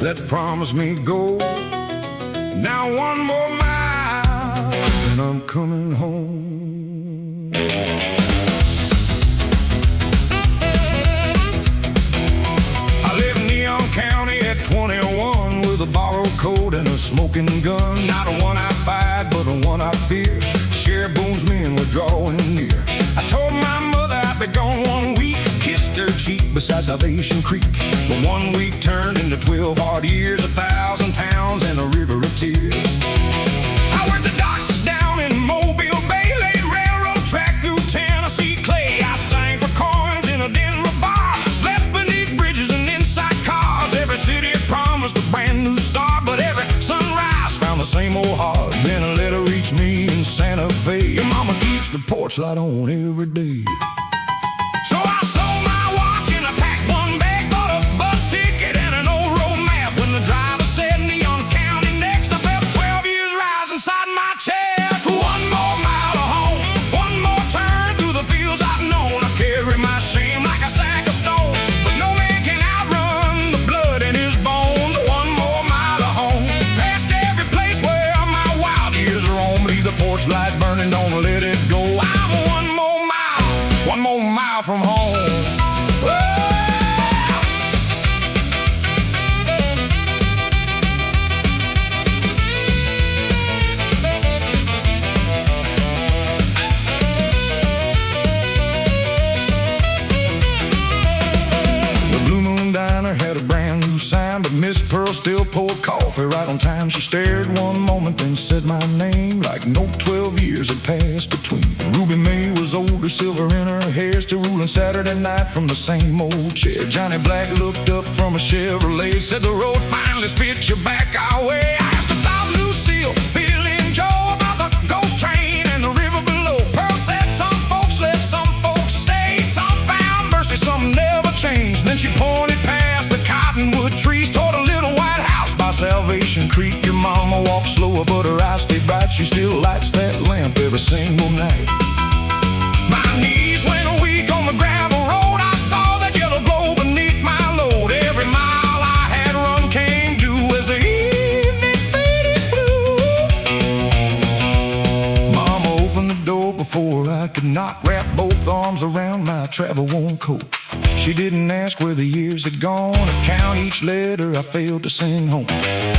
that promised me gold. Now one more mile and I'm coming home. I live in Neon County at 21 with a borrowed coat and a smoking gun. Not a one I fight, but a one I fear. Sheriff Boone's men were drawing near. I told my mother I'd be gone 1 week, kissed her cheek beside Salvation Creek. But 1 week turned into 12 hard years, 1,000 towns and a river of tears. I worked the docks down in Mobile Bay, laid railroad track through Tennessee clay. I sang for coins in a Denver bar, slept beneath bridges and inside cars. Every city had promised a brand new star, but every sunrise found the same old heart. Then a letter reached me in Santa Fe. Your mama keeps the porch light on every day. So I sold my watch and I packed one bag, bought a bus ticket and an old road map. When the driver said Neon County next, I felt 12 years rise inside my chest. One more mile to home, one more turn through the fields I've known. I carry my shame like a sack of stone, but no man can outrun the blood in his bones. One more mile to home, past every place where my wild years roam. Leave the porch light burning, don't let it go. I'm one more mile from home. The Blue Moon Diner had a brand new sign, but Miss Pearl still poured coffee right on time. She stared one moment, then said my name like no 12 years had passed between. Ruby May was older, silver in her hair, still ruling Saturday night from the same old chair. Johnny Black looked up from a Chevrolet, said the road finally spit you back our way. I asked about Lucille, Billy and Joe, about the ghost train and the river below. Pearl said some folks left, some folks stayed, some found mercy, some never changed. Then she pointed past the cottonwood trees toward a little white house by Salvation Creek. Your mama walked slower, but her eyes stayed bright. She still lights that lamp every single night. My knees went weak on the gravel road. I saw that yellow glow beneath my load. Every mile I had run came due as the evening faded blue. Mama opened the door before I could knock, wrapped both arms around my travel-worn coat. She didn't ask where the years had gone, or count each letter I failed to sing home.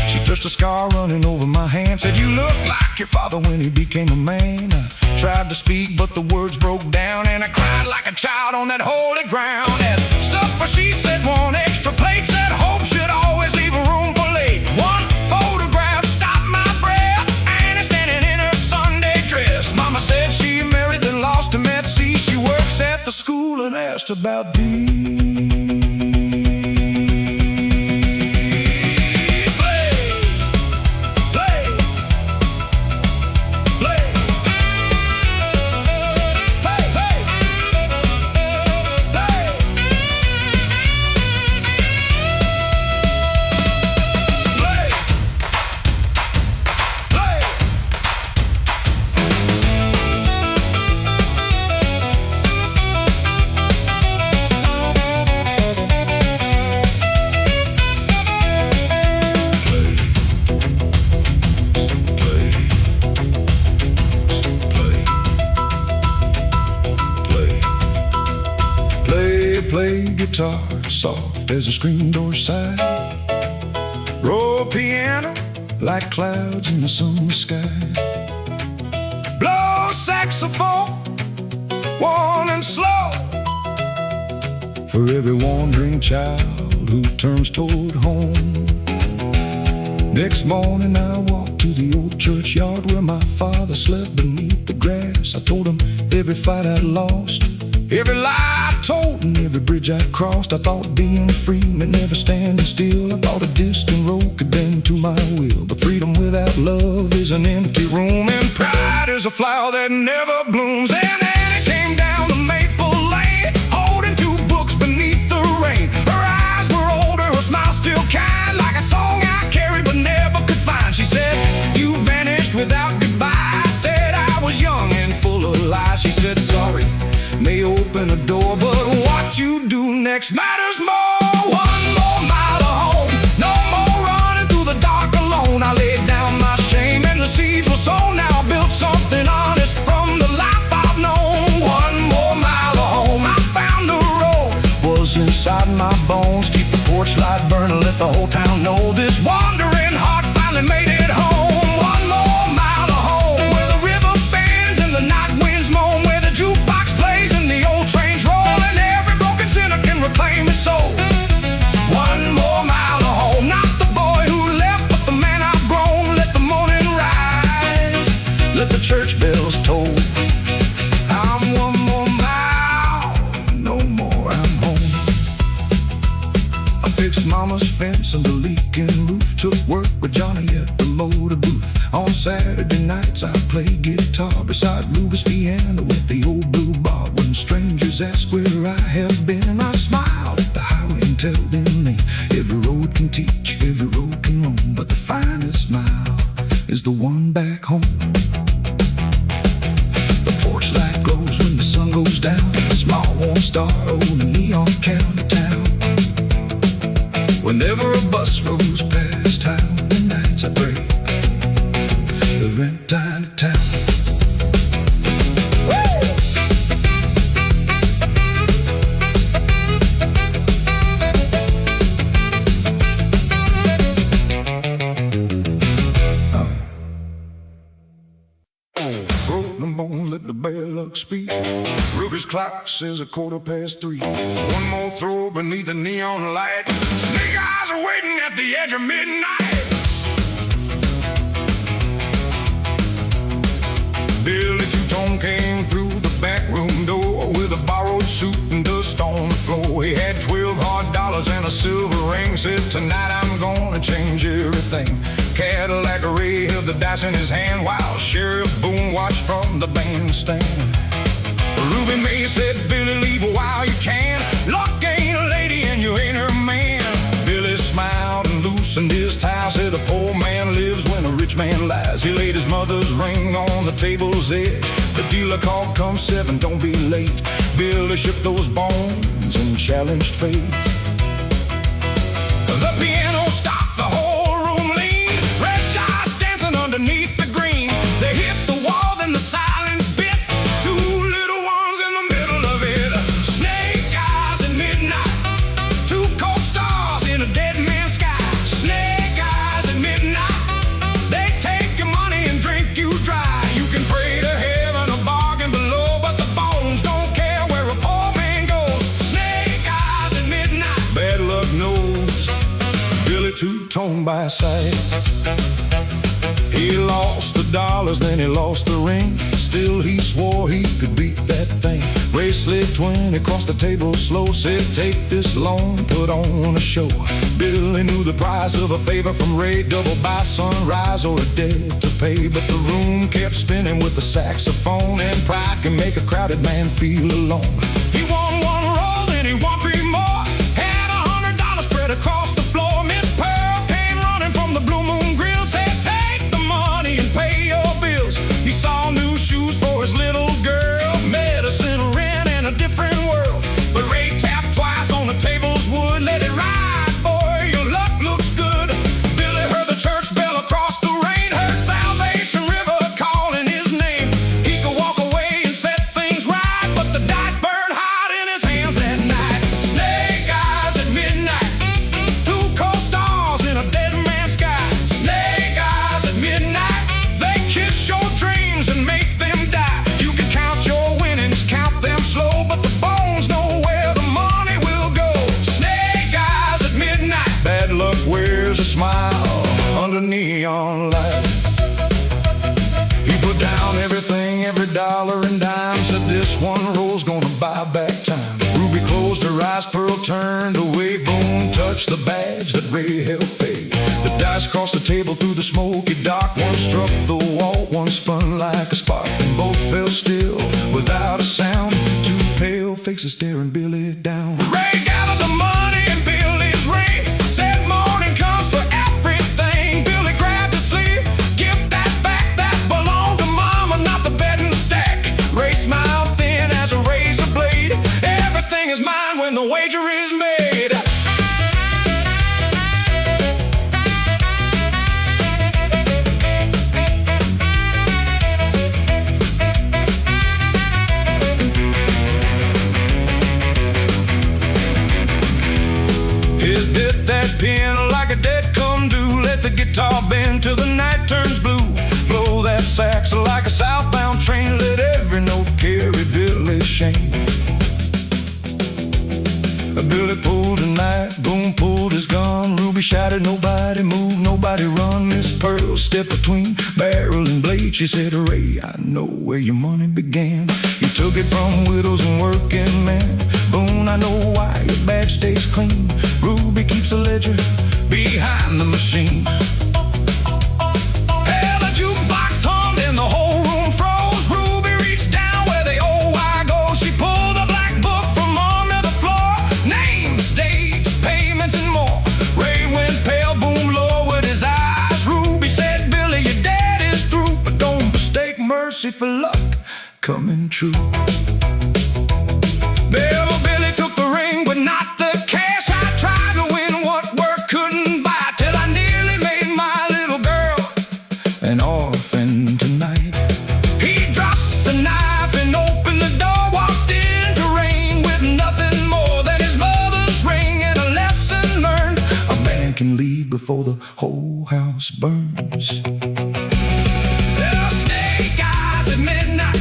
She touched a scar running over my hand, said, "You look like your father when he became a man." I tried to speak, but the words broke down, and I cried like a child on that holy ground. At supper she said one extra plate, said hope should always leave room for late. One photograph stopped my breath, Annie standing in her Sunday dress. Mama said she married, then lost him at sea. She works at the school and asked about thee. Play guitar soft as a screen door sigh. Roll piano like clouds in the summer sky. Blow saxophone, warm and slow, for every wandering child who turns toward home. Next morning I walked to the old churchyard where my father slept beneath the grass. I told him every fight I'd lost, every lie I told, and every bridge I crossed. I thought being free meant never standing still. I thought a distant road could bend to my will, but freedom without love is an empty room, and pride is a flower that never blooms. And Annie came down the Maple Lane, holding two books beneath the rain. Her eyes were older, her smile still kind, like a song I carried but never could find. She said, "You vanished without goodbye." I said I was young and full of lies. She said, "Sorry may open a door, but what you do next matters more." One more mile to home, no more running through the dark alone. I laid down my let the whole town know this wandering heart finally made it home. One more mile to home, where the river bends and the night winds moan, where the jukebox plays and the old trains roll, and every broken sinner can reclaim his soul. One more mile to home, not the boy who left, but the man I've grown. Let the morning rise, let the church bells toll. I'm one more mile, no more, I'm home. I fixed mama's fence and the leaking roof, took work with Johnny at the motor booth. On Saturday nights I play guitar beside Ruby's piano with the old blue bar. When strangers ask where I have been, I smile at the highway and tell them every road can teach, every road can roam, but the finest smile is the one back home. The porch light glows when the sun goes down, a small warm star over the neon county town. Whenever a bus rolls past town, the nights I pray the rent tiny town. Let the bad luck speak. Ruby's clock says 3:15. One more throw beneath the neon light. Snake eyes are waiting at the edge of midnight. Billy Two-Tone came through the back room door with a borrowed suit and dust on the floor. He had 12 hard dollars and a silver ring. Said, tonight I'm gonna change everything. Cadillac Ray held the dice in his hand while Sheriff Boone watched from the bandstand. Ruby May said, Billy, leave a while you can. Luck ain't a lady and you ain't her man. Billy smiled and loosened his tie. Said, a poor man lives when a rich man lies. He laid his mother's ring on the table's edge. The dealer called, come 7, don't be late. Billy shook those bones and challenged fate. The piano stopped, the whole room leaned. Red dice dancing underneath the green. They hit the wall, then the silence bit. Two little ones in the middle of it. Snake eyes at midnight. Two cold stars in a dead man's sky. Snake eyes at midnight. They take your money and drink you dry. You can pray to heaven or bargain below, but the bones don't care where a poor man goes. Snake eyes at midnight. Bad luck knows Billy Two-Tone by sight. He lost the dollars, then he lost the ring. Still he swore he could beat that thing. Ray slid 20 across the table slow. Said, take this loan, put on a show. Billy knew the price of a favor from Ray. Double by sunrise or a debt to pay. But the room kept spinning with the saxophone, and pride can make a crowded man feel alone. He won one roll, then he won 3 more. Had $100 spread across the floor. Miss Pearl came running from the Blue Moon Grill. Said, take the money and pay your bills. He saw new shoes for his little girl, medicine, rent, and a different world. But Ray tapped twice on the table's wood. Let it ride, boy, your luck looks good. Billy heard the church bell across the rain. Heard Salvation River calling his name. He could walk away and set things right, but the dice burned hot in his hands at night. Snake eyes at midnight. Two cold stars in a dead man's sky. Snake eyes at midnight. They kiss your dreams and make them die. You can count your winnings, count them slow, but the bones know where the money will go. Snake eyes at midnight. Bad luck wears a smile under neon light. He put down everything, every dollar and dime. Said, this one roll's gonna buy back time. Ruby closed her eyes, Pearl turned away. Boone touched the badge that Ray helped pay. The dice crossed the table through the smoky dark. One struck the wall, one spun like a spark, and both fell still without a sound. Two pale faces staring Billy down. Ray gathered the money in Billy's ring. Said, morning comes for everything. Billy grabbed his sleeve. Give that back, that belonged to mama, not the bed and the stack. Ray smiled thin as a razor blade. Everything is mine when the wager is made. nobody move, nobody run. Miss Pearl stepped between barrel and blade. She said, Ray, I know where your money began. You took it from widows and working men. Boone, I know why your badge stays clean. Ruby keeps a ledger behind the machine. Hell, the jukebox hummed and the whole room froze. Ruby reached down where the old why go. She pulled the black book from under the floor. Names, dates, payments, and more. Ray went pale, Boone lowered his eyes. Ruby said, Billy, your dad is through, but don't mistake mercy for luck coming true. Billy took the ring, but not the cash. I tried to win what work couldn't buy, till I nearly made my little girl an orphan tonight. He dropped the knife and opened the door, walked into rain with nothing more than his mother's ring and a lesson learned. A man can leave before the whole house burns. Snake eyes at midnight,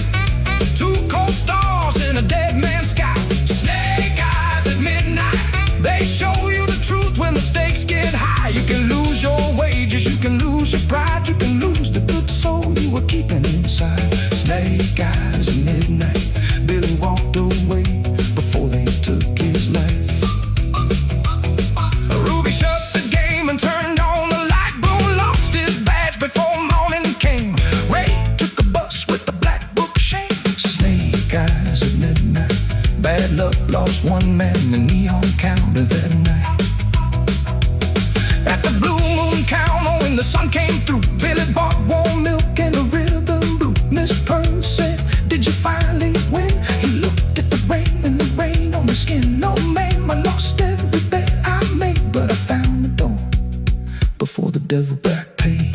two cold stars in a dead man's sky. Snake eyes at midnight, they show you the truth when the stakes get high. You can lose your wages, you can lose your pride, you can lose the good soul you were keeping inside. Snake eyes at midnight, Billy walked away before they took his life. Ruby shut the game and turned on the light. Boone lost his badge before morning came. Ray took a bus with the black book shame. Snake eyes at midnight, bad luck lost one man in the neon counter that night. At the Blue Moon counter when the sun came through, Billy bought warm milk and a rhythm blue. Miss Pearl said, did you finally win? He looked at the rain on the skin. No, ma'am, I lost every bet I made, but I found the door before the devil back paid.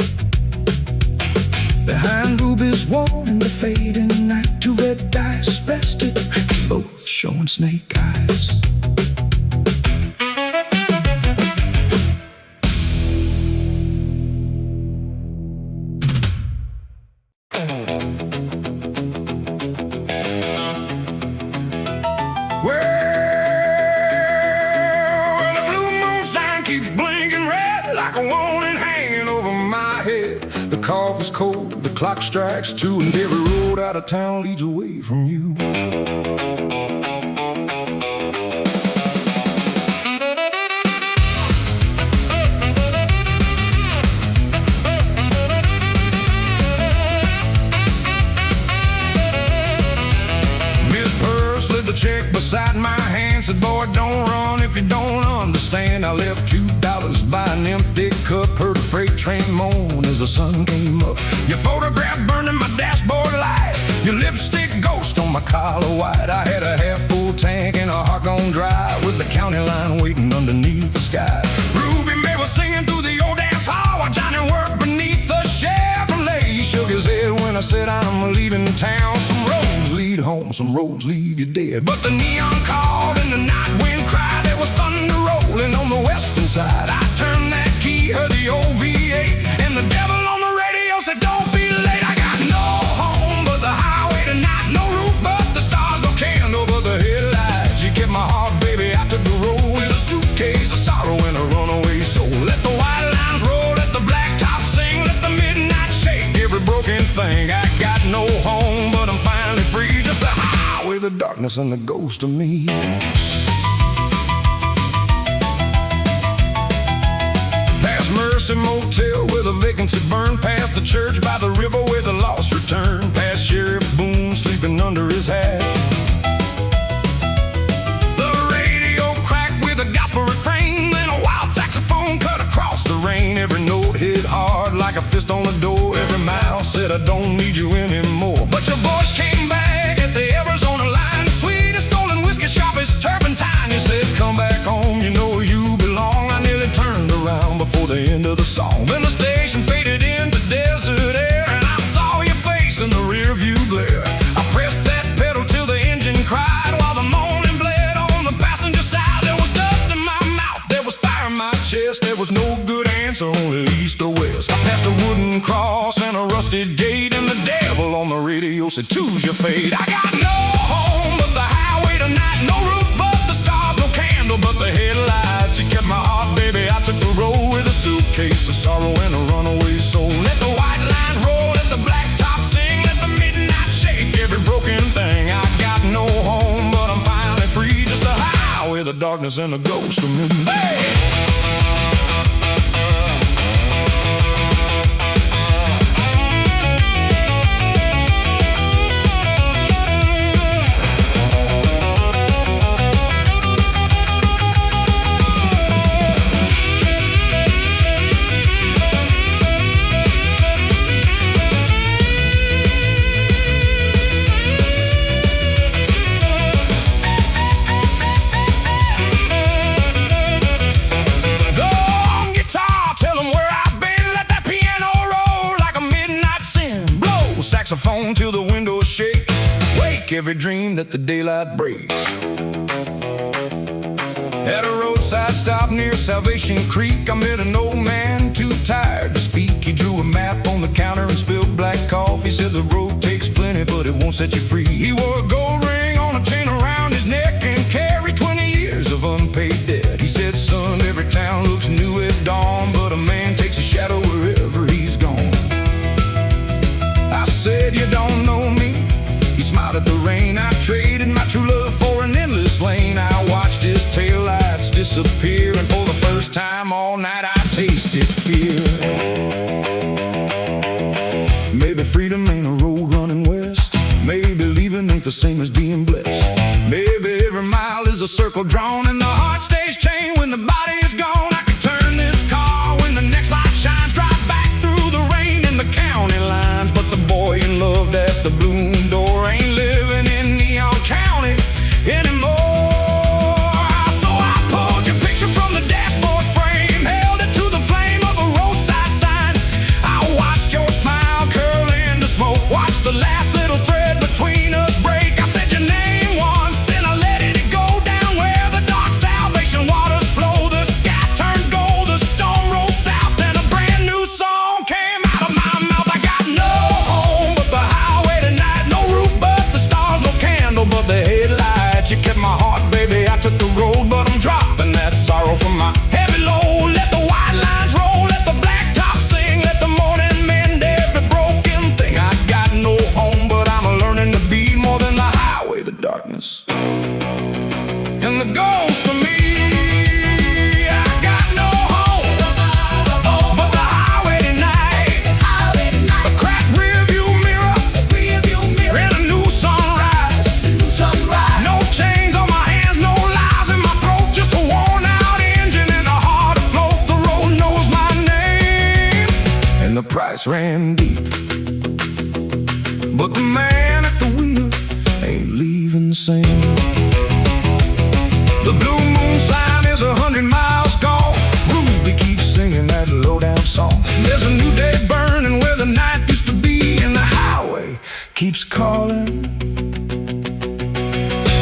Behind Ruby's wall in the fading night, two red dice rested, both showing snake eyes. Well, the blue moon sign keeps blinking red like a warning hanging over my head. The coffee's cold, the clock strikes 2, and every road out of town leads away from you. Check beside my hand, said, boy, don't run if you don't understand. I left $2 by an empty cup, heard a freight train moan as the sun came up. Your photograph burning my dashboard light, your lipstick ghost on my collar white. I had a half-full tank and a heart gone dry, with the county line waiting underneath the sky. Ruby May was singing through the old dance hall while Johnny worked beneath the Chevrolet. He shook his head when I said I'm leaving town. Some roads lead home, some roads leave you dead. But the neon called and the night wind cried. There was thunder rolling on the western side. I turned that key, heard the old V8, and the devil on the radio said, don't be late. I got no home but the highway tonight, no roof but the stars, no candle but the headlights. You kept my heart, baby, I took the road with a suitcase of sorrow and a runaway soul. Let the white lines roll, let the blacktop sing, let the midnight shake every broken thing. I got no home, but I'm finally free. Just the highway, the darkness, and the ghost of me. Past Mercy Motel where the vacancy burned, past the church by the river where the lost return, past Sheriff Boone sleeping under his hat. The radio cracked with a gospel refrain, then a wild saxophone cut across the rain. Every note hit hard like a fist on the door. Every mouth said, I don't need you anymore. But your voice came back at the Arizona line, the sweetest stolen whiskey, sharpest turpentine. You said, come back home, you know you belong. I nearly turned around before the end of the song. Then the station faded into desert air, and I saw your face in the rear view glare. I pressed that pedal till the engine cried, while the morning bled on the passenger side. There was dust in my mouth, there was fire in my chest. There was no good answer, only east or west. I passed a wooden cross and a rusted gate, and the devil on the radio said, choose your fate. I got no home but the highway tonight, no roof but the stars, no candle but the headlights. You kept my heart, baby, I took the road with a case of sorrow and a runaway soul. Let the white lines roll, let the black top sing, let the midnight shake every broken thing. I got no home, but I'm finally free. Just a highway, the darkness and the ghost of me. Hey! Saxophone till the windows shake, wake every dream that the daylight breaks. At a roadside stop near Salvation Creek, I met an old man too tired to speak. He drew a map on the counter and spilled black coffee. Said the road takes plenty, but it won't set you free. He wore a gold ring on a chain around his neck and carried 20 years of unpaid debt. He said, son, every town looks new at dawn, but a man takes a shadow wherever he's gone. I said, you don't know me. He smiled at the rain. I traded my true love for an endless lane. I watched his taillights disappear, and for the first time all night I tasted fear. Maybe freedom ain't a road running west. Maybe leaving ain't the same as being blessed. Maybe every mile is a circle drawn, and the heart stays chained when the body is gone. I could turn this car when the next light shines, drive back through the rain in the county lines, but the boy you loved at the Bloom door ain't living in Neon County anymore. So I pulled your picture from the dashboard frame, held it to the flame of a roadside sign. I watched your smile curl into smoke, watched the last little thread between us break. I said your name once, then I let it go down where the dark salvation waters flow. The sky turned gold, the storm rolled south, and a brand new song came out of my mouth. I got no home but the highway tonight, no roof but the stars, no candle but the headlights. You kept my heart, baby, I took the road, but I'm dropping that sorrow from my heavy load. Let the white lines roll, let the black top sing, let the morning mend every broken thing. I got no home, but I'm learning to be more than the highway, the darkness and the ghost of me. I got no home but the highway tonight, a cracked rearview mirror and a new sunrise. No chains on my hands, no lies in my throat, just a worn out engine and a heart afloat. The road knows my name and the price ran deep, but the man at the wheel ain't leaving the same. The blue moon sign is 100 miles gone. Ruby keeps singing that low-down song. There's a new day burning where the night used to be, and the highway keeps calling,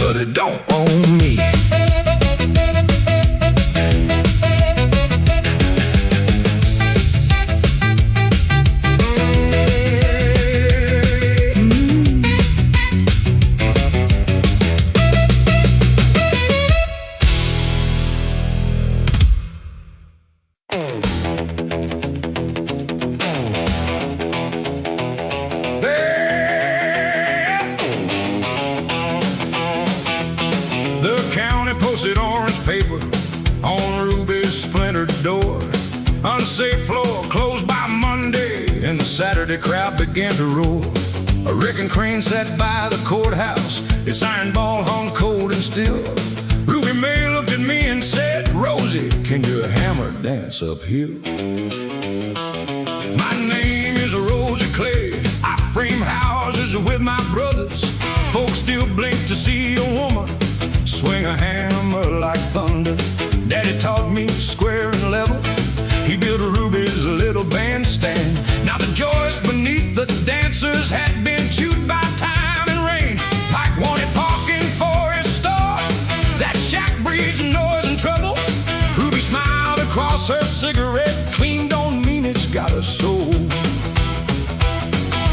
but it don't own me. The county posted orange paper on Ruby's splintered door. Unsafe floor closed by Monday, and the Saturday crowd began to roar. A wrecking crane sat by the courthouse, its iron ball hung cold and still. Ruby May looked at me and said, Rosie, can your hammer dance uphill? My name is Rosie Clay. I frame houses with my brothers. Folks still blink to see a woman swing a hammer like thunder. Daddy taught me square and level. He built Ruby's little bandstand. Now the joists beneath the dancers had been chewed by time and rain. Pike wanted parking for his store. That shack breeds noise and trouble. Ruby smiled across her cigarette. Clean don't mean it's got a soul.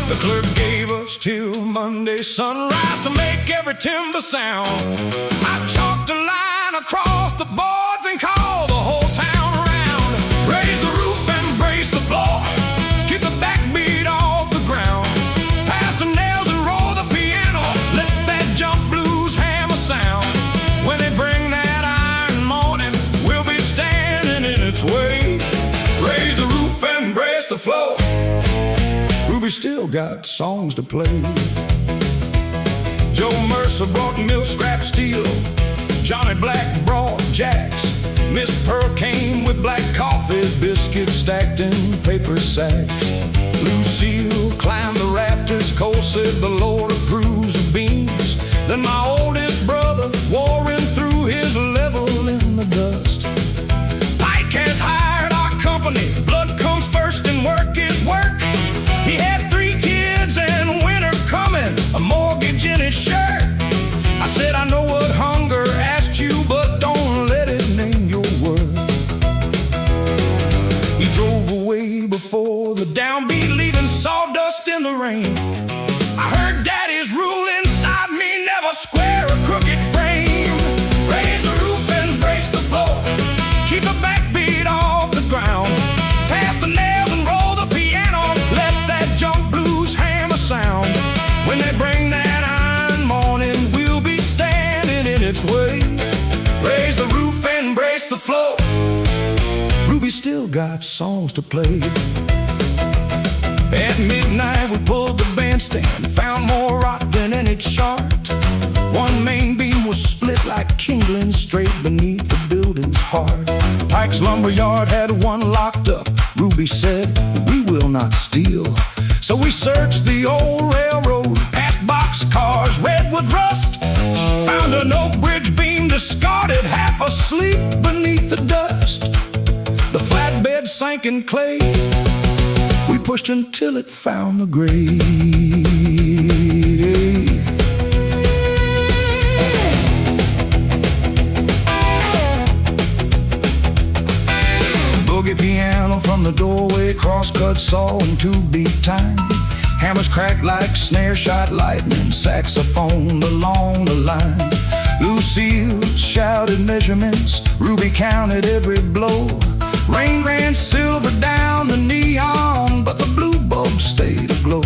The clerk gave us till Monday sunrise to make every timber sound. I chalked a line across the boards and called the whole town around. Raise the roof and Ruby still got songs to play. Joe Mercer brought milk scrap steel. Johnny Black brought jacks. Miss Pearl came with black coffee, biscuits stacked in paper sacks. Lucille climbed the rafters. Cole said the Lord approves of beams. Then my oldest brother Warren threw his level in the dust. Pike has hired our company. Blood comes first and work is work. He had 3 kids and winter coming, a mortgage in his shirt. I said, I know what hunger asked you, but don't let it name your worth. He drove away before the downbeat, leaving sawdust in the rain. I heard Daddy's rule inside me, never square a crooked frame. Raise the roof and brace the floor. Keep the backbeat off the ground. Pass the nails and roll the piano. Let that jump blues hammer sound. When they bring that iron morning, we'll be standing in its way. Raise the roof and brace the floor. Ruby still got songs to play. At midnight we pulled the bandstand, found more rock than any chart. One main beam was split like kindling straight beneath the building's heart. Pike's lumberyard had one locked up. Ruby said, we will not steal. So we searched the old railroad, past boxcars red with rust. Found an oak bridge beam discarded, half asleep beneath the dust. The flatbed sank in clay. We pushed until it found the grave. Boogie piano from the doorway, crosscut saw in 2-beat time. Hammers cracked like snare shot lightning, saxophone along the line. Lucille shouted measurements, Ruby counted every blow. Rain ran silver down the neon, but the blue bulb stayed aglow.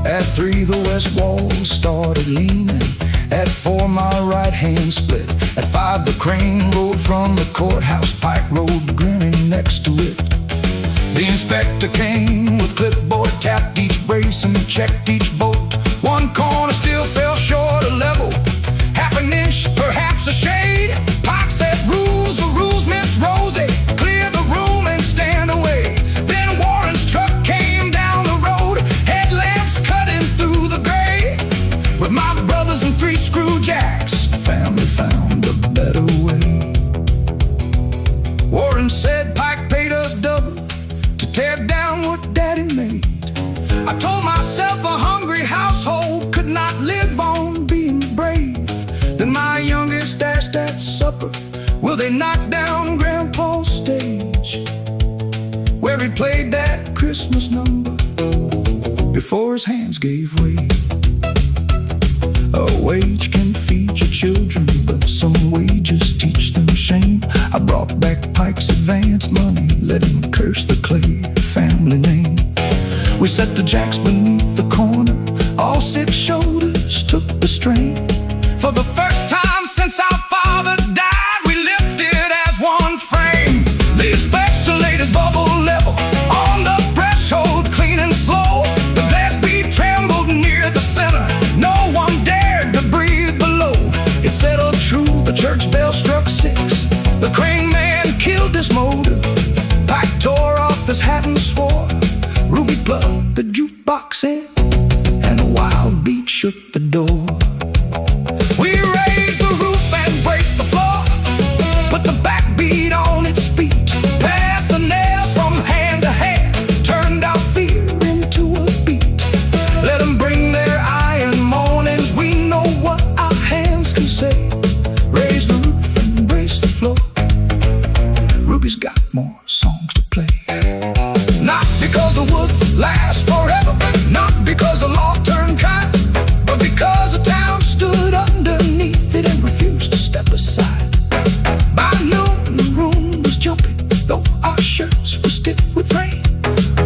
At 3 the west wall started leaning. At 4 my right hand split. At 5 the crane rolled from the courthouse. Pike rolled grinning next to it. The inspector came with clipboard, tapped each brace and checked each bolt. One corner still fell short of level, half an inch, perhaps a shade. Pike said, rules, the rules, Miss Rosie. Clear the room and stand away. Then Warren's truck came down the road, headlamps cutting through the gray. With my brothers and 3 screw jacks, family found a better way. Warren said Pike paid us double to tear down what Daddy made. I told myself a hungry household could not live on being brave. Then my youngest asked at supper, will they knock down Grandpa's stage, where he played that Christmas number before his hands gave way. A wage can feed your children, but some wages teach them shame. I brought back Pike's advance money, let him curse the Clay family name. We set the jacks beneath the corner, all 6 shoulders took the strain. For the first time since our father died, we lifted as one frame. The inspector laid his bubble level on the threshold, clean and slow. The blast beat trembled near the center, no one dared to breathe below. It settled true, the church bell struck 6. The crane man killed his motor. Pike tore off his hat and swore. Ruby plugged the jukebox in, and a wild beat shook the door. We raised the roof and braced the floor, put the backbeat on its feet, passed the nails from hand to hand, turned our fear into a beat. Let them bring their iron mornings, we know what our hands can say. Raise the roof and brace the floor. Ruby's got more songs to play. Not because the wood lasts forever, not because the law turned kind, but because the town stood underneath it and refused to step aside. By noon the room was jumping, though our shirts were stiff with rain.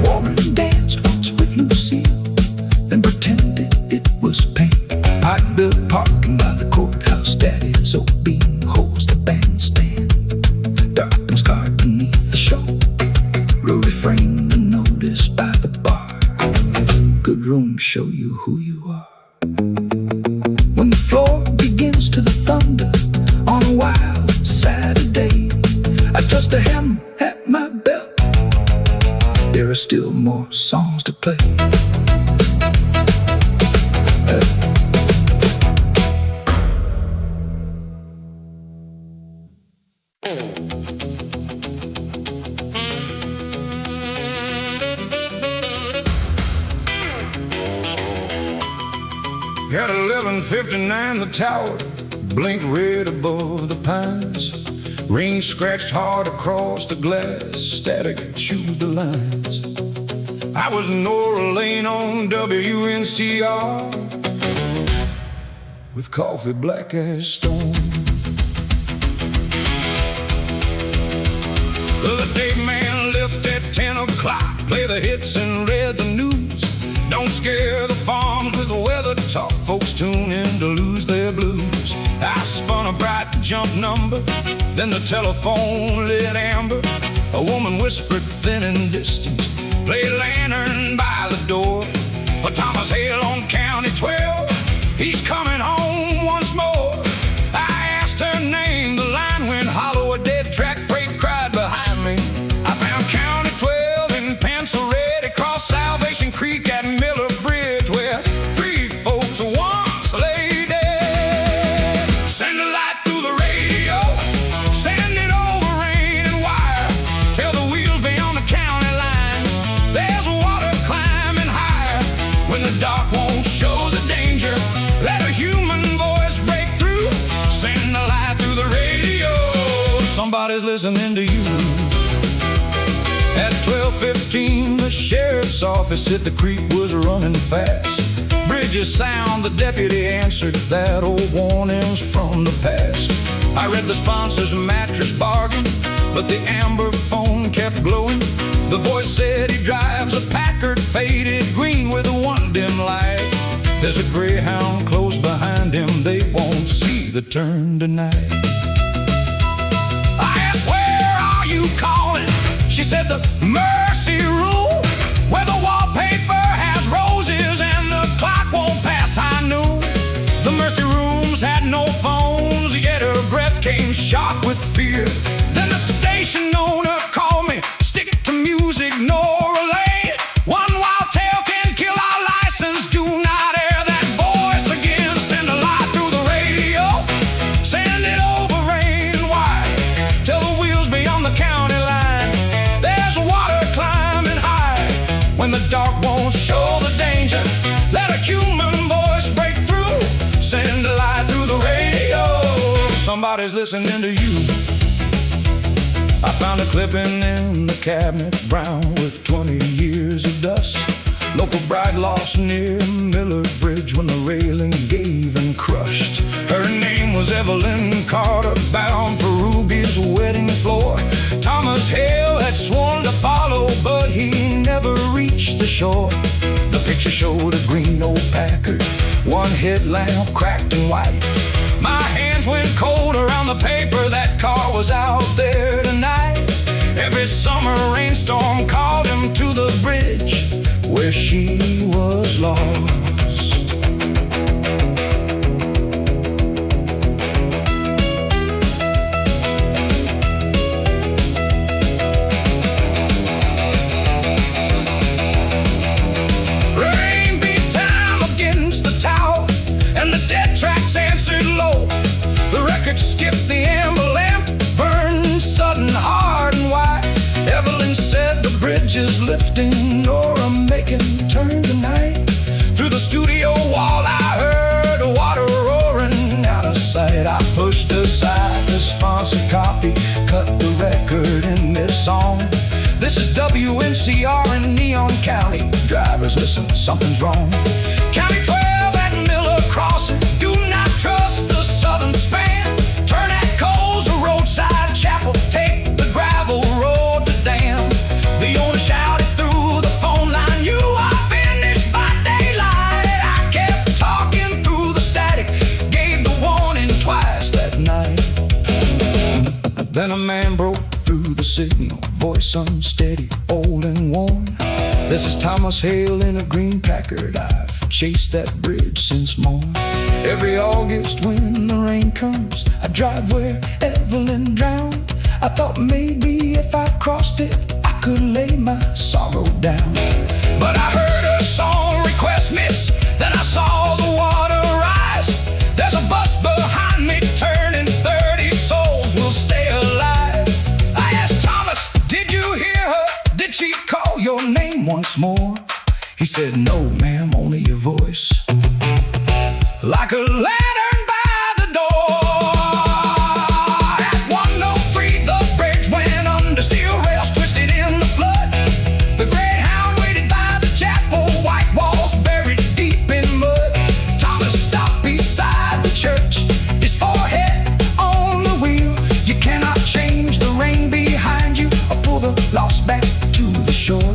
Warren danced once with Lucille, then pretended it was pain. Pike built parking by the courthouse, Daddy's old beam holds the bandstand. Dark and scarred beneath the show, Ruby framed the notice by the bar. room show you who you are. When the floor begins to the thunder on a wild Saturday, I touch a hem at my belt. There are still more songs to play. At 11:59 the tower blinked red above the pines. Rain scratched hard across the glass, static chewed the lines. I was Nora Lane on WNCR, with coffee black as stone. The day man left at 10 o'clock, play the hits and read the news. Don't scare the farms with weather talk, folks tune in to lose their blues. I spun a bright jump number, then the telephone lit amber. A woman whispered thin and distant, play lantern by the door. But Thomas Hale on County 12, he's coming home once more. I asked her name, the line went hollow, a dead track freight cried behind me. I found County 12 in Pencil Red, across Salvation Creek at Miller Bridge, where 3 folks once lay dead. Send a light through the radio, send it over rain and wire. Tell the wheels beyond the county line, there's water climbing higher. When the dark won't show the danger, let a human voice break through. Send a light through the radio, somebody's listening to you. At 12:15, the sheriff's office at the creek was running fast. Bridges sound, the deputy answered, that old warning's from the past. I read the sponsor's mattress bargain, but the amber phone kept glowing. The voice said he drives a Packard faded green with a one dim light. There's a Greyhound close behind him, they won't see the turn tonight. I asked, where are you calling? She said, the Mercy Room, where the wallpaper has roses and the clock won't pass high noon. The Mercy Rooms had no phones, yet her breath came sharp with fear. Then the station owner called me, stick to music, Nora Lane. One wild tale can kill our license, do not air that voice again. Send a light through the radio, send it over rain and wire. Tell the wheels beyond the county line, there's water climbing high. When the dark won't show the danger, let a human voice break through. Send a light through the radio, somebody's listening to you. I found a clipping in the cabinet, brown with 20 years of dust. Local bride lost near Miller Bridge when the railing gave and crushed. Her name was Evelyn Carter, bound for Ruby's wedding floor. Thomas Hale had sworn to follow, but he never reached the shore. The picture showed a green old Packard, one headlamp cracked and white. My hands went cold around the paper, that car was out there tonight. Every summer rainstorm called him to the bridge where she was lost. Rain beat time against the tower, and the dead tracks answered low. The record skipped the amber lamp, burned sudden hard and wide. Evelyn said the bridge is lifting, Nora making turn tonight. Through the studio wall I heard water roaring out of sight. I pushed aside the sponsor copy, cut the record in mid-song. This is WNCR in Neon County. Drivers, listen, something's wrong. County 12 at Miller Crossing, do not trust the southern span. Turn at Coles, a roadside chapel, take the gravel road to Dam. The owner shouted through the phone line, you are finished by daylight. I kept talking through the static, gave the warning twice that night. Then a man broke through the signal, voice unsteady, old and worn. This is Thomas Hale in a green Packard. I've chased that bridge since morn. Every August when the rain comes, I drive where Evelyn drowned. I thought maybe if I crossed it, I could lay my sorrow down. But I heard a song request, miss, then I saw the water rise. There's a bus behind me turning, 30 souls will stay alive. I asked Thomas, did you hear her? Did she call your name once more? He said, no, ma'am, only your voice, like a lantern by the door. At 103, the bridge went under, steel rails twisted in the flood. The Greyhound waited by the chapel, white walls buried deep in mud. Thomas stopped beside the church, his forehead on the wheel. You cannot change the rain behind you or pull the lost back to the shore,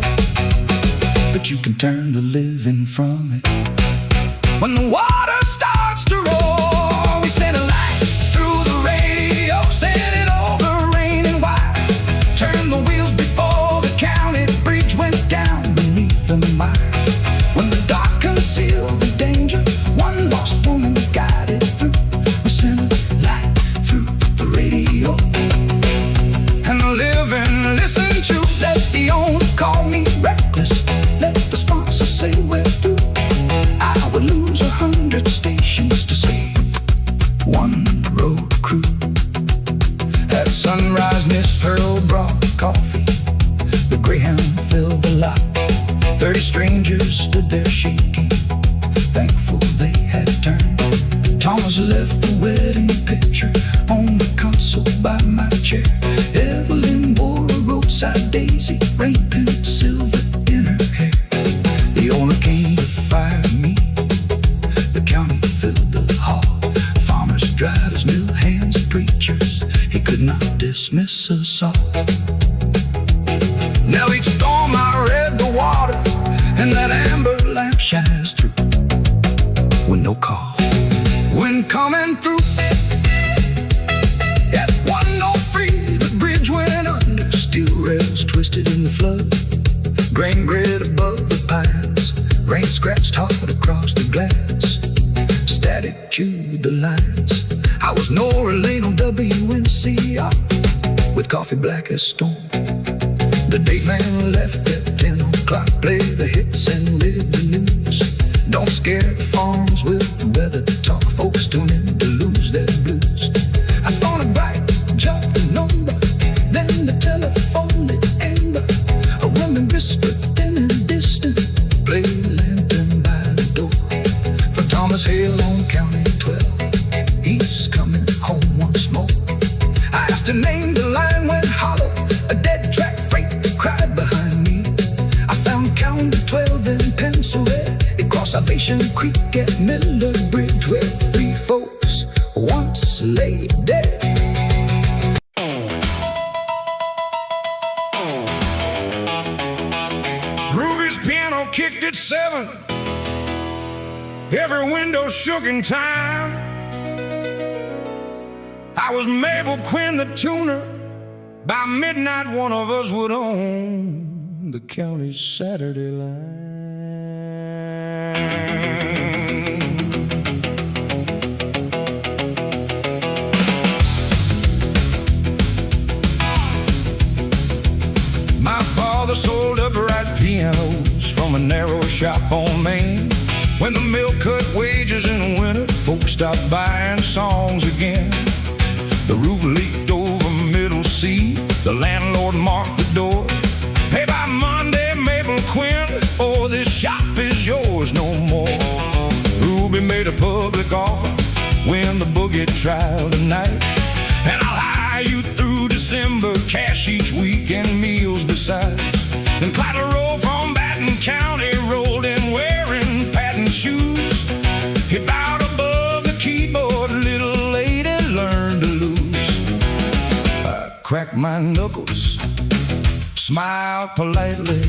but you can turn the living from it. When the water starts to roar, we send a light through the radio, send it over rain and wire. Turn the wheels before the county bridge went down beneath the mire. When the dark concealed the danger, one lost woman guided through. We send a light through the radio, and the living listen to. Let the owner call me reckless, let the sponsor say we're through. I would lose 100 stations to save one road crew. At sunrise, Miss Pearl brought coffee. The Greyhound filled the lot. 30 strangers stood there shaking, thankful they had turned. Thomas left the wedding picture on the console by my chair. Evelyn wore a roadside daisy, rain painted silver in her hair. The owner came to fire me. The county filled the hall. Farmers, drivers, mill hands, preachers. He could not dismiss us all. Now each storm I read the water, and that amber lamp shines through. When no call, when coming through. At 103, the bridge went under, steel rails twisted in the flood. Grain bread above the pines, rain scratched hard across the glass. Static chewed the lines. I was Nora Lane on WNCR, with coffee black as storm. The date man left at 10 o'clock, play the hits and read the news. Don't scare the farms with the weather talk, folks tune in to lose their blues. I spun a bright, jumped the number, then the telephone lit amber. A woman whispered thin and distant, play lantern by the door. For Thomas Hale on County 12, he's coming home once more. I asked her name, the line went hollow, a dead track freight cried behind me. I found County 12 in pencil red, across Salvation Creek at Miller Bridge, where 3 folks once lay dead. Ruby's piano kicked at 7. Every window shook in time. I was Mabel Quinn, the tuner. By midnight, one of us would own the county's Saturday line. My father sold upright pianos from a narrow shop on Main. When the mill cut wages in winter, folks stopped buying songs again. The roof leaked over Middle C, the landlord marked the door. Hey, by Monday, Mabel Quinn, oh, this shop is yours no more. Ruby made a public offer, win the boogie trial tonight, and I'll hire you through December, cash each week and meals besides. Then Collateral from Baton County rolled in wearing patent shoes. He bowed above the keyboard, little lady learned to lose. I cracked my knuckles, smiled politely.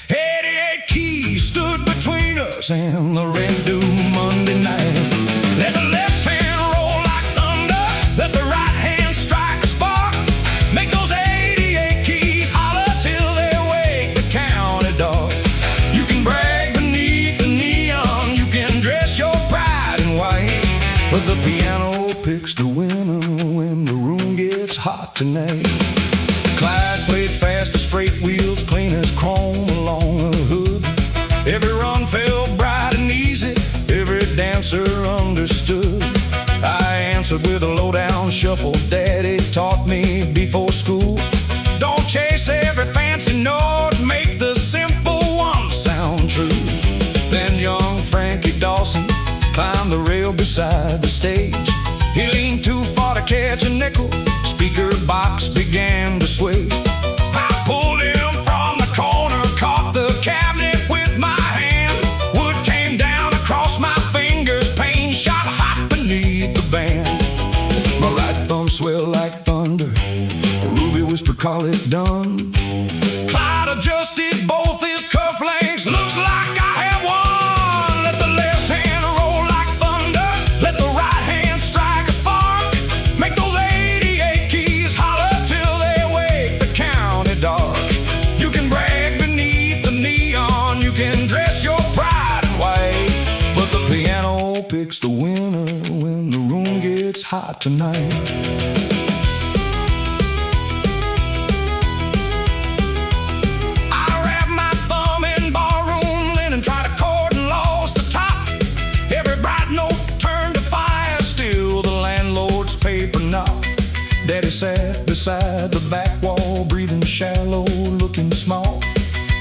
88 keys stood between us and the rain due Monday night. Let the left hand roll like thunder, let the right hand strike a spark. Make those 88 keys holler till they wake the county dark. but the piano picks the winner when the room gets hot tonight. Clyde played fast as freight wheels, clean as chrome along a hood. Every run felt bright and easy, every dancer understood. I answered with a low-down shuffle Daddy taught me before school. Don't chase every fancy note, make the simple one sound true. Then young Frankie Dawson climbed the rail beside the stage. He leaned too far to catch a nickel, speaker box began to sway. I pulled him from the corner, caught the cabinet with my hand. Wood came down across my fingers, pain shot hot beneath the band. My right thumb swelled like thunder, Ruby whispered, call it done. Clyde adjusted both his cufflinks, looks like I have won. Let the left hand roll like thunder, let the right hand strike a spark. Make those 88 keys holler till they wake the county dark. You can brag beneath the neon, you can dress your pride in white, but the piano picks the winner when the room gets hot tonight. Daddy sat beside the back wall, breathing shallow, looking small.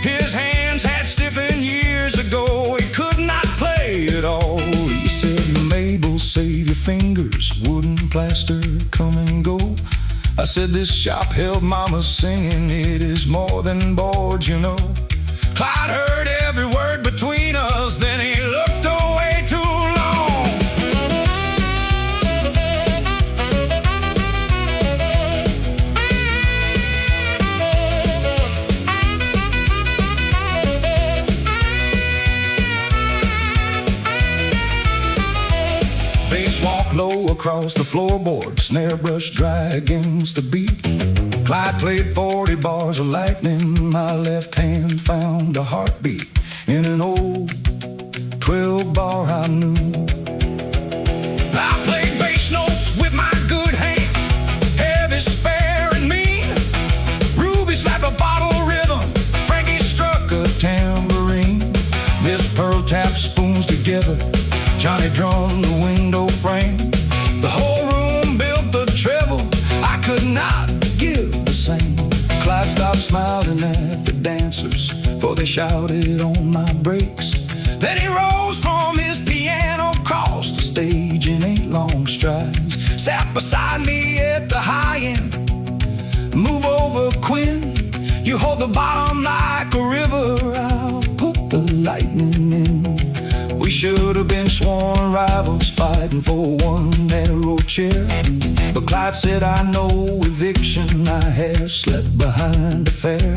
His hands had stiffened years ago, he could not play at all. He said, Mabel, save your fingers, wooden plaster, come and go. I said, this shop held mama singing, it is more than boards, you know. Clyde heard every word between us, then he looked away too long. Bass walked low across the floorboard, snare brush dry against the beat. Clyde played 40 bars of lightning, my left hand found a heartbeat in an old 12-bar I knew. I played bass notes with my good hand, heavy, spare, and mean. Ruby slapped a bottle rhythm, Frankie struck a tambourine. Miss Pearl tapped spoons together, Johnny drummed the window frame. The whole room built the treble, I could not give the same. Clyde stopped smiling at the dancers, for they shouted on my breaks. Then he rose from his piano, crossed the stage in 8 long strides, sat beside me at the high end. Move over, Quinn, you hold the bottom like a river, I'll put the lightning in. We should have been sworn rivals, fighting for one narrow chair. But Clyde said, I know eviction, I have slept behind a fair.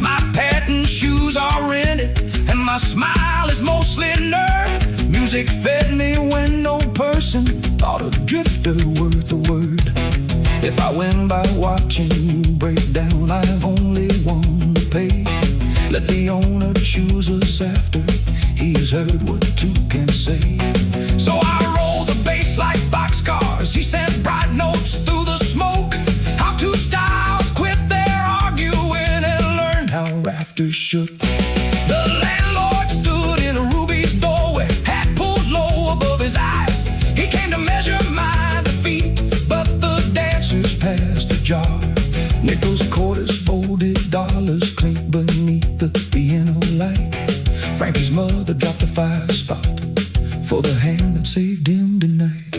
My patent shoes are rented, and my smile is mostly nerve. Music fed me when no person thought a drifter worth a word. If I win by watching you break down, I've only one to pay. Let the owner choose us after he's heard what 2 can say. So I roll the bass like boxcars, he sent bright notes through the smoke. How 2 styles quit their arguing and learned how rafters shook. The landlord stood in Ruby's doorway, hat pulled low above his eyes. He came to measure my defeat, but the dancers passed a jar. Nickels, quarters, folded dollars clinked beneath the piano light. Frankie's mother dropped a 5 spot for the hand that saved him tonight.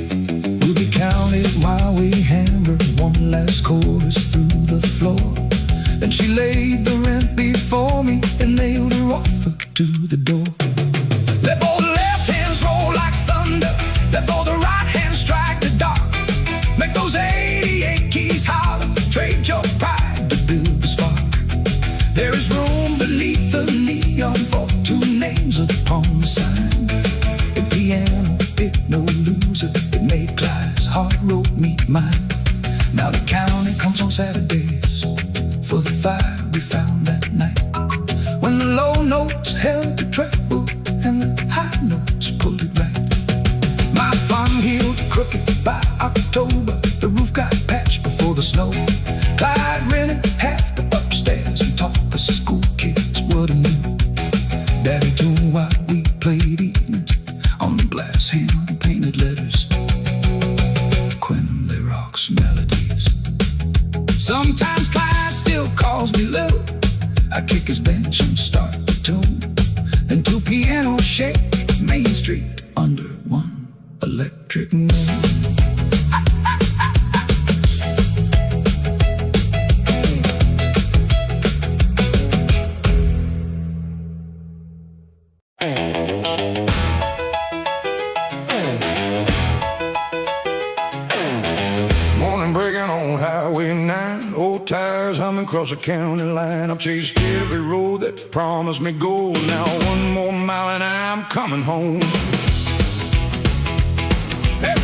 Ruby counted while we hammered one last chorus through the floor. Then she laid the rent before me and nailed her offer to the door. Let both left hands roll like thunder, let both the right hands strike the dark. Make those 88 keys holler, trade your pride to build the spark. There is room beneath the neon for 2 names upon the sign. A piano picked no loser, it made Clyde's heart road meet mine. Now the county comes on Saturdays for the fire we found that night, when the low notes held the treble Daddy tuned while we played evenings on the brass hand painted letters, Quentin Rock's melodies. Sometimes Clyde still calls me little. I kick his bench and start the tune, then two pianos shake Main Street under one electric moon. Morning breaking on Highway 9, old tires humming across the county line. I've chased every road that promised me gold. Now one more mile and I'm coming home. Hey.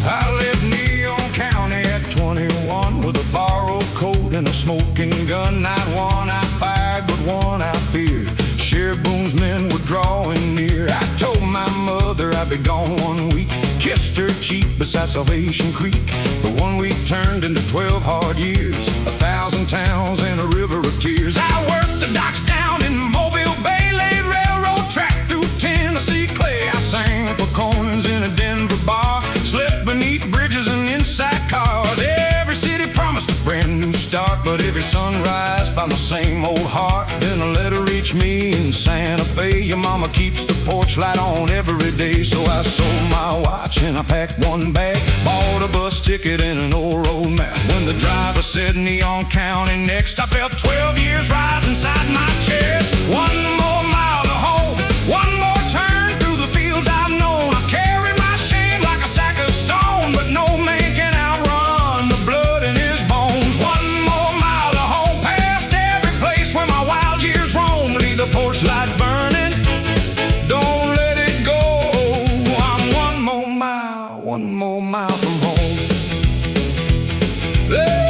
I left Neon County at 21 with a borrowed coat and a smoking gun. Not one I fired, but one I feared. Sheriff Boone's men were drawing near. I told my mother I'd be gone 1 week, kissed her cheek beside Salvation Creek. But 1 week turned into 12 hard years, 1,000 towns and a river of tears. I worked the docks down in Mobile Bay, laid railroad track through Tennessee clay. I sang for coins in a Denver bar, slept beneath bridges and inside cars. Every city promised a brand new start, but every sunrise found the same old heart. Then a letter reached me in Santa Fe. Your mama keeps the porch light on every day. So I sold my watch and I packed one bag, bought a bus ticket and an old road map. When the driver said Neon County next, I felt 12 years rise inside my chest. One more mile to home, one more turn through the fields I've known. I carry my shame like a sack of stone, but no man can outrun the blood in his bones. One more mile to home, past every place where my wild years roam. Leave the porch light burning, don't let it go. I'm one more mile from home. Hey!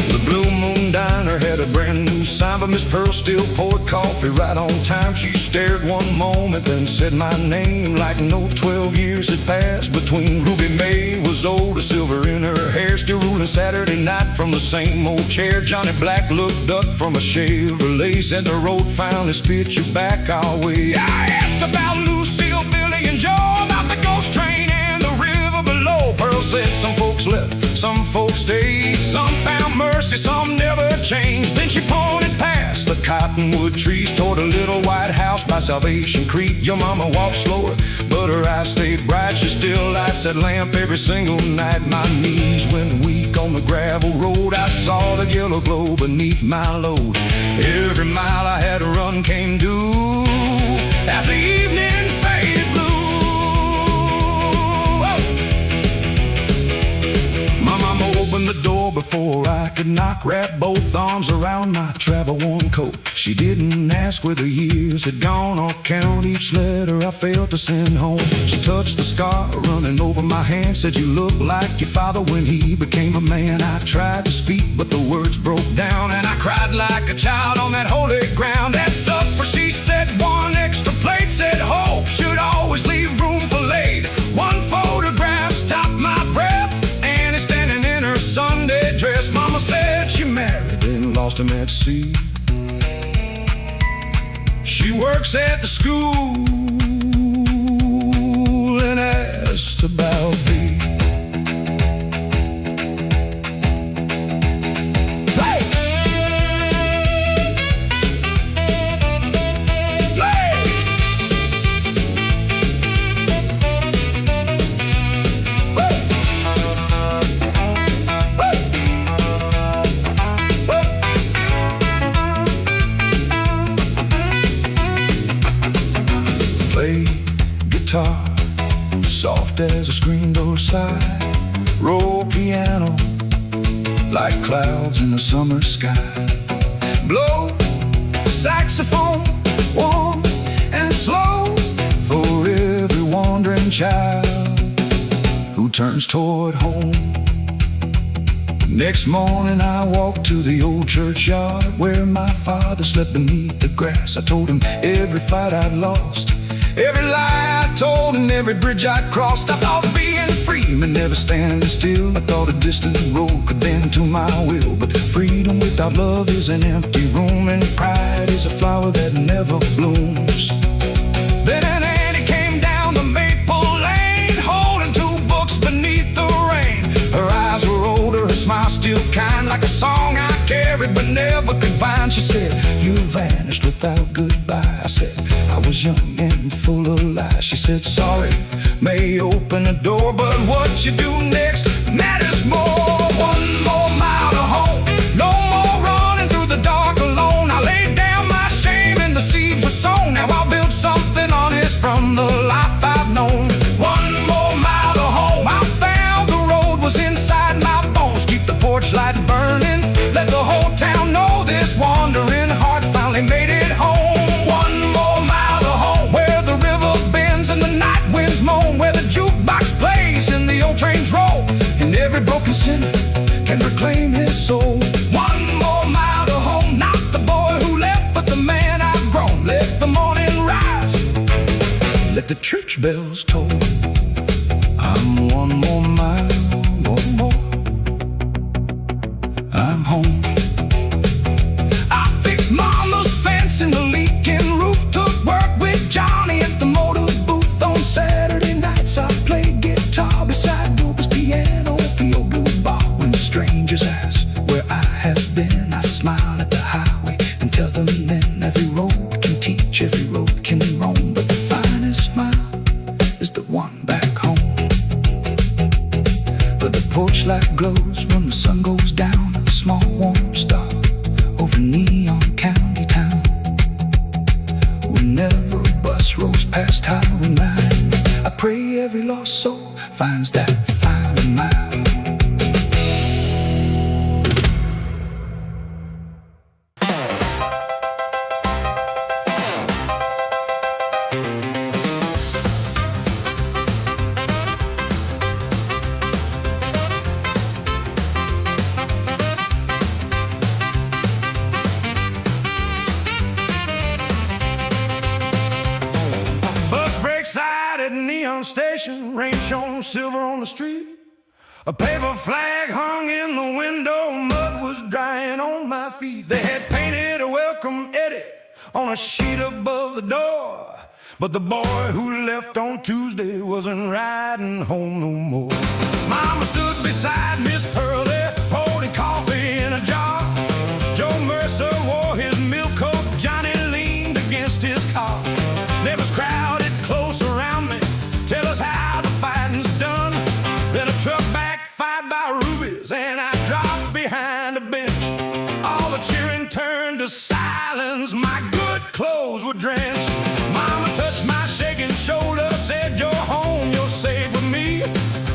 The Blue Moon Diner had a brand new sign, but Miss Pearl still poured coffee right on time. She stared one moment, then said my name like no 12 years had passed between. Ruby May was old, a silver in her hair, still ruling Saturday night from the same old chair. Johnny Black looked up from a Chevrolet, said the road found his picture back our way. I asked about Lucille, Billy, and Joe, about the ghost train and the river below. Pearl said some folks left, some folks stayed, some found mercy, some never changed. Then she pointed past the cottonwood trees toward a little white house by Salvation Creek. Your mama walked slower, but her eyes stayed bright. She still lights that lamp every single night. My knees went weak on the gravel road. I saw the yellow glow beneath my load. Every mile I had to run came due as the evening faded blue. My mama opened the door before I could knock, wrapped both arms around my travel-worn coat. She didn't ask where the years had gone or count each letter I failed to send home. She touched the scar running over my hand, said you look like your father when he became a man. I tried to speak, but the words broke down, and I cried like a child on that holy ground. At supper she said one extra plate, said hope should always leave room for late. One photograph stopped my breath, and it's standing in her Sunday dress. Mama said she married, then lost him at sea. She works at the school and asked about me. Hey! Play! Play guitar, soft as a screen door side. Roll piano, like clouds in the summer sky. Blow saxophone, warm and slow, for every wandering child who turns toward home. Next morning I walked to the old churchyard where my father slept beneath the grass. I told him every fight I'd lost, every lie I told, and every bridge I crossed. I thought being free dreaming, never standing still. I thought a distant road could bend to my will, but freedom without love is an empty room, and pride is a flower that never blooms. Then an Annie came down the maple lane, holding two books beneath the rain. Her eyes were older, her smile still kind, like a song I carried but never could find. She said, "You vanished without goodbye." I said, "I was young and full of lies." She said, "Sorry may open a door, but what you do next matters more." One more mile to home, no more running through the dark alone. I laid down my shame and the seeds were sown. Now I'll build something honest from the life I've known. One more mile to home, I found the road was inside my bones. Keep the porch light burning, let the whole town know this wandering heart finally made it home. One more mile to home, where the river bends and the night winds moan, where the jukebox plays and the old trains roll, and every broken sinner can reclaim his soul. One more mile to home, not the boy who left, but the man I've grown. Let the morning rise, let the church bells toll. I'm one more mile, one more, I'm home. I fixed mama's fence and the leaking roof, took work with Johnny at the motor booth. On Saturday nights I played guitar beside Rupert's piano at the old blue bar. When strangers ask where I have been, I smile at the highway and tell them then every road can teach, every road can roam, but the finest smile is the one back home. But the porch light glows when the sun goes down, a small warm star over neon county town. Whenever a bus rolls past Highway 9, I pray every lost soul finds that final mile. Bus brakes side at neon station, rain shone silver on the street. A paper flag hung in the window, mud was drying on my feet. They had painted a welcome Eddie on a sheet above the door, but the boy who left on Tuesday wasn't riding home no more. Mama stood beside Miss Pearl there, holding coffee in a jar. Joe Mercer wore his milk coat, Johnny leaned against his car. Neighbors crowded close around me, tell us how the fighting's done. Then a truck backfired by rubies and I dropped behind a bench. All the cheering turned to silence, my good clothes were drenched. Mama touched my shaking shoulder, said, "You're home, you're safe with me."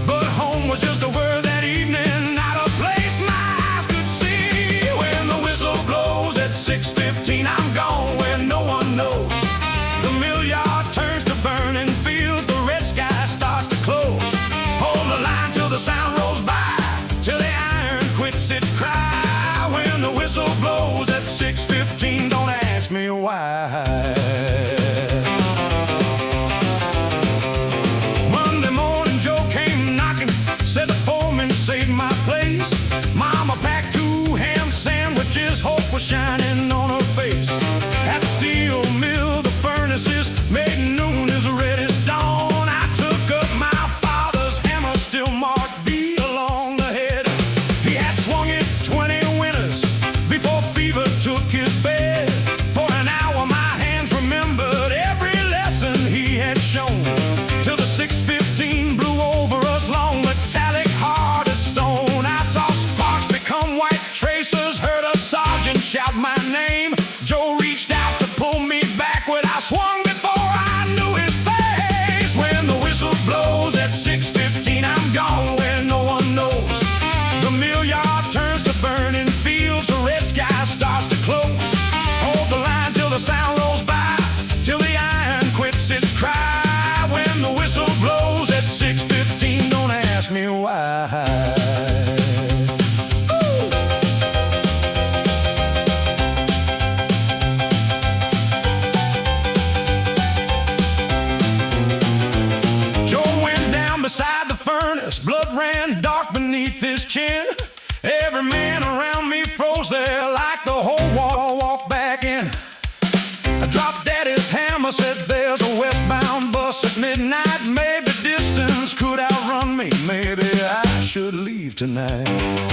But home was just a word that evening, not a place my eyes could see. When the whistle blows at 6:15, I'm gone where no one knows. The mill yard turns to burning fields, the red sky starts to close. Hold the line till the sound rolls by, till the iron quits its cry. When the whistle blows at 6:15, don't ask me why. Monday morning Joe came knocking, said the foreman tonight.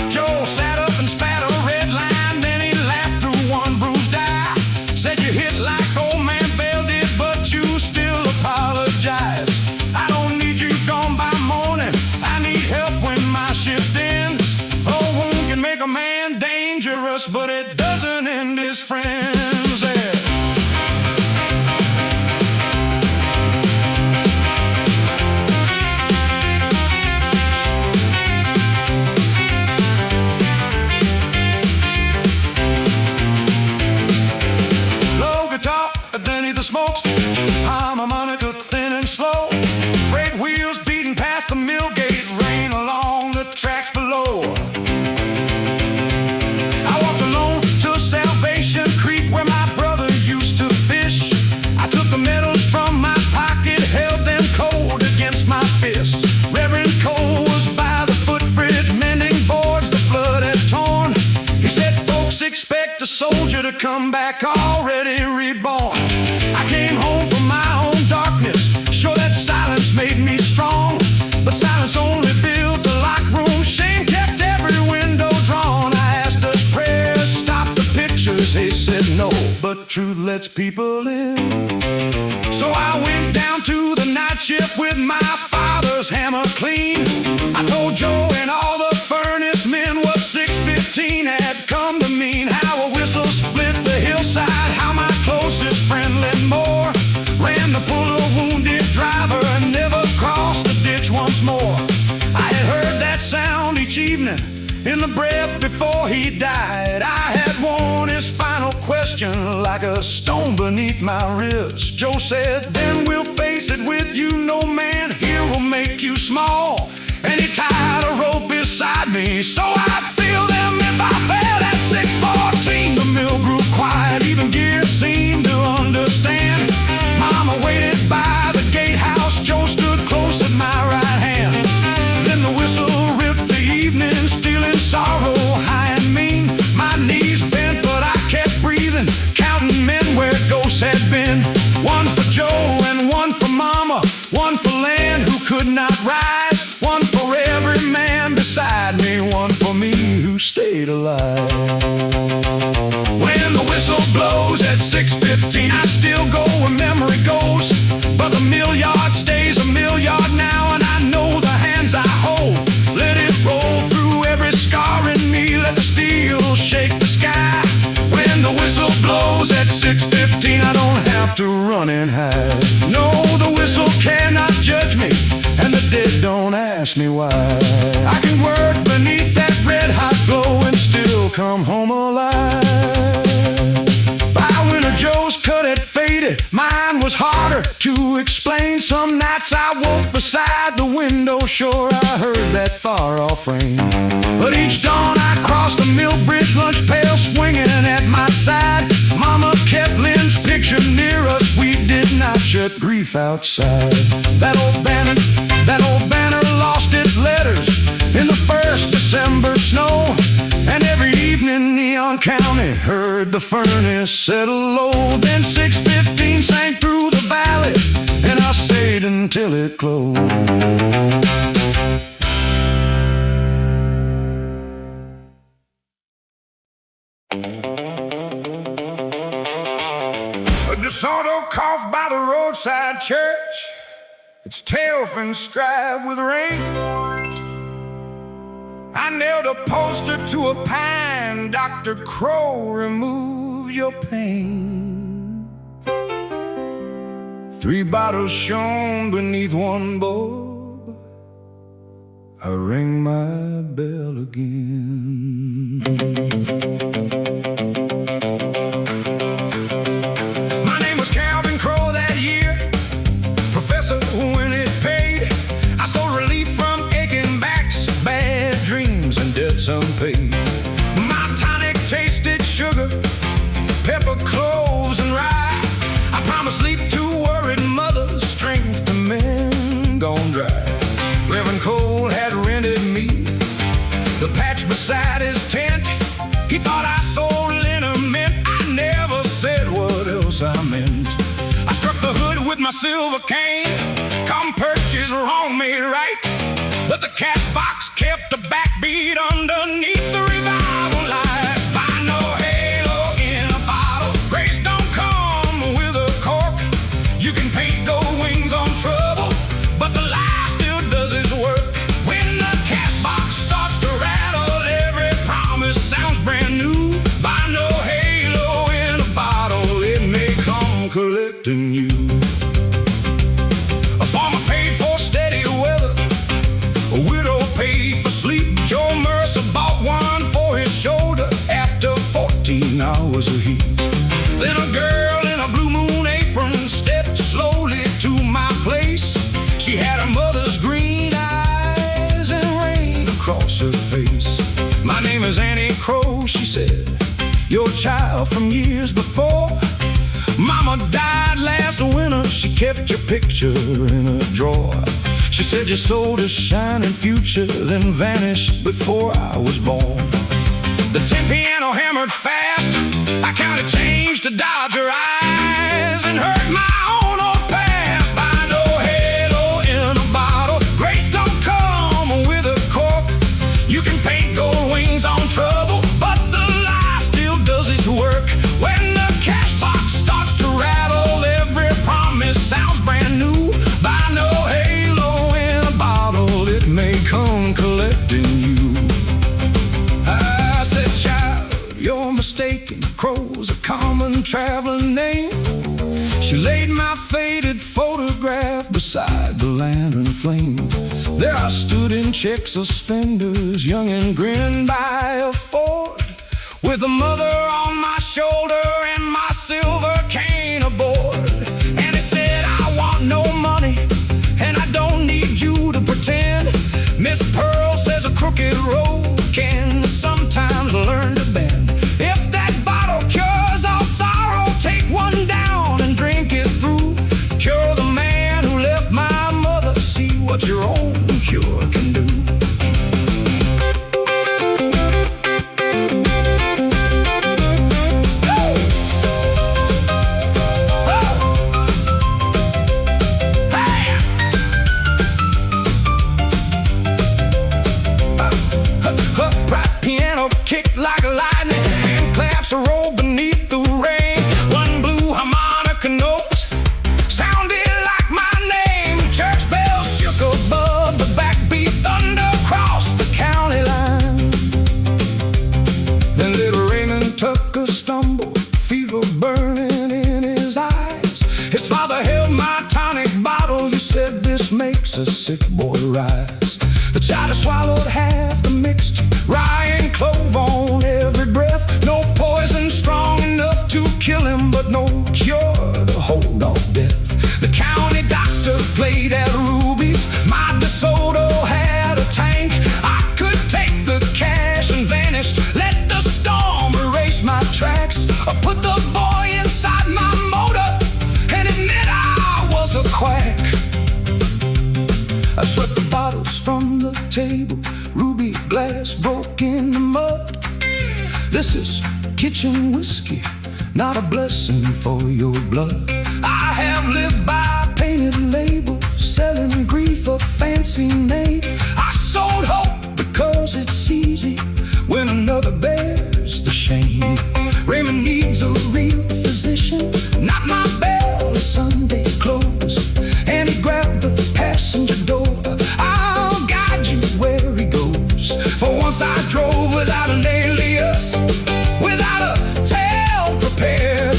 Joe sat up and spat a red line, then he laughed through one bruised eye. Said you hit like old man Bell did, but you still apologize. I don't need you gone by morning, I need help when my shift ends. A wound can make a man dangerous, but it doesn't end his friends. Yeah. Smokes, harmonica thin and slow. Freight wheels beating past the mill gate, rain along the tracks below. I walked alone to Salvation Creek where my brother used to fish. I took the medals from my pocket, held them cold against my fist. Reverend Cole was by the footbridge mending boards the flood had torn. He said folks expect a soldier to come back already reborn. I came home from my own darkness, sure that silence made me strong. But silence only built the locked room, shame kept every window drawn. I asked, does prayer stop the pictures? He said no, but truth lets people in. So I went down to the night shift with my father's hammer clean. I told Joe and all the furnace men what 615 had come to mean. How a whistle split the hillside, how my closest friend Lynn Moore ran to pull a wounded driver and never crossed the ditch once more. I had heard that sound each evening in the breath before he died. I had worn his final question like a stone beneath my ribs. Joe said, then we'll face it with you, no man here will make you small. And he tied a rope beside me so I'd feel them if I fell at 614. The mill grew quiet, even gear seemed to understand. Mama waited by the gatehouse, Joe stood close at my right hand. Then the whistle ripped the evening, stealing sorrow high and mean. My knees bent, but I kept breathing, counting men where ghosts had been. One for Joe and one for Mama, one for land who could not rise, one for every man beside me, one for me who stayed alive. When the whistle blows at 6:15, I still go where memory goes. But the mill yard stays a mill yard now, and I know the hands I hold. Let it roll through every scar in me, let the steel shake the sky. When the whistle blows at 6:15, I don't have to run and hide. No, the whistle cannot judge me, and the dead don't ask me why. I can work beneath that red hot glow and still come home alive. By winter Joe's cut had faded, mine was harder to explain. Some nights I woke beside the window, sure I heard that far-off rain. But each dawn I crossed the mill bridge, lunch pail swinging at my side. Mama kept Lynn's picture near us, we did not shut grief outside. That old banner lost its letters in the first December snow. And every evening Neon County heard the furnace settle low. Then 6:15 sang through the valley, and I stayed until it closed. A DeSoto cough by the roadside church, its tail fin striped with rain. I nailed a poster to a pine, Dr. Crow removes your pain. 3 bottles shone beneath one bulb, I ring my bell again. My name was Calvin Crow that year, professor when it paid. I sold relief from aching backs, bad dreams and debts unpaid. My tonic tasted sugar, pepper, cloves and rye. I promised sleep to worried mothers, strength to men gone dry. Reverend Cole had rented me the patch beside his tent. He thought I sold liniment, I never said what else I meant. I struck the hood with my silver cane, come purchase wrong made right, but the cash box kept the backbeat underneath the revival lights. Buy no halo in a bottle. Grace don't come with a cork. You can paint gold wings on trouble, but the lie still does its work. When the cash box starts to rattle, every promise sounds brand new. Buy no halo in a bottle, it may come collecting you. A farmer paid for steady weather, a widow paid for sleep. Joe Mercer bought one for his shoulder after 14 hours of heat. Then a girl in a blue moon apron stepped slowly to my place. She had her mother's green eyes and rain across her face. My name is Annie Crow, she said, your child from years before. Mama died last winter, she kept your picture in a drawer. She said you sold a shining future, then vanished before I was born. The tin piano hammered fast, I counted change to dodge her eyes and hurt my own old past. Buy no halo in a bottle, grace don't come with a cork. You can paint gold wings on trouble, but the lie still does its work. When the cash box starts to rattle, every promise sounds brand new. Buy no halo in a bottle, it may come collecting you. I said, child, you're mistaken. Crow's a common traveling name. She laid my faded photograph beside the lantern flame. There I stood in check suspenders, young and grinned by a Ford, with a mother on my shoulder and my silver cane aboard. And he said, I want no money, and I don't need you to pretend. Miss Pearl says a crooked road can sometimes learn to bend. If that bottle cures all sorrow, take one down and drink it through. Cure the man who left my mother, see what your own cure can do. Kicked like lightning, hand claps roll beneath the rain. One blue harmonica note sounded like my name. Church bells shook above the backbeat thunder across the county line. Then little Raymond took a stumble, fever burning in his eyes. His father held my tonic bottle, you said this makes a sick boy rise. The child swallowed half the mixture, rye and clove on every breath. No poison strong enough to kill him, but no cure to hold off death. The county doctor played at Ruby's, my DeSoto had a tank. I could take the cash and vanish, let the storm erase my tracks. I put the boy inside my motor and admit I was a quack. I swept the bottles from the table, ruby glass broke in the mud. This is kitchen whiskey, not a blessing for your blood. I have lived by painted labels, selling grief a fancy name. I sold hope because it's easy when another bears the shame. Raymond needs a real physician, not my bell or Sunday's clothes. And he grabbed the passenger door, I'll guide you where he goes. For once I drove without an alias, without a tale prepared.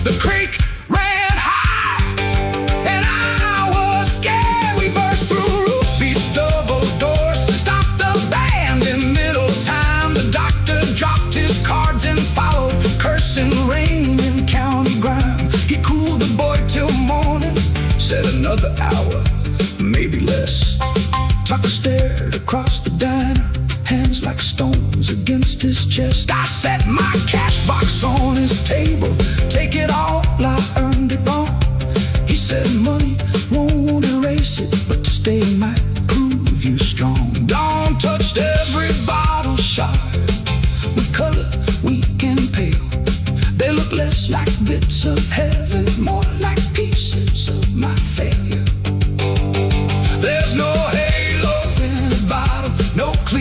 The creek ran high and I was scared. We burst through roof beats, double doors, stopped the band in middle time. The doctor dropped his cards and followed, cursing rain and county grime. He cooled the boy till morning, said another hour, maybe less. Tucker stared across the diner, hands like stones against his chest. I set my cash box on his table, take it all, I earned it all. He said money won't erase it, but stay might prove you strong. Dawn touched every bottle shard with color weak and pale. They look less like bits of heaven, more like pieces of my failure. There's no halo in a bottle, no clear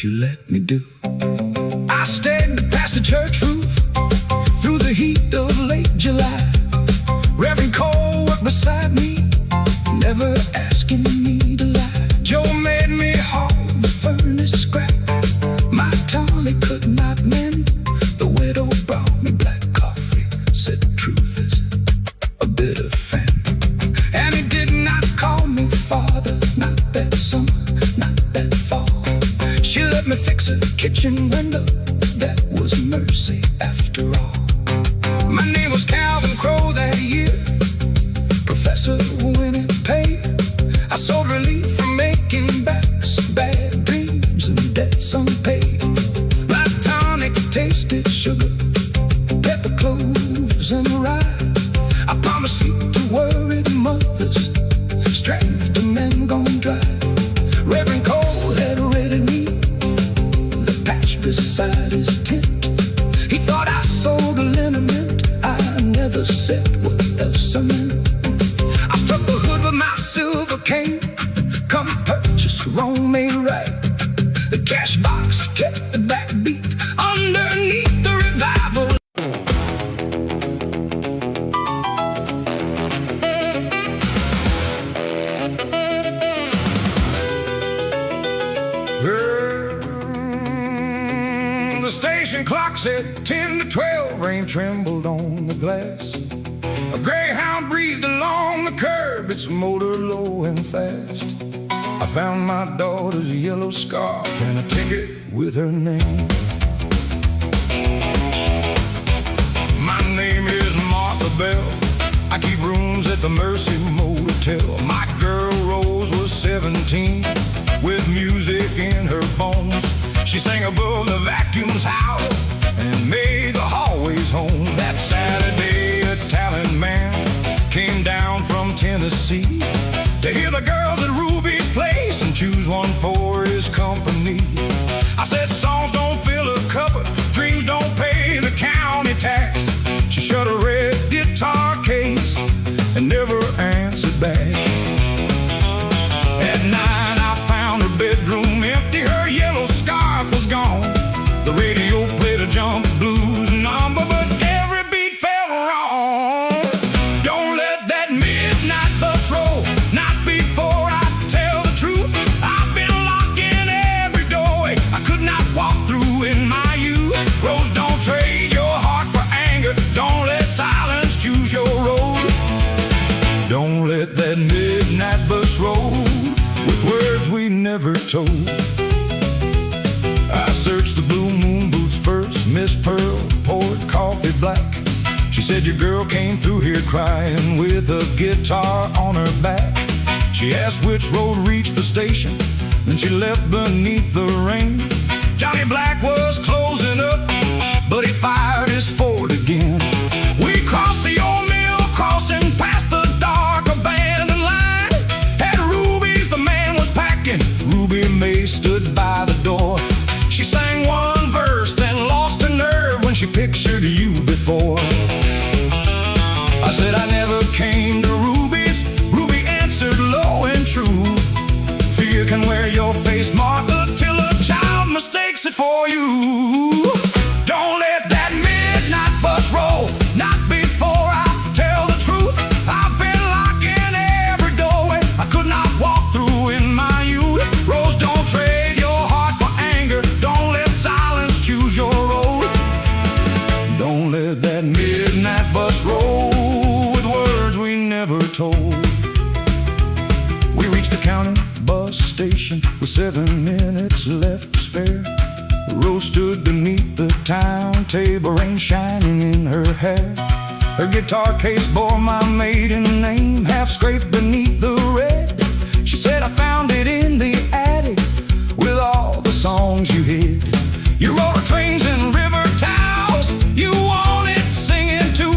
you let me do. I stayed past the church roof through the heat of late July. Reverend Cole worked beside me, never asking me to lie. Joe made me haul the furnace scrap. My Tommy could not mend. The widow brought me black coffee, said the truth is a bitter fan. And he did not call me father, not that summer, not that fall. She let me fix a kitchen window, that was mercy after all. My name was Calvin Crow that year, professor when it paid. I sold relief from making backs, bad dreams and debts unpaid. My tonic tasted sugar, pepper, cloves and rye. I promised sleep to worried mothers, strength to men gone dry. Reverend Cole had ready me the patch beside his tent. He thought I sold a liniment, I never said what else I meant. I struck the hood with my silver cane, come purchase wrong made right. The cash box kept the backbeat underneath the revival. The station clock said 10 to 12. Rain trembled on the glass. A greyhound breathed along the curb, its motor low and fast. I found my daughter's yellow scarf and a ticket with her name. My name is Martha Bell. I keep rooms at the Mercy Motel. My girl Rose was 17 with music in her bones. She sang above the vacuum's howl and made the hallways home. That Saturday a talent man came down from Tennessee to hear the girls at Ruby's place and choose one for his company. I said songs don't fill a cupboard, dreams don't pay the county tax. She shut a red guitar case and never answered back. At 9 I found her bedroom empty, her yellow scarf was gone. The radio played a jump blues number, but every beat felt wrong. Don't let that midnight bus roll, not before I tell the truth. I've been locked in every doorway I could not walk through in my youth. Rose, don't trade your heart for anger, don't let silence choose your road. Don't let that midnight bus roll with words we never told. I searched the Blue Moon boots first. Miss Pearl poured coffee black. She said your girl came through here crying with a guitar on her back. She asked which road reached the station, then she left beneath the rain. Johnny Black was closing up, but he fired his Ford again. We crossed the old mill crossing past the dark abandoned line. At Ruby's the man was packing. Ruby May stood by the door. She sang one verse, then lost her nerve when she pictured you before. I said I never came to Ruby's. Ruby answered low and true. Fear can wear your face, Martha, till a child mistakes it for you. Don't let that midnight bus roll, not before I tell the truth. I've been locked in every doorway I could not walk through in my youth. Rose, don't trade your heart for anger, don't let silence choose your road. Don't let that midnight bus roll with words we never told. We reached the county bus station with 7 minutes left to spare. Rose stood beneath the timetable, rain shining in her hair. Her guitar case bore my maiden name, half scraped beneath the red. She said I found it in the attic with all the songs you hid. You wrote her trains and river towels, you wanted singing too.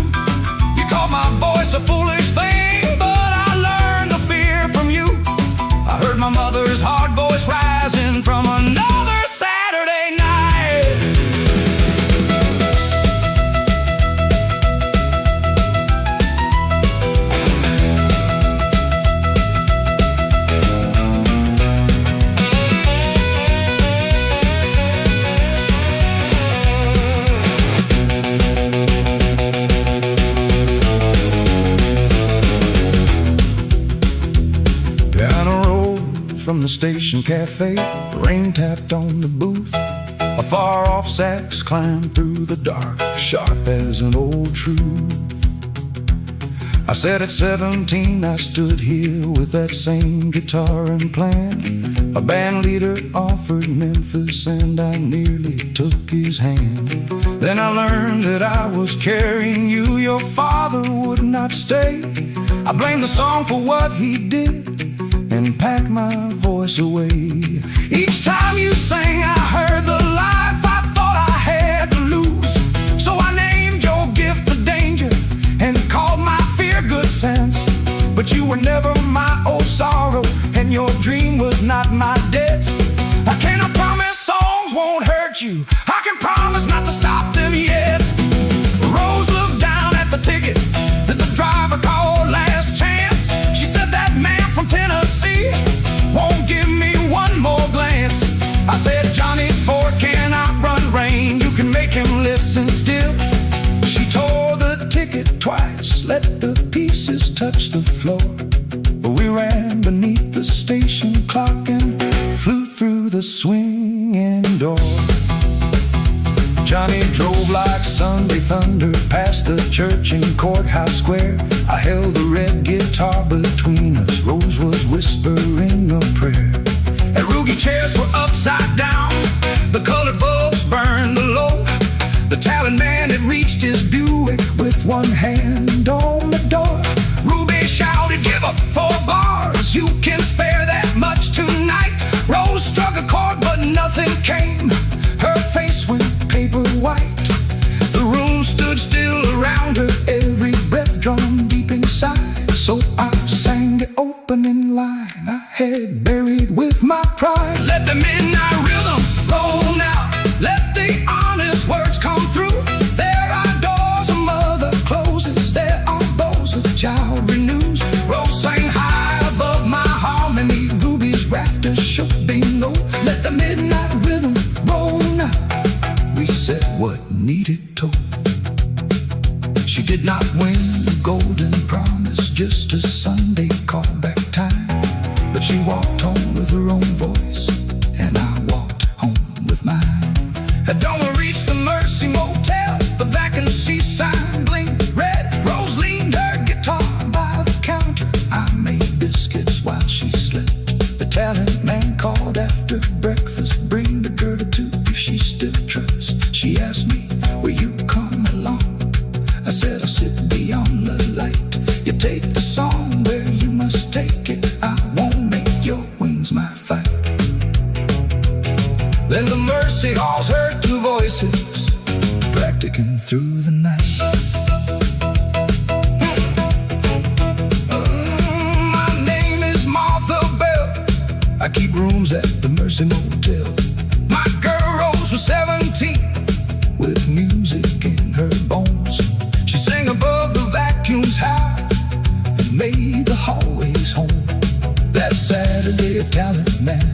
You called my voice a foolish thing, but I learned the fear from you. I heard my mother's hard voice rising from another Saturday night. from the station cafe. The rain tapped on the booth. A far-off sax climbed through the dark, sharp as an old truth. I said at 17 I stood here with that same guitar and plan. A band leader offered Memphis and I nearly took his hand. Then I learned that I was carrying you. Your father would not stay. I blamed the song for what he did and packed my voice away. Each time you sang I heard the life I thought I had to lose. So I named your gift the danger and called my fear good sense. But you were never my old sorrow and your dream was not my debt. I cannot promise songs won't hurt you. I can promise not to stop them yet. Rose looked down at the ticket that the driver called last chance. She said that man from Tennessee won't give me one more glance. I said Johnny's fork cannot run rain. You can make him listen still. She tore the ticket twice, let the pieces touch the floor. We ran beneath the station clock and flew through the swinging door. Johnny drove like Sunday thunder past the church in Courthouse Square. I held the red guitar between us. Rose was whispering a prayer. And Rugie chairs were upside down. The colored bulbs burned low. The talent man had reached his Buick with one hand on the door. Ruby shouted, "Give up 4 bars. You can spare that much tonight." Rose struck a chord, but nothing came. Her face went paper white. The room stood still around her, every breath drawn deep inside. So I sang the opening line I had buried with my pride. Let the midnight rhythm roll now. Let the honest words come through. There are doors a mother closes. There are bows a child renews. Rose sang high above my harmony. Ruby's rafters shook below. Let the midnight rhythm roll now. We said what needed told. She did not win the golden promise, just a Sunday callback time. But she walked home with her own voice, and I walked home with mine. Had Doma reached the Mercy Motel, the vacancy sign blinked red. Rose leaned her guitar by the counter. I made biscuits while she slept. The talent man called after breakfast, bring the girl to if she still trusts. She asked me, "Will you come along?" I said, "I'll sit beyond the light. You take the song where you must take it. I won't make your wings my fight." Then the Mercy Halls heard 2 voices practicing through the night. My name is Martha Bell. I keep rooms at the Mercy Motel. My girl Rose was 17 with music in her bones. She sang above the vacuum's howl and made the hallways home. That Saturday a talent man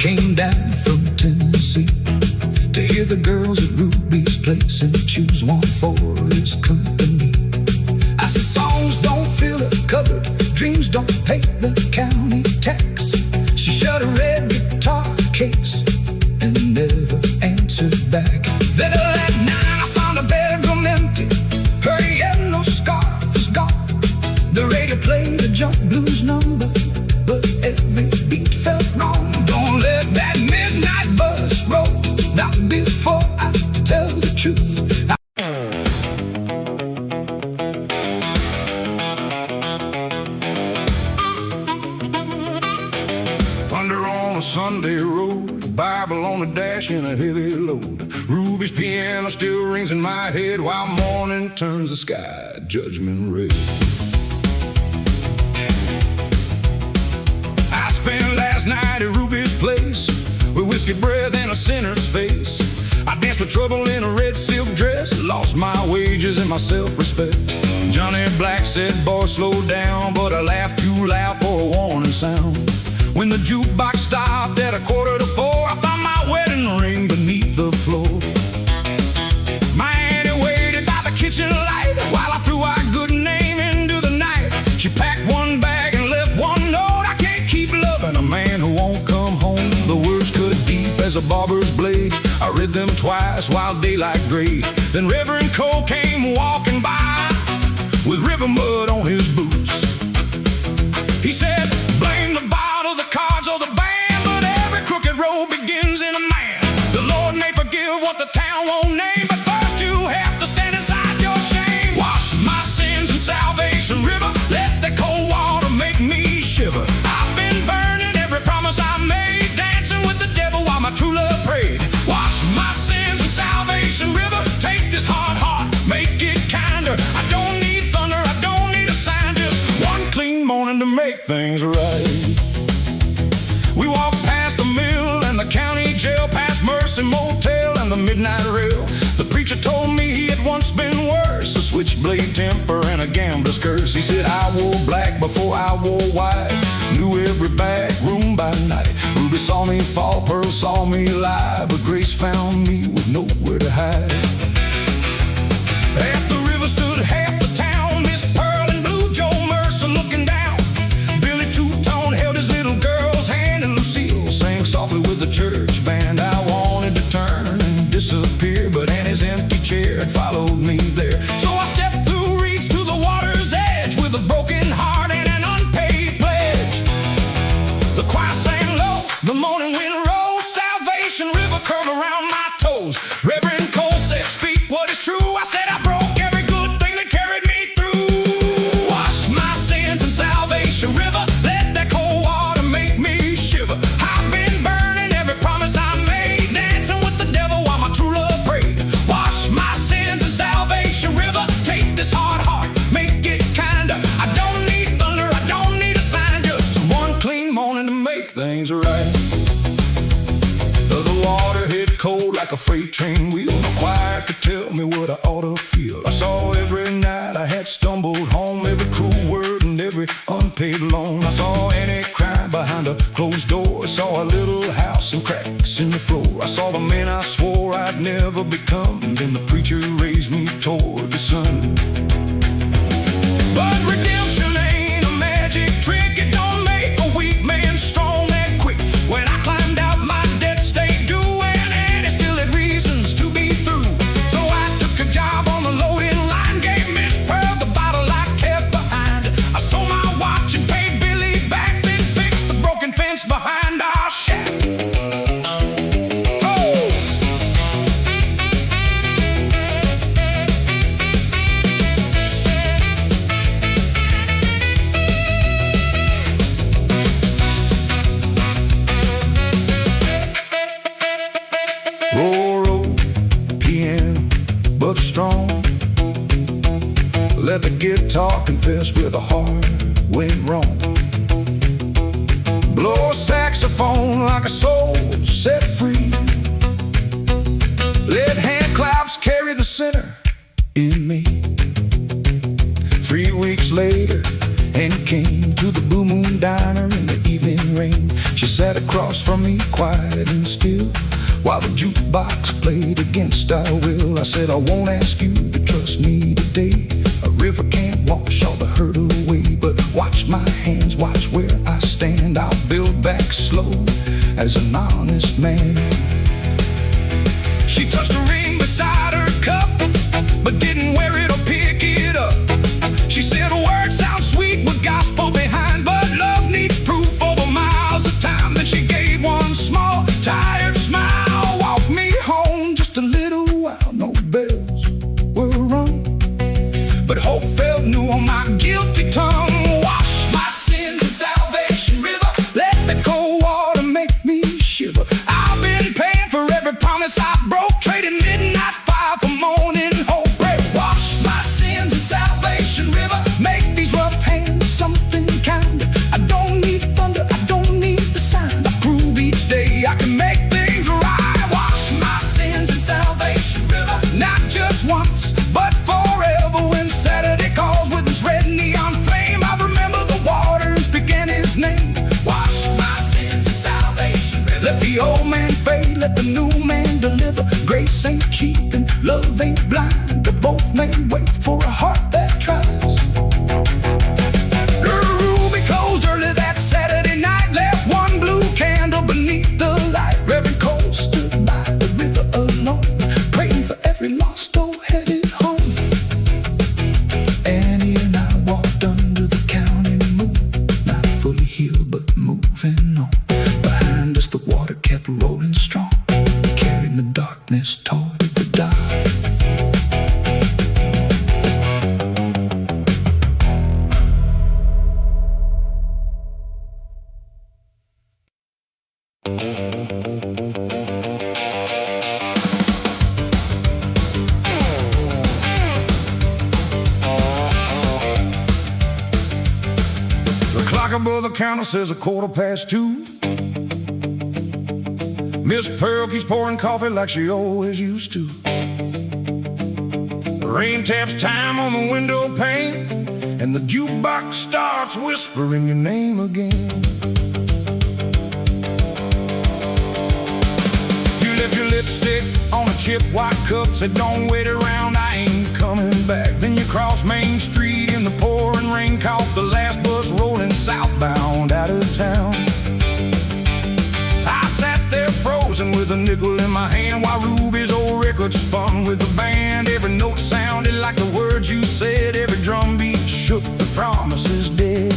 came down from Tennessee to hear the girls at Ruby's place and choose one for his company. I said songs don't fill a cupboard, dreams don't pay the county tax. She shut a red guitar case and never answered back. Then at 9 I found a bedroom empty. Her yellow scarf was gone. The radio played a jump blues number, but every beat felt wrong. Don't let that midnight bus roll, not before I tell the truth. Thunder on a Sunday road, Bible on the dash and a heavy load. Ruby's piano still rings in my head while morning turns the sky judgment red. I spent last night at Ruby's place with whiskey breath and a sinner's face. I danced with trouble in a red silk dress, lost my wages and my self-respect. Johnny Black said, "Boy, slow down," but I laughed too loud for a warning sound. When the jukebox stopped at 3:45, I found my wedding ring beneath the floor. My auntie waited by the kitchen light while I threw our good name into the night. She packed one bag and left one note. I can't keep loving a man who barber's blade. I read them twice while daylight grayed. Then Reverend Cole came walking by with river mud on his boots. He said, blame the bottle, the cards, or the band, but every crooked road begins in a man. The Lord may forgive what the town won't name, but first you have to stand inside your shame. Wash my sins in Salvation River, let the cold water make me shiver. I've been burning every promise I made, dancing with the devil while my true love prayed. Wash my sins in Salvation River, take this hard heart, make it kinder. I don't need thunder, I don't need a sign, just one clean morning to make things right. We walked past the mill and the county jail, past Mercy Motel and the midnight rail. The preacher told me he had once been worse, a switchblade temper and a gambler's curse. He said I wore black before I wore white, knew every back room by night. Ruby saw me fall, Pearl saw me lie, but Grace found me with nowhere to hide. At the river stood half the town, Miss Pearl and Blue Joe Mercer looking down. Billy Two-Tone held his little girl's hand, and Lucille sang softly with the church band. I wanted to turn and disappear, but Annie's empty chair had followed me there. So I stepped through reeds to the water's edge with a broken heart and an unpaid pledge. The choir sang low, the morning wind rose, Salvation River curled around my toes. Reverend Cole said, speak what is true. I said I broke every good thing that carried me through. Wash my sins in Salvation River, let that cold water make me shiver. I've been burning every promise I made, dancing with the devil while my true love prayed. Wash my sins in Salvation River, take this hard heart, make it kinder. I don't need thunder, I don't need a sign, just one clean morning to make things right. The water hit cold like a freight train wheel. No choir could tell me what I ought to feel. I saw every night I had stumbled home, every cruel word and every unpaid loan. I saw Annie cry behind a closed door, I saw a little house and cracks in the floor. I saw the man I swore I'd never become, and then the preacher raised me toward the sun. But redemption ain't a magic trick, it don't make a weak man strong that quick. When I climbed out, my debt stayed due, and Annie still had reasons to be through. So I took a job on the loading line, gave Miss Pearl the bottle I kept behind. I sold my watch and paid Billy back, then fixed the broken fence behind our shack. Oh! Roll, piano, but strong. Let the guitar confess where the heart went wrong. Blow a saxophone like a soul set free. Let hand claps carry the sinner in me. 3 weeks later, Annie came to the Blue Moon Diner in the evening rain. She sat across from me, quiet and still, while the jukebox played against our will. I said, I won't ask you to trust me today. A river can't wash all the hurt away, but watch my hands, watch where I stand. I'll build back slow as an honest man. She touched a ring beside her cup, but didn't wear it or pick it up. She said, words sound sweet with gospel behind, but love needs proof over miles of time. Then she gave one small, tired smile, walked me home just a little while. No bells were rung, but hope felt new on my guilty tongue. Wash my sins in Salvation River, let the cold water make me shiver. I've been paying for every promise I broke, trading midnight fire for morning hope. Wash my sins in Salvation River, make these rough hands something kind. I don't need thunder, I don't need the sign. I prove each day I can make things right. Wash my sins in Salvation River, not just once, but forever. When Saturday calls with this red neon flame, I remember the waters began his name. Wash my sins in Salvation River, let the old man fade, let the new man deliver. Grace ain't cheap and love ain't blind, but both may wait for a heart that tries. Ruby closed early that Saturday night, left one blue candle beneath the light. Reverend Cole stood clock above the counter says 2:15. Miss Pearl keeps pouring coffee like she always used to. The rain taps time on the window pane, and the jukebox starts whispering your name again. You left your lipstick on a chip white cup, said don't wait around, I ain't coming back. Then you crossed Main Street in the pouring rain, caught the last bus rolling southbound out of town. I sat there frozen with a nickel in my hand while Ruby's old record spun with the band. Every note sounded like the words you said, every drum beat shook the promises dead.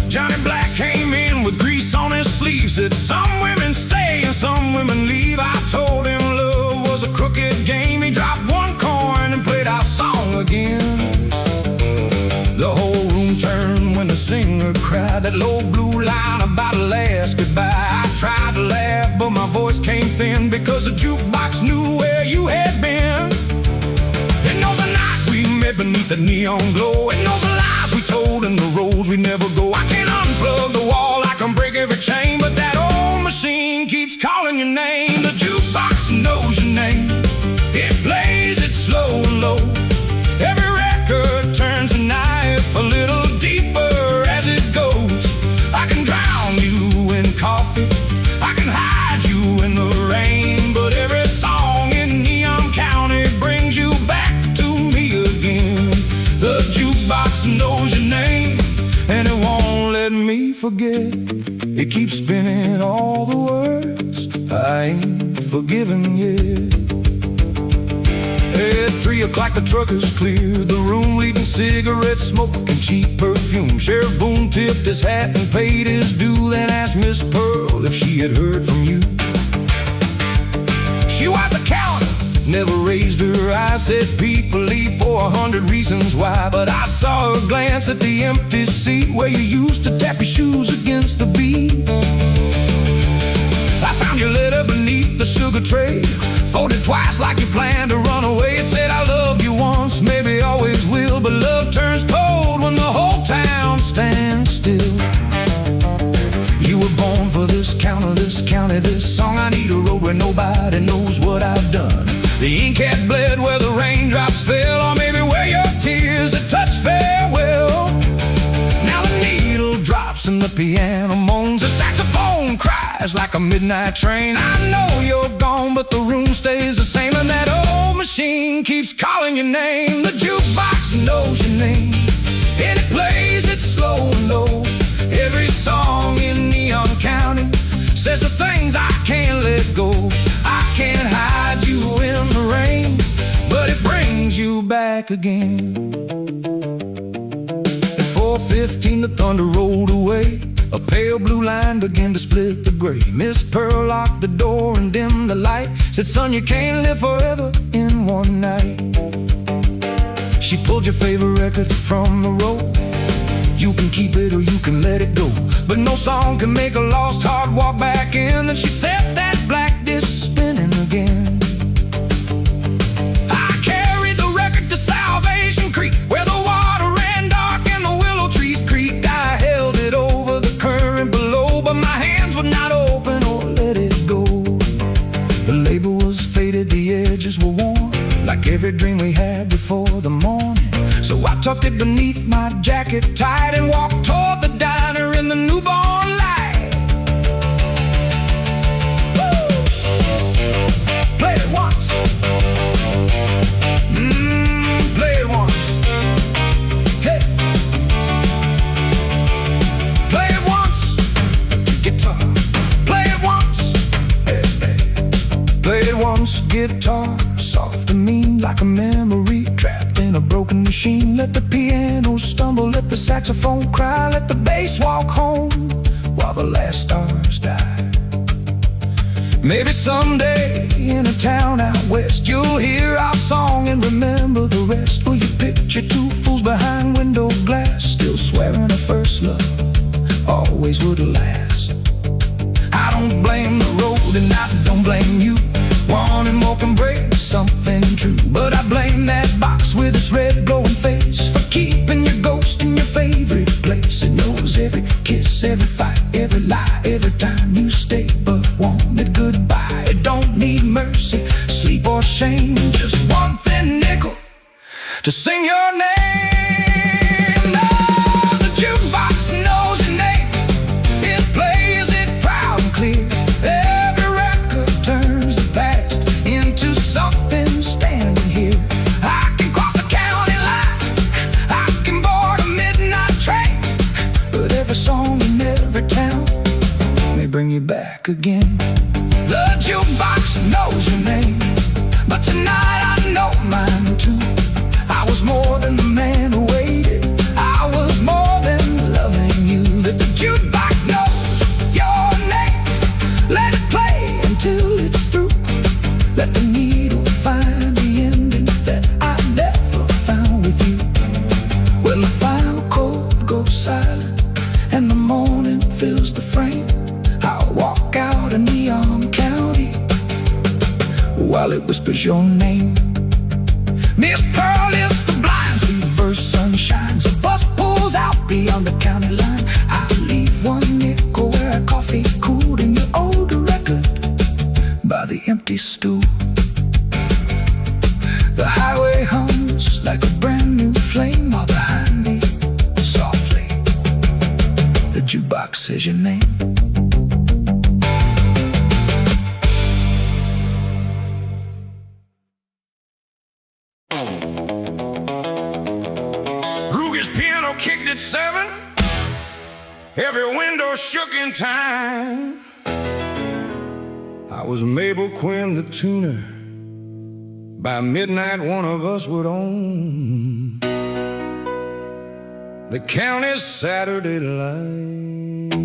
Johnny Black came in with grease on his sleeve, said some women stay and some women leave. I told him love was a crooked game. He dropped one coin and played our song again. The whole room turned when the singer cried that low blue line about a last goodbye. I tried to laugh, but my voice came thin because the jukebox knew where you had been. It knows the night we met beneath the neon glow. It knows the lies we told and the roads we never go. I can't unplug the wall, I can break every chain, but that old machine keeps calling your name. The jukebox knows your name. It plays it slow and low. Every record turns a knife a little deeper as it goes. I can drown you in coffee, I can hide you in the rain, but every song in Neon County brings you back to me again. The jukebox knows your name, and it won't let me forget. It keeps spinning all the words I ain't forgiven yet. At 3 o'clock the truckers cleared the room, leaving cigarette smoke and cheap perfume. Sheriff Boone tipped his hat and paid his due, then asked Miss Pearl if she had heard from you. She wiped the counter, never raised her eyes, said people leave for 100 reasons why. But I saw her glance at the empty seat where you used to tap your shoes against the beat. I found your letter beneath the sugar tray, folded twice like you planned to run away. It said I loved you once, maybe always will, but love turns cold when the whole town stands still. You were born for this county, this song. I need a road where nobody knows what I've done. The ink had bled where the raindrops fell, or maybe where your tears had touched farewell. Now the needle drops and the piano moans, the saxophone cries like a midnight train. I know you're gone, but the room stays the same, and that old machine keeps calling your name. The jukebox knows your name, and it plays it slow and low. Every song in Neon County says the things I can't let go. I can't hide you in the rain, but it brings you back again. At 4:15 the thunder rolled away, a pale blue line began to split the gray. Miss Pearl locked the door and dimmed the light, said son, you can't live forever in one night. She pulled your favorite record from the road. You can keep it or you can let it go, but no song can make a lost heart walk back in. Then she set that black disc spinning again. I carried the record to Salvation Creek, where the water ran dark and the willow trees creaked. I held it over the current below, but my hands would not open or let it go. The label was faded, the edges were worn, like every dream we had before the morning. So I tucked it beneath my jacket tight and walked toward the diner in the newborn light. Woo! Play it once. Play it once. Hey. Play it once. Guitar. Play it once. Hey, hey. Play it once. Guitar. Soft and mean like a memory trapped in a broken machine. Let the piano stumble, let the saxophone cry, let the bass walk home while the last stars die. Maybe someday in a town out west you'll hear our song and remember the rest. Will you picture two fools behind window glass, still swearing a first love always would last? I don't blame the road and I don't blame you. Wanting more can break something true, but I blame that box with its red glowing face for keeping your ghost in your favorite place. It kiss, every fight, every lie, every time you stay but wanted goodbye. It don't need mercy, sleep or shame, just one thin nickel to sing your name. No, the jukebox knows your name. It plays it proud and clear. Every record turns the past into something standing here. I can cross the county line, I can board a midnight train, but every song in every town may bring you back again. The jukebox knows your name, but tonight I know mine too. I was more than the man who waited, I was more than loving you. That the jukebox knows your name. Let it play until it's through. Let the needle find the ending that I never found with you. When the final chord goes silent and the morning fills the frame, I'll walk out a neon county while it whispers your name. Miss Pearl is the blind, sweet verse sunshines. A bus pulls out beyond the county line. I leave one nickel where a coffee cooled in your old record by the empty stool. The highway hums like a brand new flame while behind me, softly, the jukebox says your name. Ruger's piano kicked at 7. Every window shook in time. I was Mabel Quinn, the tuner. By midnight, one of us would own the county's Saturday light.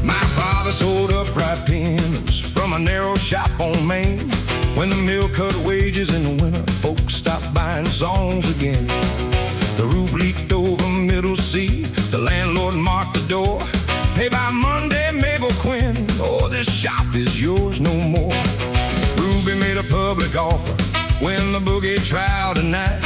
My father sold upright pianos from a narrow shop on Main. When the mill cut wages in the winter, folks stopped buying songs again. The roof leaked over Middle C. The landlord marked the door. Pay by Monday, Mabel Quinn, or this shop is yours no more. Ruby made a public offer when the boogie trial tonight,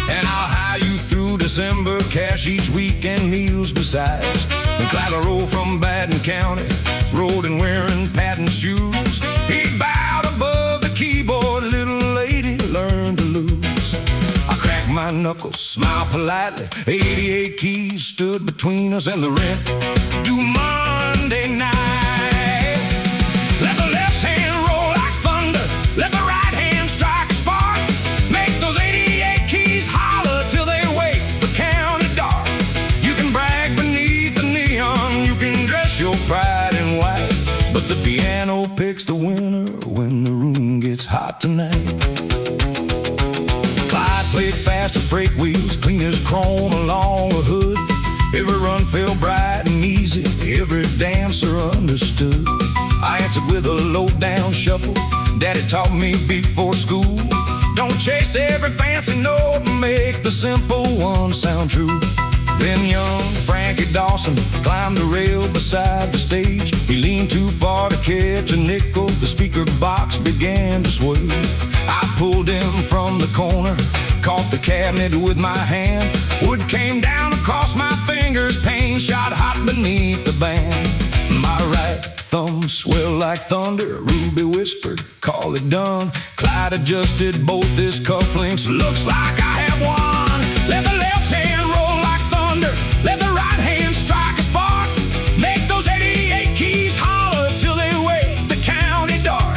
and I'll hire you through December, cash each week and meals besides. When Clyde rolled from Baden County, rode and wearing patent shoes, he bowed above the keyboard, little lady learned to lose. I cracked my knuckles, smiled politely, 88 keys stood between us and the rent due Monday night. Let the left hand roll like thunder, let the right hand strike a spark. Make those 88 keys holler till they wake the county dark. You can brag beneath the neon, you can dress your pride in white, but the piano picks the winner when the room gets hot tonight. Clyde played fast as freight wheels, clean as chrome along the hood. Every run felt bright and easy, every dancer understood. I answered with a low-down shuffle Daddy taught me before school. Don't chase every fancy note, make the simple one sound true. Then young Frankie Dawson climbed the rail beside the stage. He leaned too far to catch a nickel, the speaker box began to sway. I pulled him from the corner, caught the cabinet with my hand. Wood came down across my fingers, pain shot hot beneath the band. My right thumb swelled like thunder, Ruby whispered, call it done. Clyde adjusted both his cufflinks, looks like I have won. Let the left hand roll like thunder, let the right hand strike a spark. Make those 88 keys holler till they wake the county dark.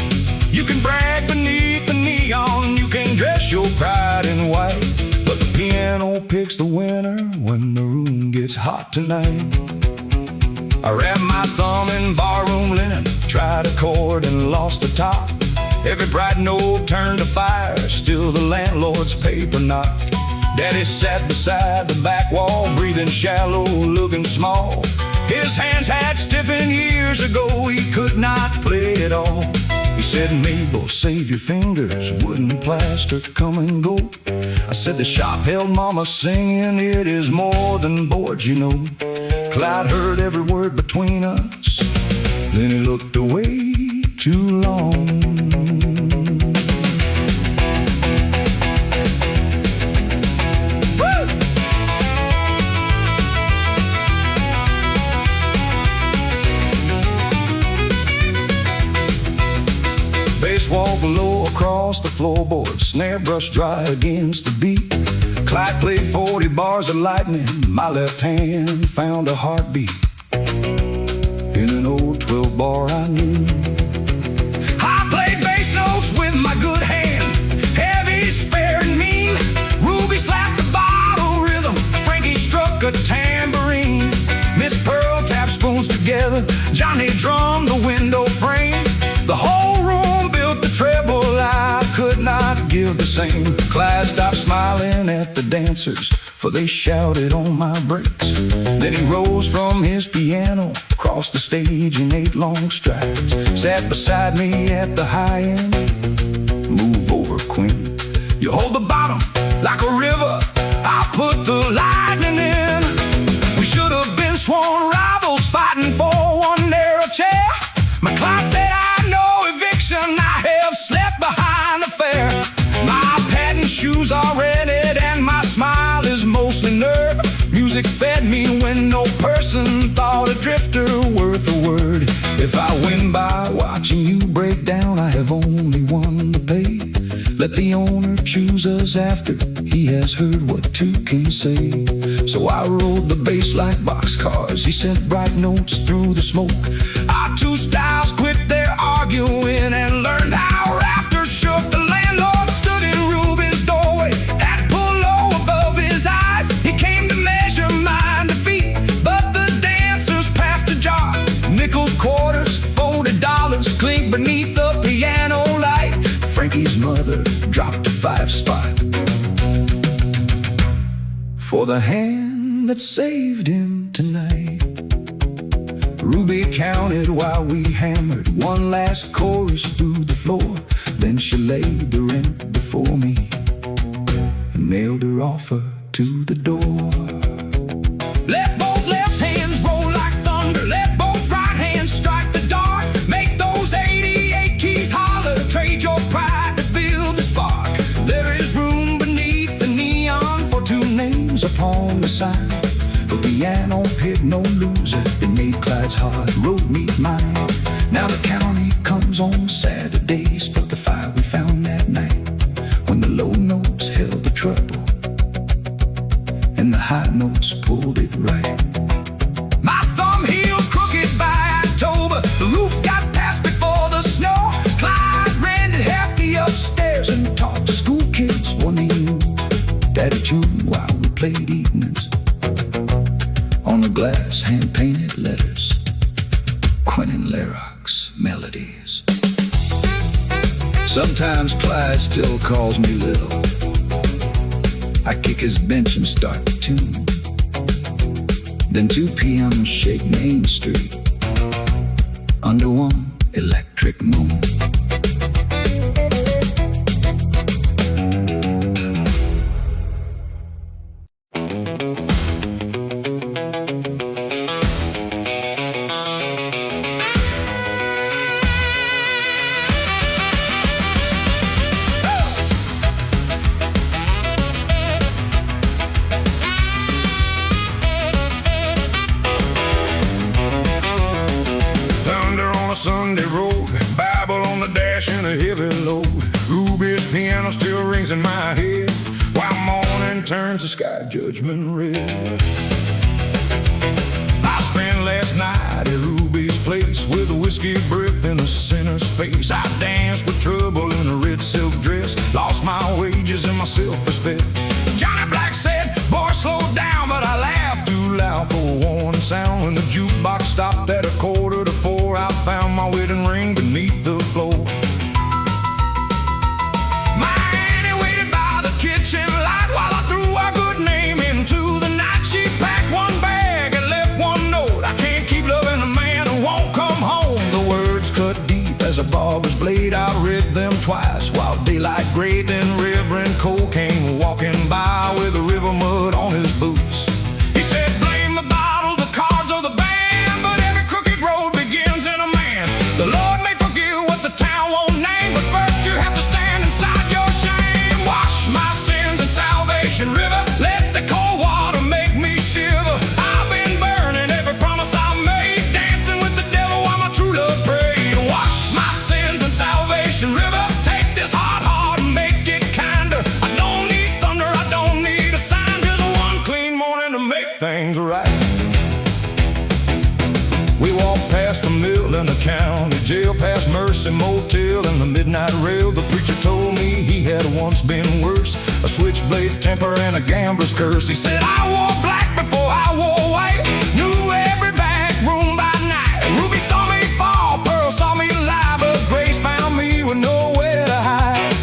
You can brag beneath the neon, you can dress your pride in white, but the piano picks the winner when the room gets hot tonight. I wrapped my thumb in barroom linen, tried a chord and lost the top. Every bright note turned to fire, still the landlord's paper knocked. Daddy sat beside the back wall, breathing shallow, looking small. His hands had stiffened years ago, he could not play at all. He said, Mabel, save your fingers, wooden plaster, come and go. I said, the shop held mama singing, it is more than boards, you know. Clyde heard every word between us, then he looked away too long. floorboard, snare brush dry against the beat. Clyde played 40 bars of lightning. My left hand found a heartbeat in an old 12-bar I knew. I played bass notes with my good hand, heavy, spare, and mean. Ruby slapped the bottle rhythm, Frankie struck a tambourine. Miss Pearl tapped spoons together, Johnny drummed the window frame. The whole room built the treble, I could not give the same. Clyde stopped smiling at the dancers, for they shouted on my breaks. Then he rose from his piano, crossed the stage in 8 long strides, sat beside me at the high end. Move over, Quinn. You hold the bottom like a river, I put the lightning in. We should have been sworn rivals, fighting for one narrow chair. My class said I know eviction, I have slept behind the fair. My patent shoes are rented and my smile is mostly nerve. Music fed me when no person thought a drifter worth a word. If I win by watching you break down, I have only one to pay. Let the owner choose us after he has heard what two can say. So I rode the bass like boxcars, he sent bright notes through the smoke. Our two styles quit their arguing and learned how rafters shook. The landlord stood in Ruby's doorway, had pulled low above his eyes. He came to measure my defeat, but the dancers passed a jar. Nickels, quarters, folded dollars clink beneath the piano light. Frankie's mother dropped a 5 spot for the hand that saved him tonight. Ruby counted while we hammered one last chorus through the floor. Then she laid the rent before me and nailed her offer to the door. Let both left hands roll like thunder, let both right hands strike the dark. Make those 88 keys holler, trade your pride to build the spark. There is room beneath the neon for 2 names upon the sign. For piano pit, no loser, it made Clyde's heart road meet mine. Now the county comes on Saturdays for the fire we found that night, when the low notes held the treble and the high notes pulled it right. My thumb healed crooked by October, the roof got passed before the snow. Clyde rented half the upstairs and taught the school kids one he knew. Daddy tuned while we played evenings on the glass, hand-painted letters, Quinn and Larock's melodies. Sometimes Clyde still calls me Lil. I kick his bench and start the tune. Then 2 p.m. shake Main Street under one electric moon. Sunday road, Bible on the dash and a heavy load. Ruby's piano still rings in my head while morning turns the sky judgment red. I spent last night at Ruby's place with a whiskey breath in a sinner's face. I danced with trouble in a red silk dress, lost my wages and my self-respect. Johnny Black said, boy, slow down, but I laughed too loud for a warning sound. When the jukebox stopped at 3:45, I found my wedding ring beneath the floor. My Annie waited by the kitchen light while I threw our good name into the night. She packed 1 bag and left 1 note. I can't keep loving a man who won't come home. The words cut deep as a barber's blade. I read them twice while daylight gray. Then Reverend Cole came walking by with the river mud on his boots. He said, blame the bottle, the cards, or the band, but every crooked road begins in a man. The Lord may forgive what the town won't name, but first you have to stand inside your shame. Wash my sins in Salvation River, let the cold water make me shiver. I've been burning every promise I made, dancing with the devil while my true love prayed. Wash my sins in Salvation River, take this hard heart and things right. We walked past the mill and the county jail, past Mercy Motel and the midnight rail. The preacher told me he had once been worse, a switchblade temper and a gambler's curse. He said, I wore black before I wore white, knew every back room by night. Ruby saw me fall, Pearl saw me lie, but Grace found me with nowhere to hide.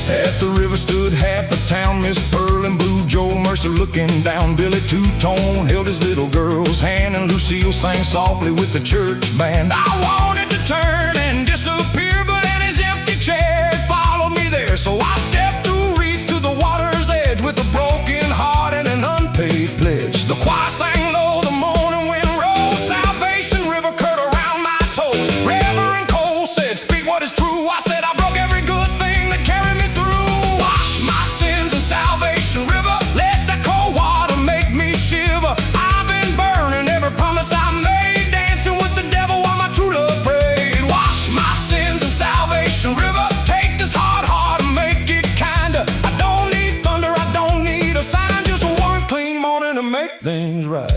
At the river stood half the town, Miss Pearl and Blue Joe Mercer looking down. Billy Two-Tone held his little girl's hand, and Lucille sang softly with the church band. I wanted to turn and disappear, but then his empty chair followed me there. So I stepped through reeds to the water's edge with a broken heart and an unpaid pledge. The choir sang low, the morning wind rose, Salvation River curled around my toes. Reverend Cole said, speak what is true. I said, I broke every good thing that carried me through. Wash my sins in Salvation River, let the cold water make me shiver. I've been burning every promise I made, dancing with the devil while my true love prayed. Wash my sins in Salvation River, take this hard heart and make it kinder. I don't need thunder, I don't need a sign, just one clean morning to make things right.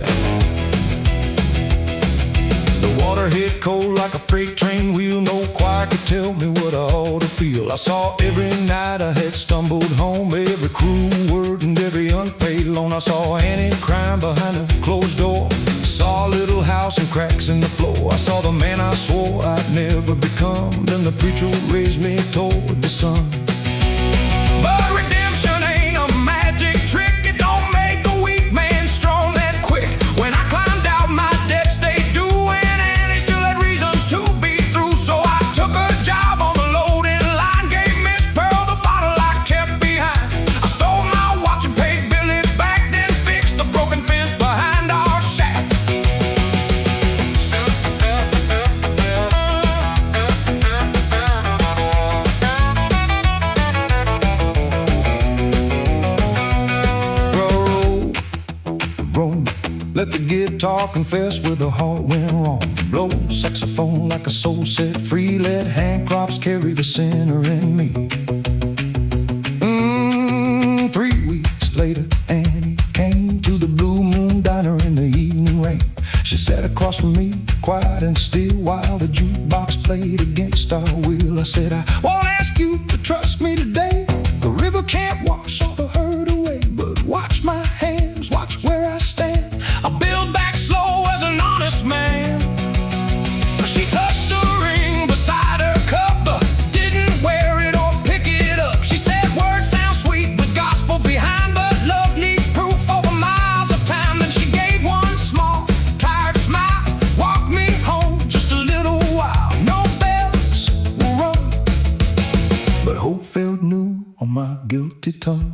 The water hit cold like a freight train wheel, no choir could tell me what I ought to feel. I saw every night I had stumbled home, every cruel word and every unpaid loan. I saw Annie crying behind a closed door, saw a little house and cracks in the floor. I saw the man I swore I'd never become, then the preacher raised me toward the sun. But redemption ain't a magic trick, it don't make a weak man strong that quick. When I climbed out, my debt stayed due, and Annie still had reasons to be through. So I took a job on the loading line, gave Miss Pearl the bottle I kept behind. I sold my watch and paid Billy back, then fixed the broken fence behind our shack. Roll, let the guitar confess where the heart went wrong. Blow saxophone like a soul set free, let hand crops carry the sinner in me. 3 weeks later, Annie came to the Blue Moon Diner in the evening rain. She sat across from me, quiet and still, while the jukebox played against our will. I said, I won't ask you to trust me today. The river can't wash all the hurt away, but watch my hands, watch where I stand. I'll build back slow as an honest man. She touched the ring beside her cup, but didn't wear it or pick it up. She said, words sound sweet with gospel behind, but love needs proof over miles of time. Then she gave one small, tired smile, walked me home just a little while. No bells will rung, but hope felt new on my guilty tongue.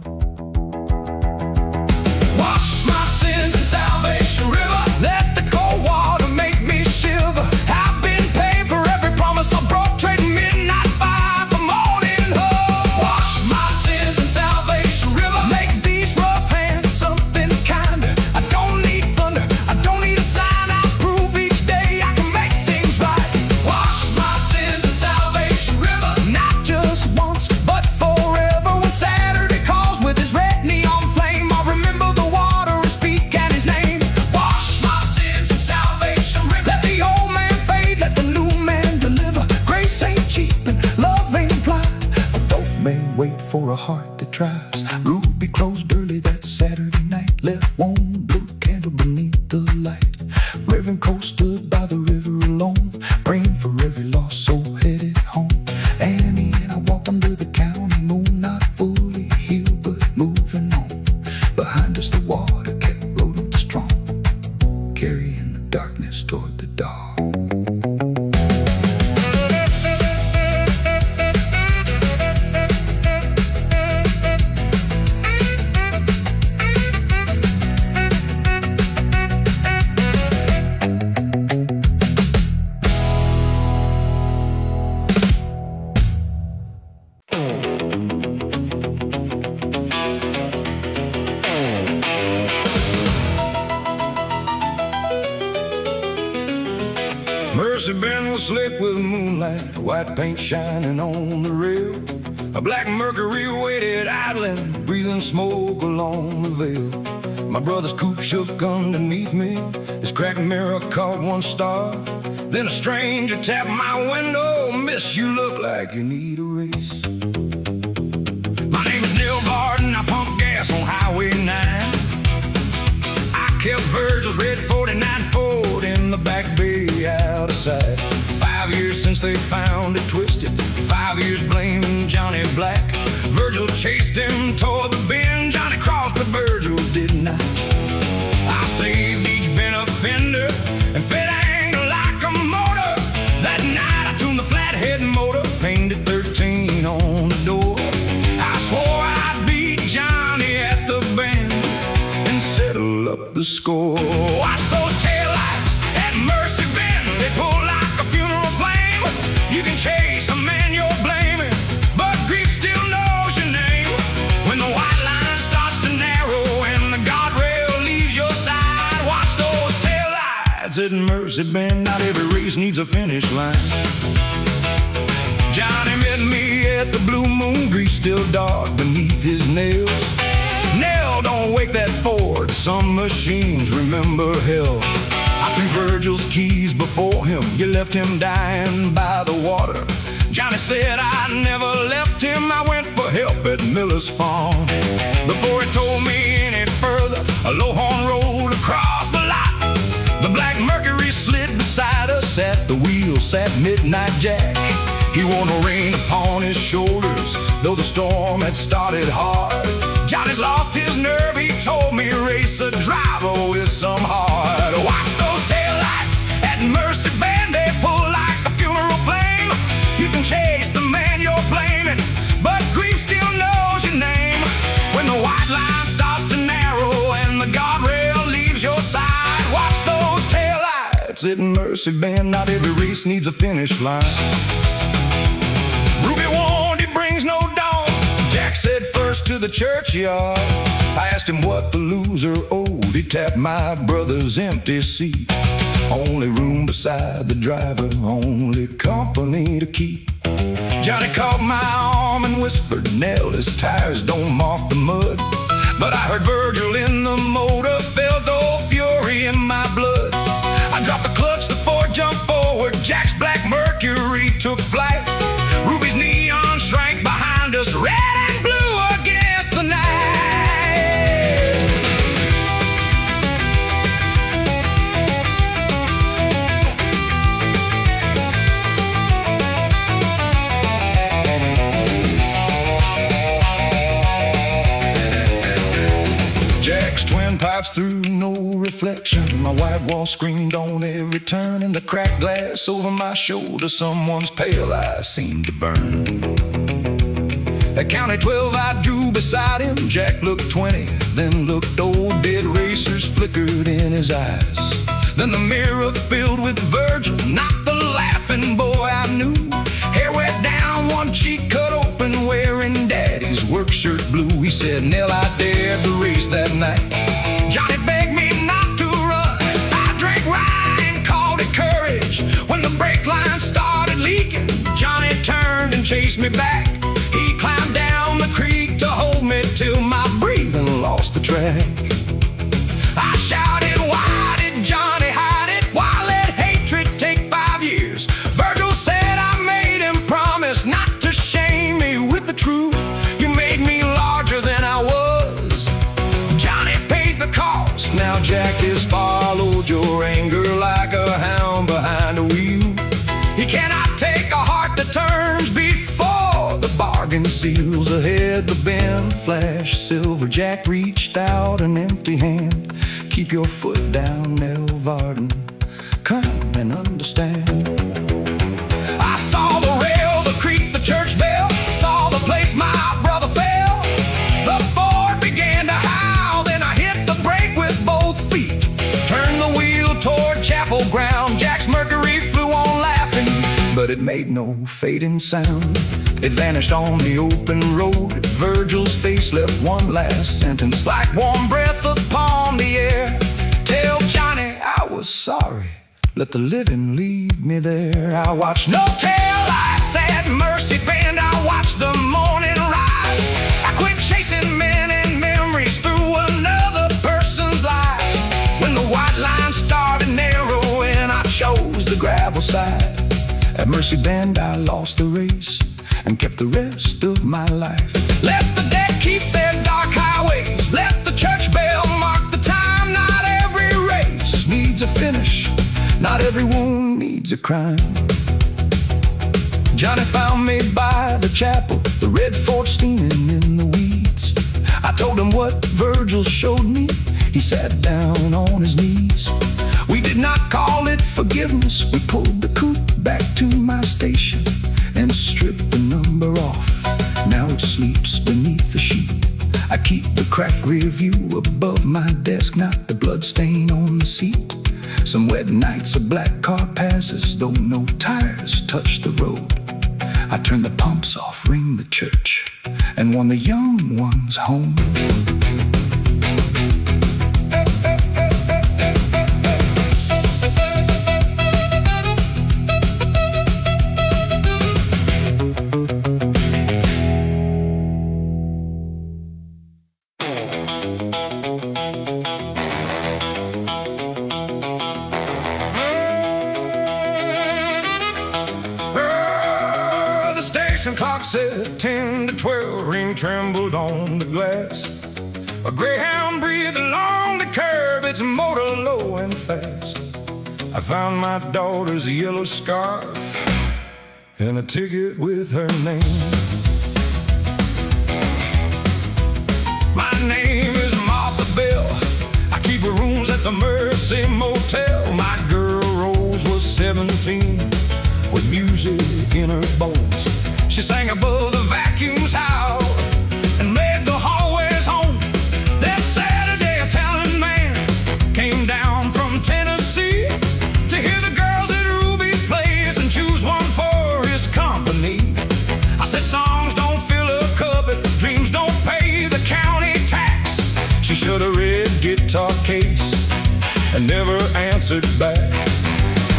Wash my sins in Salvation River, let the cold water make me shiver. I've been paid for every promise I broke, trading midnight fire for morning hope. Wash my sins in Salvation River, make these rough hands something kinder. I don't need thunder, I don't need a sign, I prove each day I can make things right. Wash my sins in Salvation River, not just once, but forever. When Saturday calls with his red neon flame, I'll remember the water and speak at his name. Wash my sins in Salvation River, let the old man fade, let the new man deliver. Grace ain't cheap and love ain't blind, but both may wait for a heart that tries. Ruby closed early that Saturday night, left one blue candle beneath the light. Reverend Cole stood by the river alone, praying for every lost soul headed home. Annie and I walked under the county moon, not fully healed but moving on. Behind us the water kept rolling strong, carrying the darkness toward the dawn. Mercy Bend was slick with moonlight, white paint shining on the rail. A black Mercury waited idling, breathing smoke along the veil. My brother's coupe shook underneath me. His cracked mirror caught one star. Then a stranger tapped my window. Miss, you look like you need a race. My name is Neil Varden. I pump gas on Highway 9. I kept Virgil's red 49 Ford in the back bay out of sight. 5 years since they found it twisted. 5 years blaming Johnny Black. Virgil chased him toward the bend. Johnny crossed, but Virgil did not. I saved each bent offender and fed anger like a motor. That night I tuned the flathead motor, painted 13 on the door. I swore I'd beat Johnny at the bend and settle up the score. Watch those taillights at Mercy Bend. They pull like a funeral flame. You can chase a man you're blaming, but grief still knows your name. When the white line starts to narrow and the guardrail leaves your side, watch those taillights at Mercy Bend. Not every race needs a finish line. Johnny met me at the Blue Moon, grease still dark beneath his nails. Nell, don't wake that Ford, some machines remember hell. I threw Virgil's keys before him, you left him dying by the water. Johnny said I never left him, I went for help at Miller's farm. Before he told me any further, a low horn rolled across the lot. The black Mercury slid beside us, at the wheel sat Midnight Jack. He wore no rain upon his shoulders, though the storm had started hard. Johnny's lost his nerve, he told me, race a driver with some heart. Watch those taillights at Mercy Bend, they pull like a funeral flame. You can chase the man you're blaming, but grief still knows your name. When the white line starts to narrow and the guardrail leaves your side, watch those taillights at Mercy Bend. Not every race needs a finish line. Ruby warned he brings no dawn. Jack said first to the churchyard. I asked him what the loser owed. He tapped my brother's empty seat. Only room beside the driver, only company to keep. Johnny caught my arm and whispered, Nell, his tires don't mark the mud. But I heard Virgil in the motor, felt old fury in my blood. I dropped the clutch, the Ford jumped forward. Jack's black Mercury took flight. Ruby's neon shrank behind us, red and blue against the night. Jack's twin pipes through no reflection. My white wall screamed on every turn. In the cracked glass over my shoulder, someone's pale eyes seemed to burn. At County 12 I drew beside him. Jack looked 20, then looked old. Dead racers flickered in his eyes. Then the mirror filled with Virgil, not the laughing boy I knew. Hair wet down, one cheek cut open, wearing daddy's work shirt blue. He said, Nell, I dared the race that night. Johnny begged me not to run. I drank rye and called it courage. When the brake line started leaking, Johnny turned and chased me back. He climbed down the creek to hold me till my breathing lost the track. I shouted, why did Johnny hide it? Why let hatred take 5 years? Virgil said I made him promise not to shame me with the truth. You made me larger than I was. Johnny paid the cost. Now Jack has followed your anger like a hound behind a wheel. He cannot take a heart that turns before the bargain seals. Ahead the bend flashed silver. Jack reached out an empty hand. Keep your foot down, Nell Varden. Come and understand. I saw the rail, the creek, the church bell. Saw the place my brother fell. The Ford began to howl. Then I hit the brake with both feet. Turned the wheel toward chapel ground. Jack's Mercury flew on laughing, but it made no fading sound. It vanished on the open road. Virgil's face left one last sentence, like warm breath upon the air. Tell Johnny I was sorry, let the living leave me there. I watched no taillights at Mercy Bend. I watched the morning rise. I quit chasing men and memories through another person's side. At Mercy Bend I lost the race and kept the rest of my life. Let the dead keep their dark highways, let the church bell mark the time. Not every race needs a finish, not every wound needs a crime. Johnny found me by the chapel, the red fort steaming in the weeds. I told him what Virgil showed me. He sat down on his knees. We did not call it forgiveness. We pulled the coupe back to my station and stripped the number off. Now it sleeps beneath the sheet. I keep the cracked rear view above my desk, not the blood stain on the seat. Some wet nights a black car passes, though no tires touch the road. I turn the pumps off, ring the church, and won the young ones home. Clock said 10 to 12, ring trembled on the glass. A greyhound breathed along the curb, its motor low and fast. I found my daughter's yellow scarf and a ticket with her name. My name is Martha Bell. I keep rooms at the Mercy Motel. My girl Rose was 17 with music in her bones. She sang above the vacuums howl and made the hallways home. That Saturday a talented man came down from Tennessee to hear the girls at Ruby's place and choose one for his company. I said songs don't fill a cupboard, dreams don't pay the county tax. She showed a red guitar case and never answered back.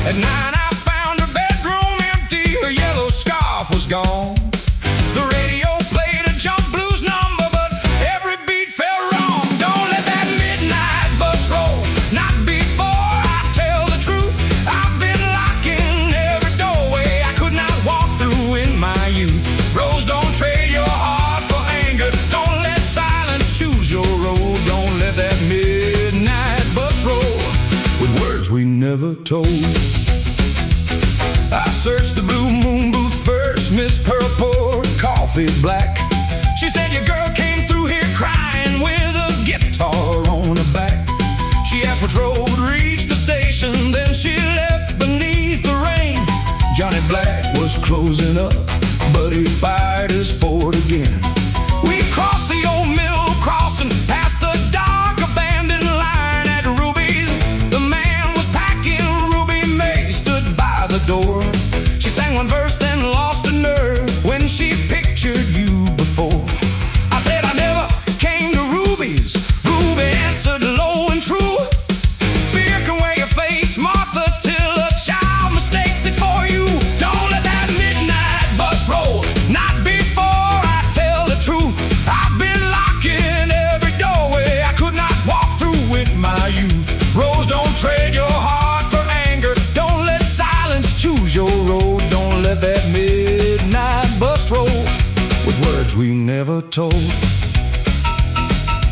At 9 I found her bedroom empty, her yellow scarf was gone. The radio played a jump blues number, but every beat felt wrong. Don't let that midnight bus roll, not before I tell the truth. I've been locking every doorway I could not walk through in my youth. Rose, don't trade your heart for anger. Don't let silence choose your road. Don't let that midnight bus roll with words we never told. I searched the Blue Moon booth first, Miss Purple, coffee black. She said your girl came through here crying with a guitar on her back. She asked which road reached the station, then she left beneath the rain. Johnny Black was closing up, but he fired his Ford again. We crossed the old mill crossing, past the dark abandoned line at Ruby's. The man was packing, Ruby May stood by the door. She sang one verse, then lost her nerve when she pictured you before. I said I never came to Ruby's. Ruby answered low and true. Fear can wear your face, Martha, till a child mistakes it for you. Don't let that midnight bus roll, not before I tell the truth. I've been locking every doorway I could not walk through with my youth. Rose, don't trade your heart for anger. Don't let silence choose your road. Don't let that midnight bus roll with words we never told.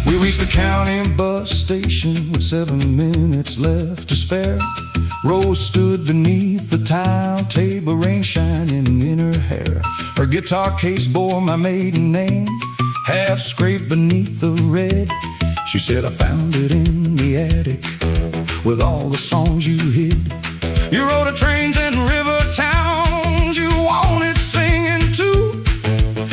We reached the county bus station with 7 minutes left to spare. Rose stood beneath the tile table, rain shining in her hair. Her guitar case bore my maiden name, half scraped beneath the red. She said I found it in the attic with all the songs you hid. You rode the trains and river towns you wanted singing too.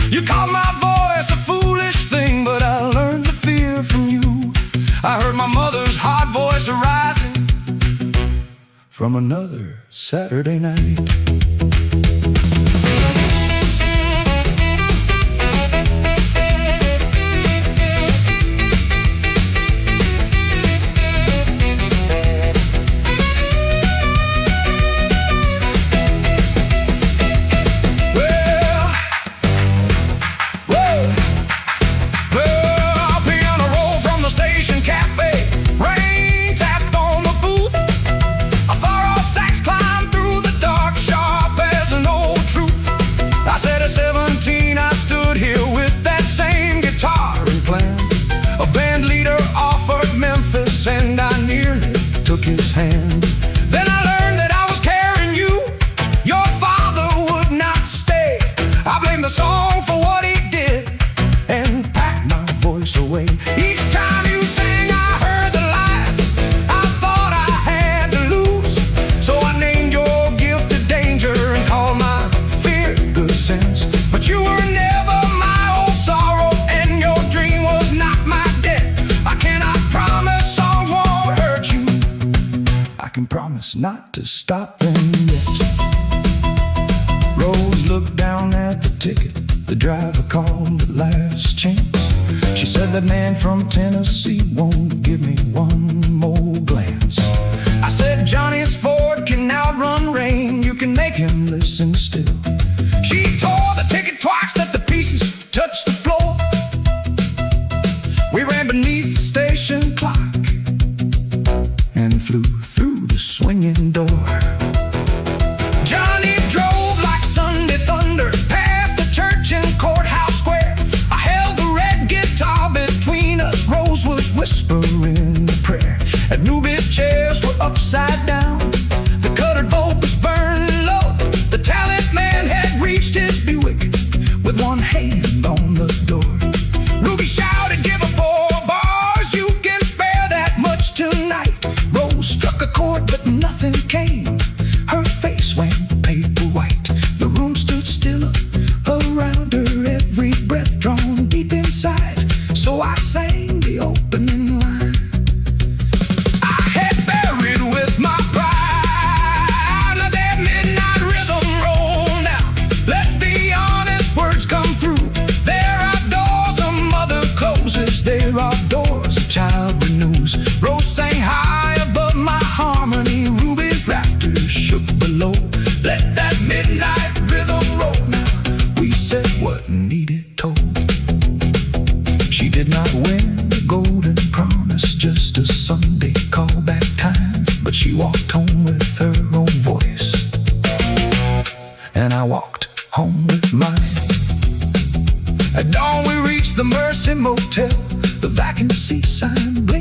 You called my voice a foolish thing, but I learned the fear from you. I heard my mother's hot voice arising from another Saturday night. Rain tapped on the booth. A far-off sax climbed through the dark. hand. Then I learned that I was carrying you. Your father would not stay. I blame the song for what he did and packed my voice away. Each time you sang, I heard the lies I thought I had to lose. So I named your gift to danger and called my fear good sense. But you were never my old sorrow, and your dream was not my debt. I cannot promise songs won't hurt you. I can promise not to stop them yet. Rose looked down at the ticket. The driver called the last chance. She said that man from Tennessee won't give me one more glance. I said Johnny's Ford can outrun rain. You can make him listen still. She tore the ticket twice, let the pieces touch the floor. We ran beneath the station clock and flew through the swinging door. Johnny drove like Sunday thunder past the church and courthouse square. I held the red guitar between us. Rose was whispering a prayer. Anubis chairs were upside down. The cuttered bulb was burned low. The talent man had reached his Buick with one hand on the door. Ruby shouted, "Give her 4 bars. You can spare that much tonight." Rose struck a chord, but nothing came. Her face went paper white. The room stood still around her, every breath drawn deep inside. So I sang the opening line. I had buried with my pride. Let that midnight rhythm roll now. Let the honest words come through. There are doors a mother closes. There are doors a child renews. Rose sang high above my harmony. Ruby's rafters shook below. Let that midnight rhythm roll now. We said what needed told. She did not win the golden promise, just a Sunday callback time. But she walked home with her own voice, and I walked home with mine. At dawn we reached the Mercy Motel. The vacancy sign blinked.